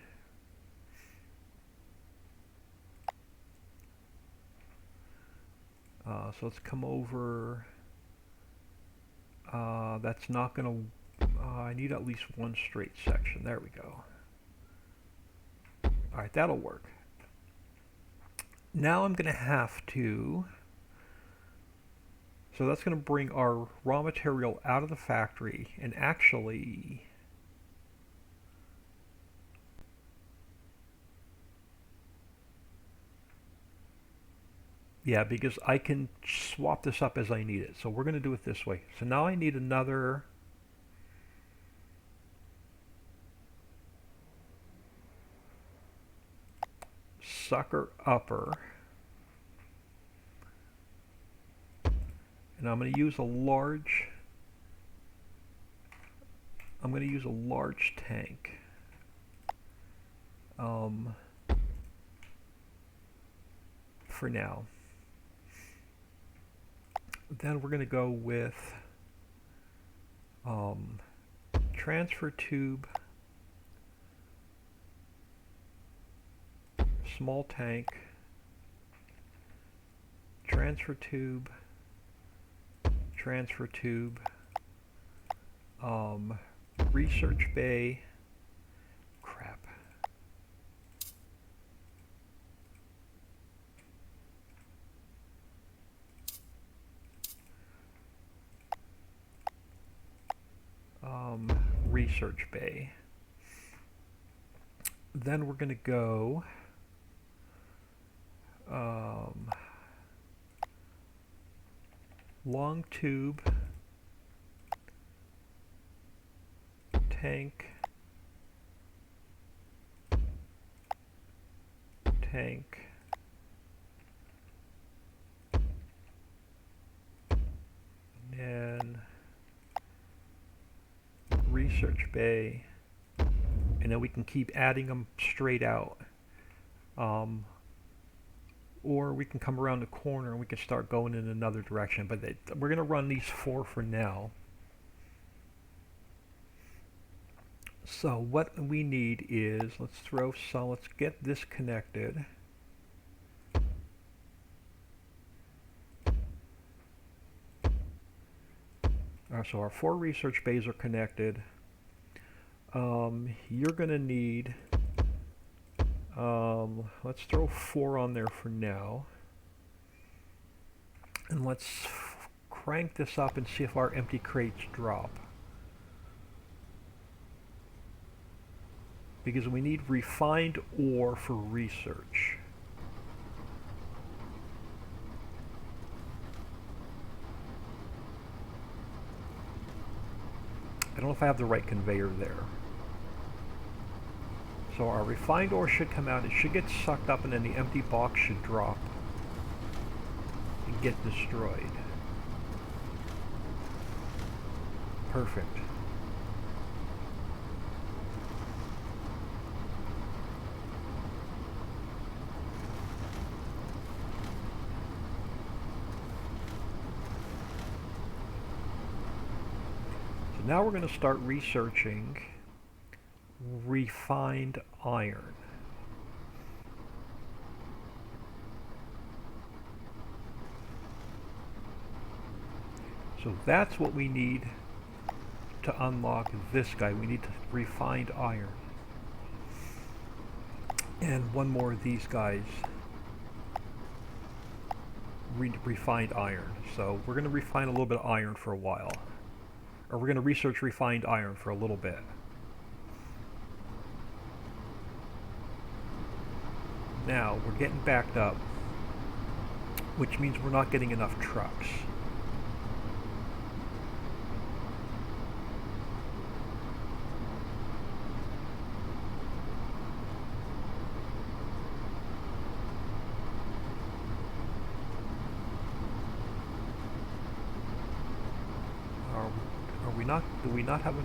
So let's come over. That's not going to, I need at least one straight section. There we go. Alright, that'll work. Now I'm going to have to, so that's going to bring our raw material out of the factory, and actually, yeah, because I can swap this up as I need it. So we're going to do it this way. So now I need another sucker upper. And I'm going to use a large tank. For now. Then we're going to go with transfer tube, small tank, transfer tube, research bay, crap. Research bay. Then we're going to go long tube, tank, and research bay, and then we can keep adding them straight out. Or we can come around the corner and we can start going in another direction, but we're going to run these 4 for now. So what we need is, let's get this connected. So our 4 research bays are connected. You're going to need, let's throw 4 on there for now. And let's crank this up and see if our empty crates drop. Because we need refined ore for research. I don't know if I have the right conveyor there. So our refined ore should come out, it should get sucked up, and then the empty box should drop and get destroyed. Perfect. So now we're going to start researching refined iron. So that's what we need to unlock this guy. We need refined iron. And one more of these guys. Refined iron. So we're going to refine a little bit of iron for a while. Or we're going to research refined iron for a little bit. Now, we're getting backed up, which means we're not getting enough trucks. Are we not, do we not have, do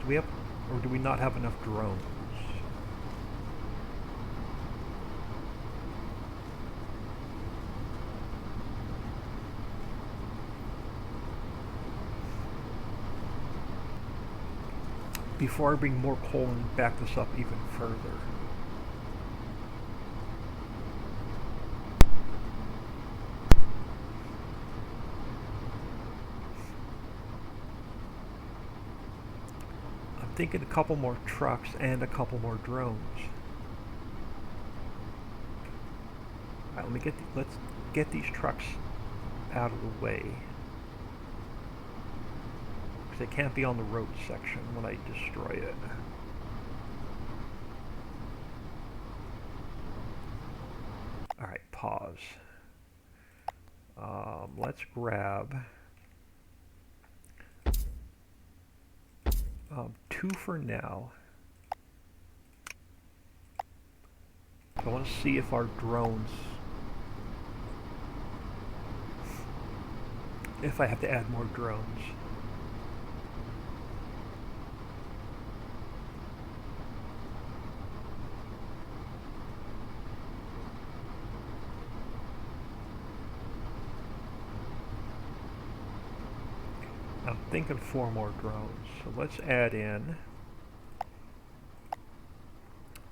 we have, or do we not have enough drones? Before I bring more coal and back this up even further. I'm thinking a couple more trucks and a couple more drones. Alright, let's get these trucks out of the way. They can't be on the road section when I destroy it. Alright, pause. Let's grab 2 for now. I want to see if our drones, if I have to add more drones. I'm thinking 4 more drones, so let's add in,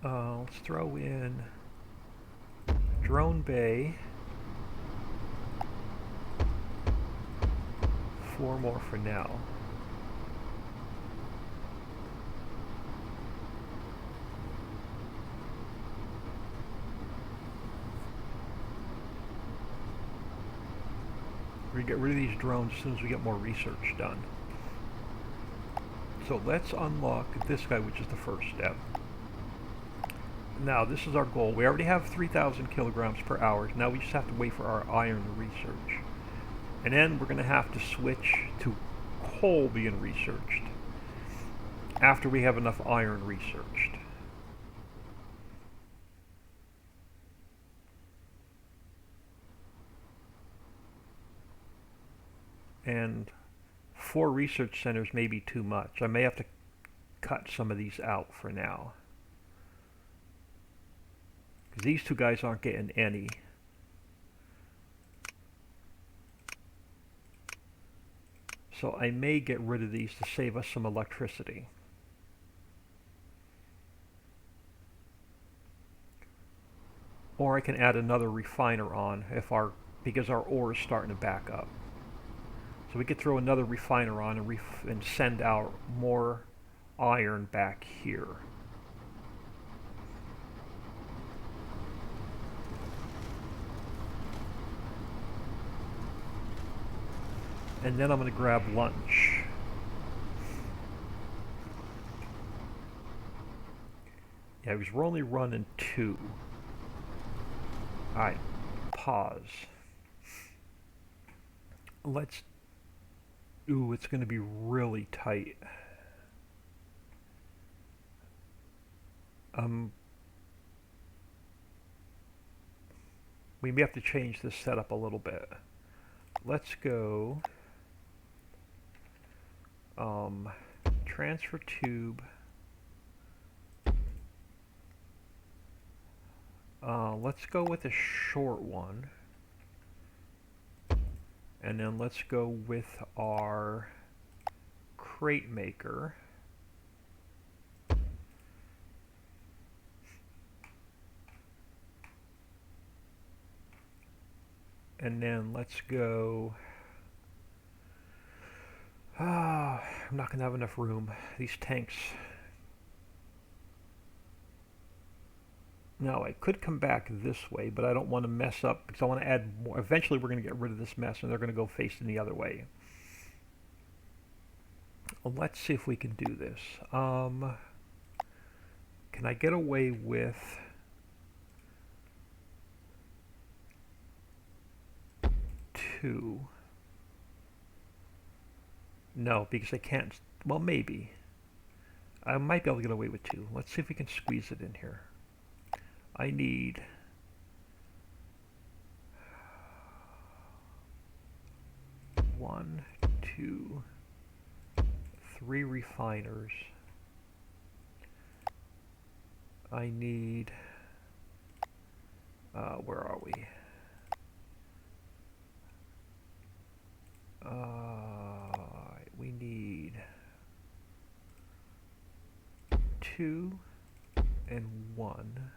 let's throw in drone bay, 4 more for now. We get rid of these drones as soon as we get more research done. So let's unlock this guy, which is the first step. Now this is our goal. We already have 3,000 kilograms per hour. Now we just have to wait for our iron research. And then we're going to have to switch to coal being researched after we have enough iron researched. And 4 research centers may be too much. I may have to cut some of these out for now. Because these 2 guys aren't getting any. So I may get rid of these to save us some electricity. Or I can add another refiner on if because our ore is starting to back up. So we could throw another refiner on and send out more iron back here. And then I'm going to grab lunch. Yeah, because we're only running 2. Alright, pause. Let's... Ooh, it's going to be really tight. We may have to change this setup a little bit. Let's go... transfer tube. Let's go with a short one. And then let's go with our crate maker. And then let's go... I'm not going to have enough room. These tanks... Now, I could come back this way, but I don't want to mess up because I want to add more. Eventually, we're going to get rid of this mess, and they're going to go facing the other way. Well, let's see if we can do this. Can I get away with 2? No, because I can't. Well, maybe. I might be able to get away with 2. Let's see if we can squeeze it in here. I need 1, 2, 3 refiners. I need, where are we? We need 2 and 1.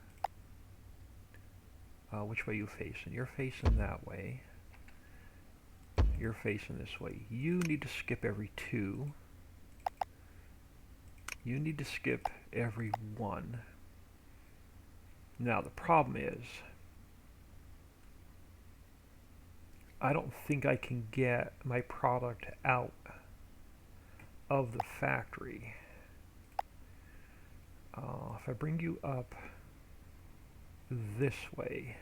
Which way are you facing? You're facing that way. You're facing this way. You need to skip every 2. You need to skip every 1. Now the problem is, I don't think I can get my product out of the factory. If I bring you up this way,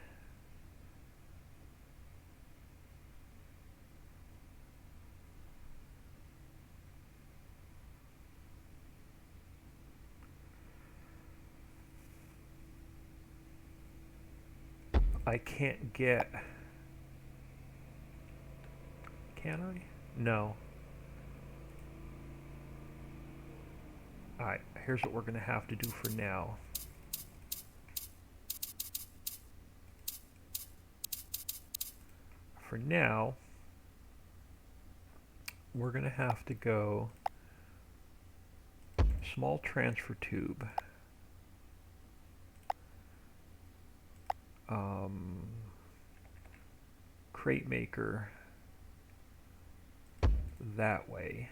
I can't get... Can I? No. Alright, here's what we're going to have to do for now. For now, we're going to have to go small transfer tube. Crate maker that way.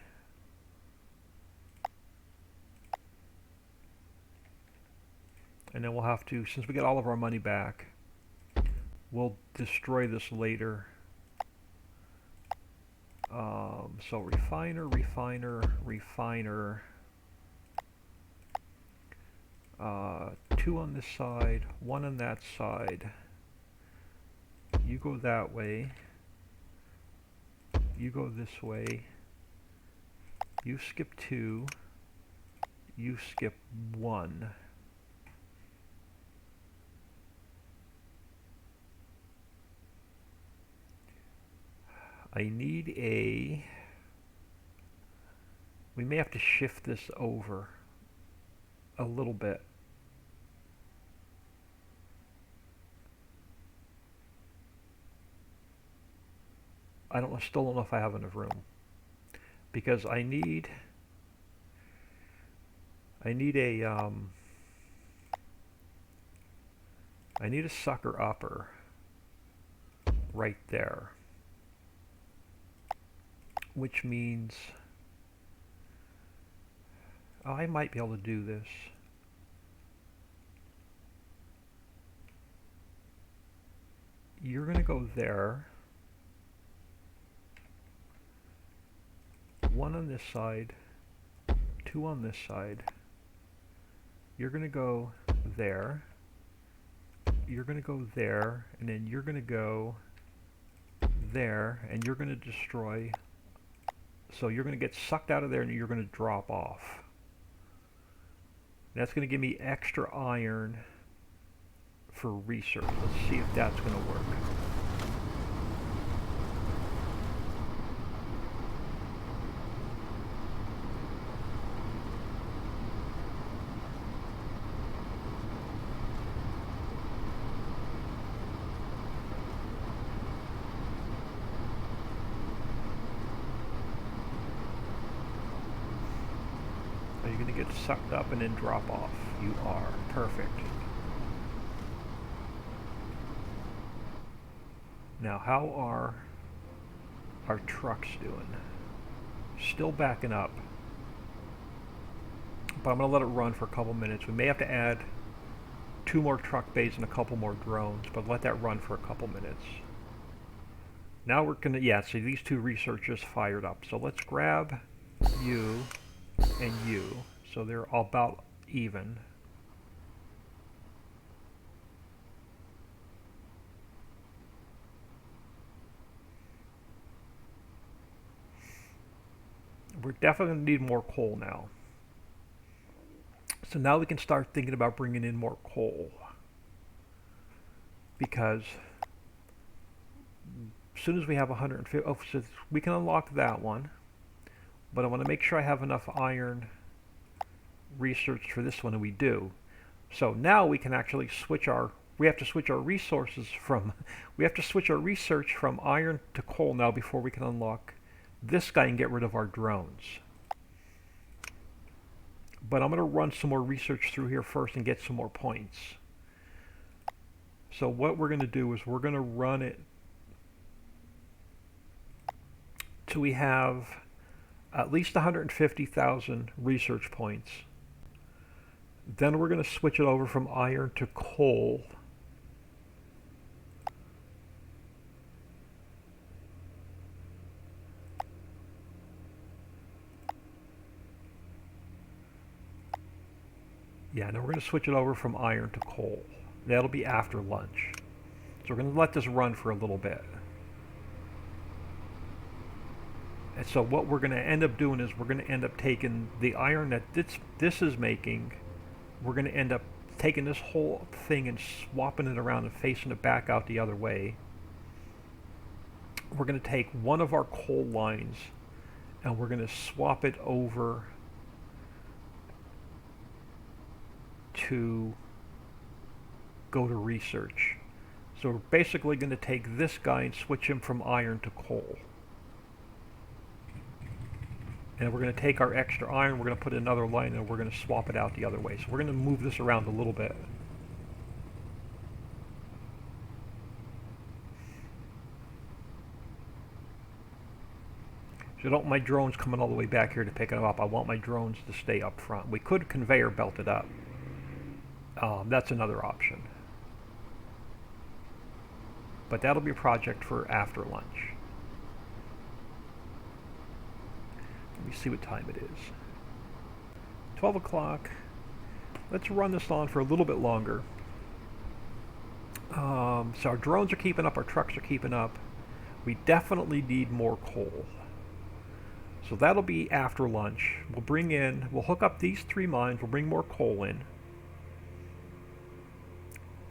And then we'll have to, since we get all of our money back, we'll destroy this later. So refiner, refiner, refiner. 2 on this side, 1 on that side. You go that way. You go this way. You skip 2. You skip 1. I need a... We may have to shift this over a little bit. Still don't know if I have enough room, because I need a sucker upper right there. which means I might be able to do this. You're going to go there. One on this side, two on this side. You're going to go there. You're going to go there, and then you're going to go there, and you're going to destroy. So you're going to get sucked out of there, and you're going to drop off. That's going to give me extra iron for research. Let's see if that's going to work. Are you going to get sucked up and then drop off? You are. Perfect. Now, how are our trucks doing? Still backing up. But I'm going to let it run for a couple minutes. We may have to add 2 more truck bays and a couple more drones, but let that run for a couple minutes. Now we're going to, yeah, see these 2 researchers fired up. So let's grab you and you. So they're about even. We're definitely going to need more coal now. So now we can start thinking about bringing in more coal. Because as soon as we have 150, oh, so we can unlock that one. But I want to make sure I have enough iron research for this one, and we do. So now we can actually switch our, we have to switch our resources from, we have to switch our research from iron to coal now before we can unlock this guy and get rid of our drones. But I'm going to run some more research through here first and get some more points. So what we're going to do is we're going to run it till we have at least 150,000 research points. Then we're going to switch it over from iron to coal. Yeah, now we're going to switch it over from iron to coal. That'll be after lunch. So we're going to let this run for a little bit. And so what we're going to end up doing is we're going to end up taking the iron that this is making, we're going to end up taking this whole thing and swapping it around and facing it back out the other way. We're going to take one of our coal lines and we're going to swap it over to go to research. So we're basically going to take this guy and switch him from iron to coal. And we're going to take our extra iron, we're going to put another line, and we're going to swap it out the other way. So we're going to move this around a little bit. So I don't want my drones coming all the way back here to pick them up. I want my drones to stay up front. We could conveyor belt it up. That's another option. But that'll be a project for after lunch. Let me see what time it is. 12 o'clock. Let's run this on for a little bit longer. So our drones are keeping up, our trucks are keeping up. We definitely need more coal. So that'll be after lunch. We'll hook up these 3 mines, we'll bring more coal in.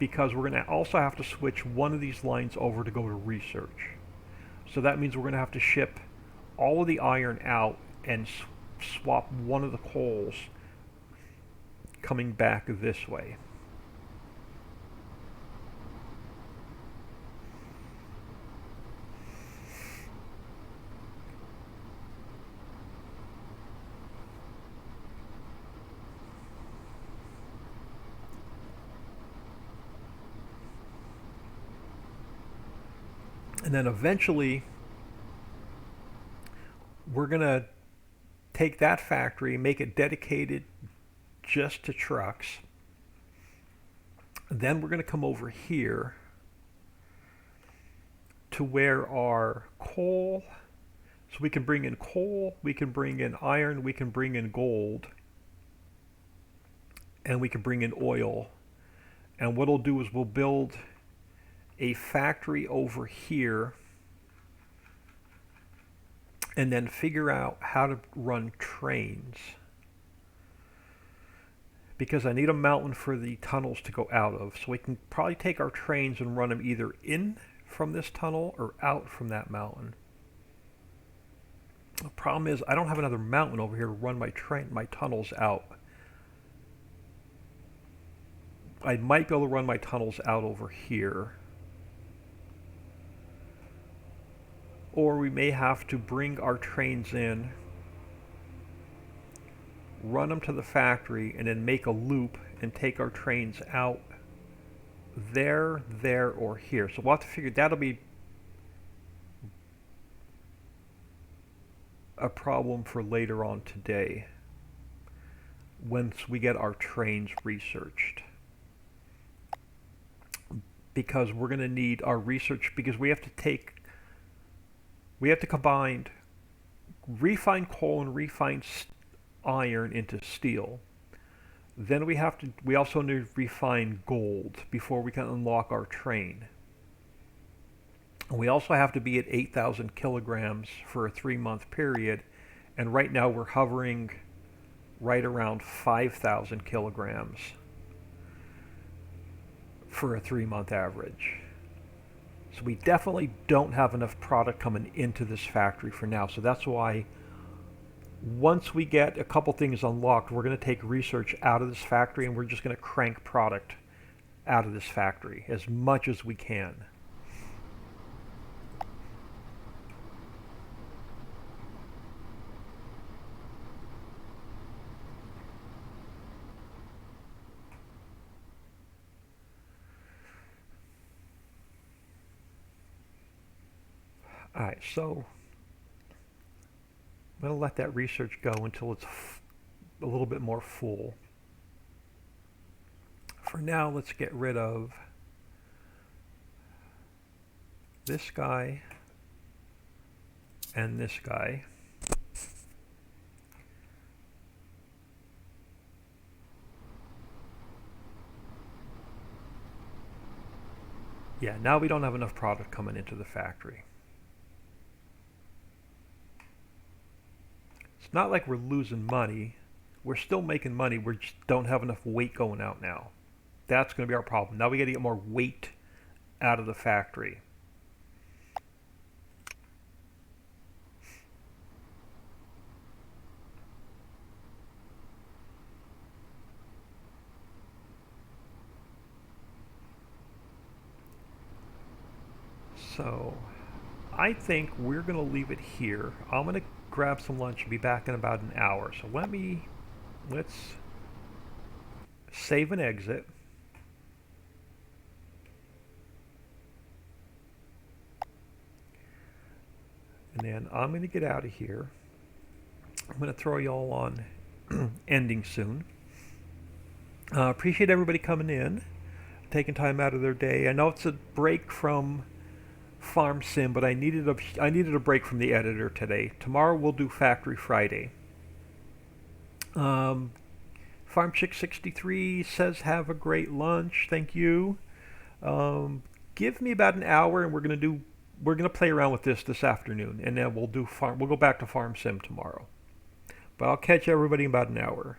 Because we're going to also have to switch one of these lines over to go to research. So that means we're going to have to ship all of the iron out and swap one of the coals coming back this way. And then eventually we're going to take that factory, make it dedicated just to trucks. Then we're going to come over here to where our coal, so we can bring in coal, we can bring in iron, we can bring in gold, and we can bring in oil. And what we'll do is we'll build a factory over here and then figure out how to run trains. Because I need a mountain for the tunnels to go out of. So we can probably take our trains and run them either in from this tunnel or out from that mountain. The problem is I don't have another mountain over here to run my tunnels out. I might be able to run my tunnels out over here. Or we may have to bring our trains in, run them to the factory, and then make a loop and take our trains out there, or here. So we'll have to figure, that'll be a problem for later on today once we get our trains researched. Because we're going to need our research, because we have to combine refined coal and refined iron into steel. Then we also need to refine gold before we can unlock our train. We also have to be at 8,000 kilograms for a 3-month period, and right now we're hovering right around 5,000 kilograms for a 3-month average. So we definitely don't have enough product coming into this factory for now. So that's why once we get a couple things unlocked, we're going to take research out of this factory and we're just going to crank product out of this factory as much as we can. Alright, so I'm going to let that research go until it's a little bit more full. For now, let's get rid of this guy and this guy. Yeah, now we don't have enough product coming into the factory. It's not like we're losing money. We're still making money. We just don't have enough weight going out now. That's going to be our problem. Now we got to get more weight out of the factory. So I think we're going to leave it here. I'm going to grab some lunch and be back in about an hour. So let's save and exit. And then I'm going to get out of here. I'm going to throw you all on ending soon. Appreciate everybody coming in, taking time out of their day. I know it's a break from Farm Sim, but I needed a break from the editor today. Tomorrow we'll do Factory Friday. Farm Chick 63 says have a great lunch. Thank you. Give me about an hour, and we're gonna play around with this afternoon, and then we'll go back to Farm Sim tomorrow. But I'll catch everybody in about an hour.